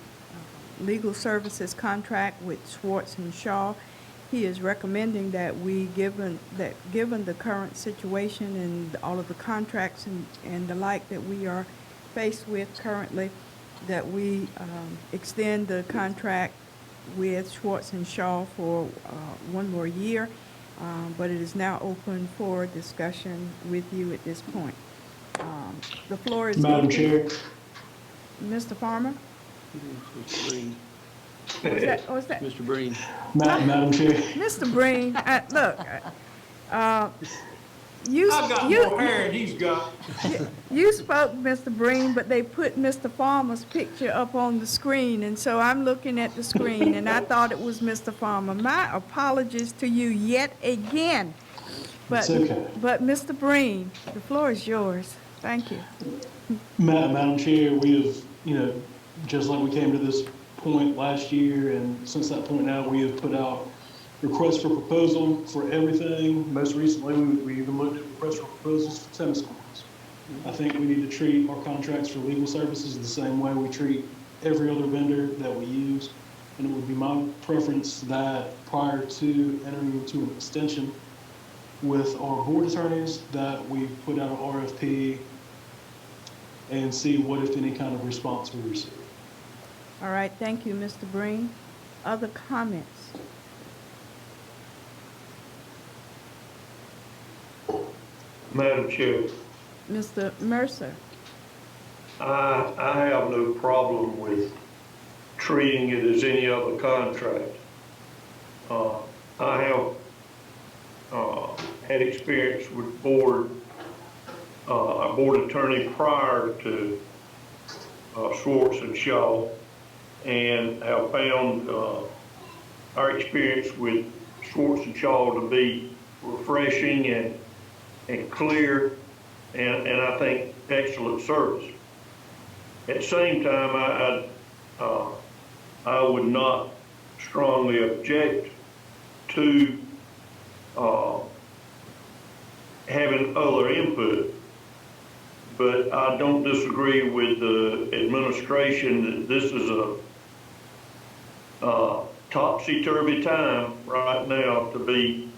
legal services contract with Schwartz and Shaw. He is recommending that we, given the current situation and all of the contracts and the like that we are faced with currently, that we extend the contract with Schwartz and Shaw for one more year, but it is now open for discussion with you at this point. The floor is Madam open. Chair. Mr. Farmer? Mr. Breen. What's that? Mr. Breen. Madam Chair. Mr. Breen, look, you. I got you, more hair than he's got. You spoke, Mr. Breen, but they put Mr. Farmer's picture up on the screen, and so I'm looking at the screen, and I thought it was Mr. Farmer. My apologies to you yet again. But, It's okay. But Mr. Breen, the floor is yours. Thank you. Madam Chair, we have, just like we came to this point last year, and since that point now, we have put out requests for proposal for everything. Most recently, we even looked at requests for proposals for tennis courts. I think we need to treat our contracts for legal services the same way we treat every other vendor that we use. And it would be my preference that prior to entering into an extension with our board attorneys, that we put out an RFP and see what, if any, kind of response we receive. All right, thank you, Mr. Breen. Other comments? Madam Chair, Mr. Mercer? I have no problem with treating it as any other contract. I have had experience with a board attorney prior to Schwartz and Shaw, and have found our experience with Schwartz and Shaw to be refreshing and clear, and I think excellent service. At the same time, I would not strongly object to having other input, but I don't disagree with the administration that this is a topsy-turvy time right now to be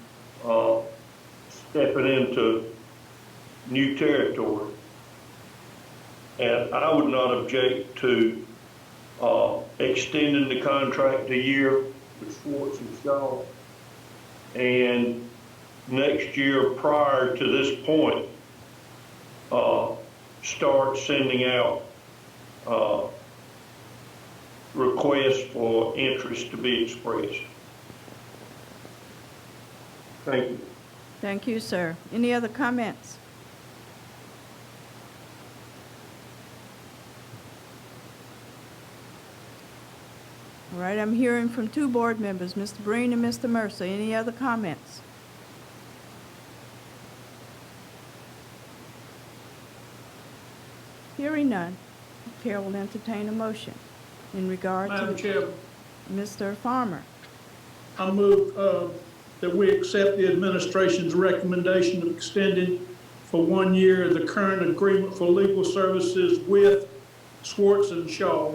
stepping into new territory. And I would not object to extending the contract a year with Schwartz and Shaw and next year prior to this point, start sending out requests for interest to be expressed. Thank you. Thank you, sir. Any other comments? All right, I'm hearing from two board members, Mr. Breen and Mr. Mercer. Any other comments? Hearing none, Chair will entertain a motion in regard to Madam Chair, Mr. Farmer. I move that we accept the administration's recommendation of extending for 1 year the current agreement for legal services with Schwartz and Shaw.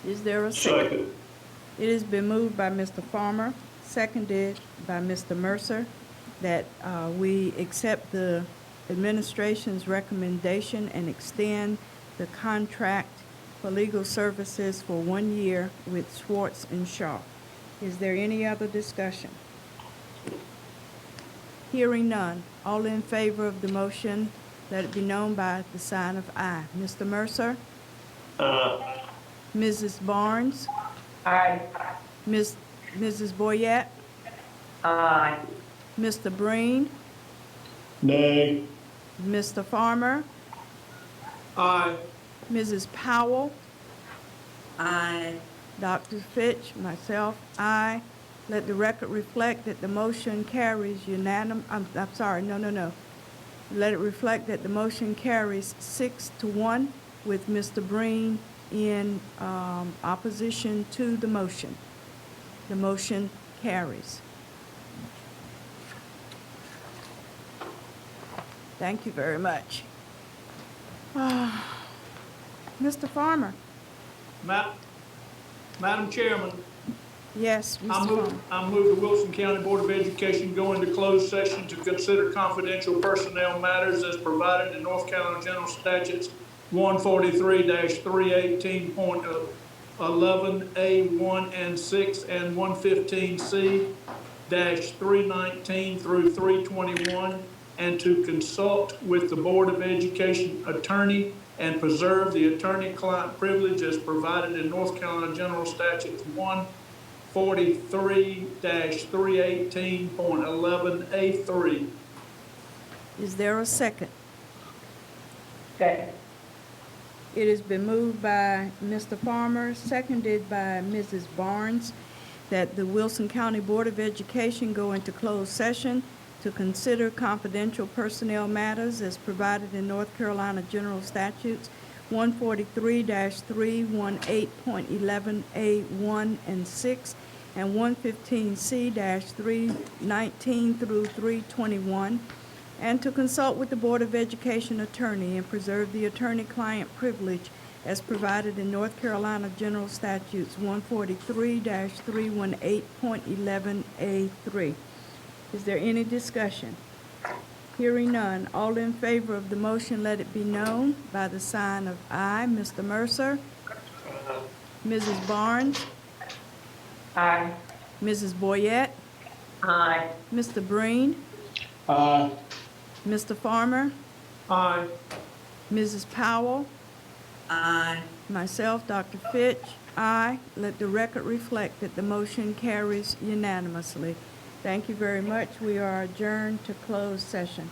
Is there a second? Second. It has been moved by Mr. Farmer, seconded by Mr. Mercer, that we accept the administration's recommendation and extend the contract for legal services for 1 year with Schwartz and Shaw. Is there any other discussion? Hearing none, all in favor of the motion, let it be known by the sign of aye. Mr. Mercer? Mrs. Barnes? Aye. Mrs. Boyette? Aye. Mr. Breen? Nay. Mr. Farmer? Aye. Mrs. Powell? Aye. Dr. Fitch, myself, aye. Let the record reflect that the motion carries no. Let it reflect that the motion carries 6-1 with Mr. Breen in opposition to the motion. The motion carries. Thank you very much. Mr. Farmer? Madam Chairman, Yes, Mr. Farmer. I move the Wilson County Board of Education go into closed session to consider confidential personnel matters as provided in North Carolina General Statutes 143-318.11A1 and 6 and 115C-319 through 321, and to consult with the Board of Education attorney and preserve the attorney-client privilege as provided in North Carolina General Statutes 143-318.11A3. Is there a second? Second. It has been moved by Mr. Farmer, seconded by Mrs. Barnes, that the Wilson County Board of Education go into closed session to consider confidential personnel matters as provided in North Carolina General Statutes 143-318.11A1 and 6 and 115C-319 through 321, and to consult with the Board of Education attorney and preserve the attorney-client privilege as provided in North Carolina General Statutes 143-318.11A3. Is there any discussion? Hearing none, all in favor of the motion, let it be known by the sign of aye. Mr. Mercer? Mrs. Barnes? Aye. Mrs. Boyette? Aye. Mr. Breen? Aye. Mr. Farmer? Aye. Mrs. Powell? Aye. Myself, Dr. Fitch, aye. Let the record reflect that the motion carries unanimously. Thank you very much. We are adjourned to closed session.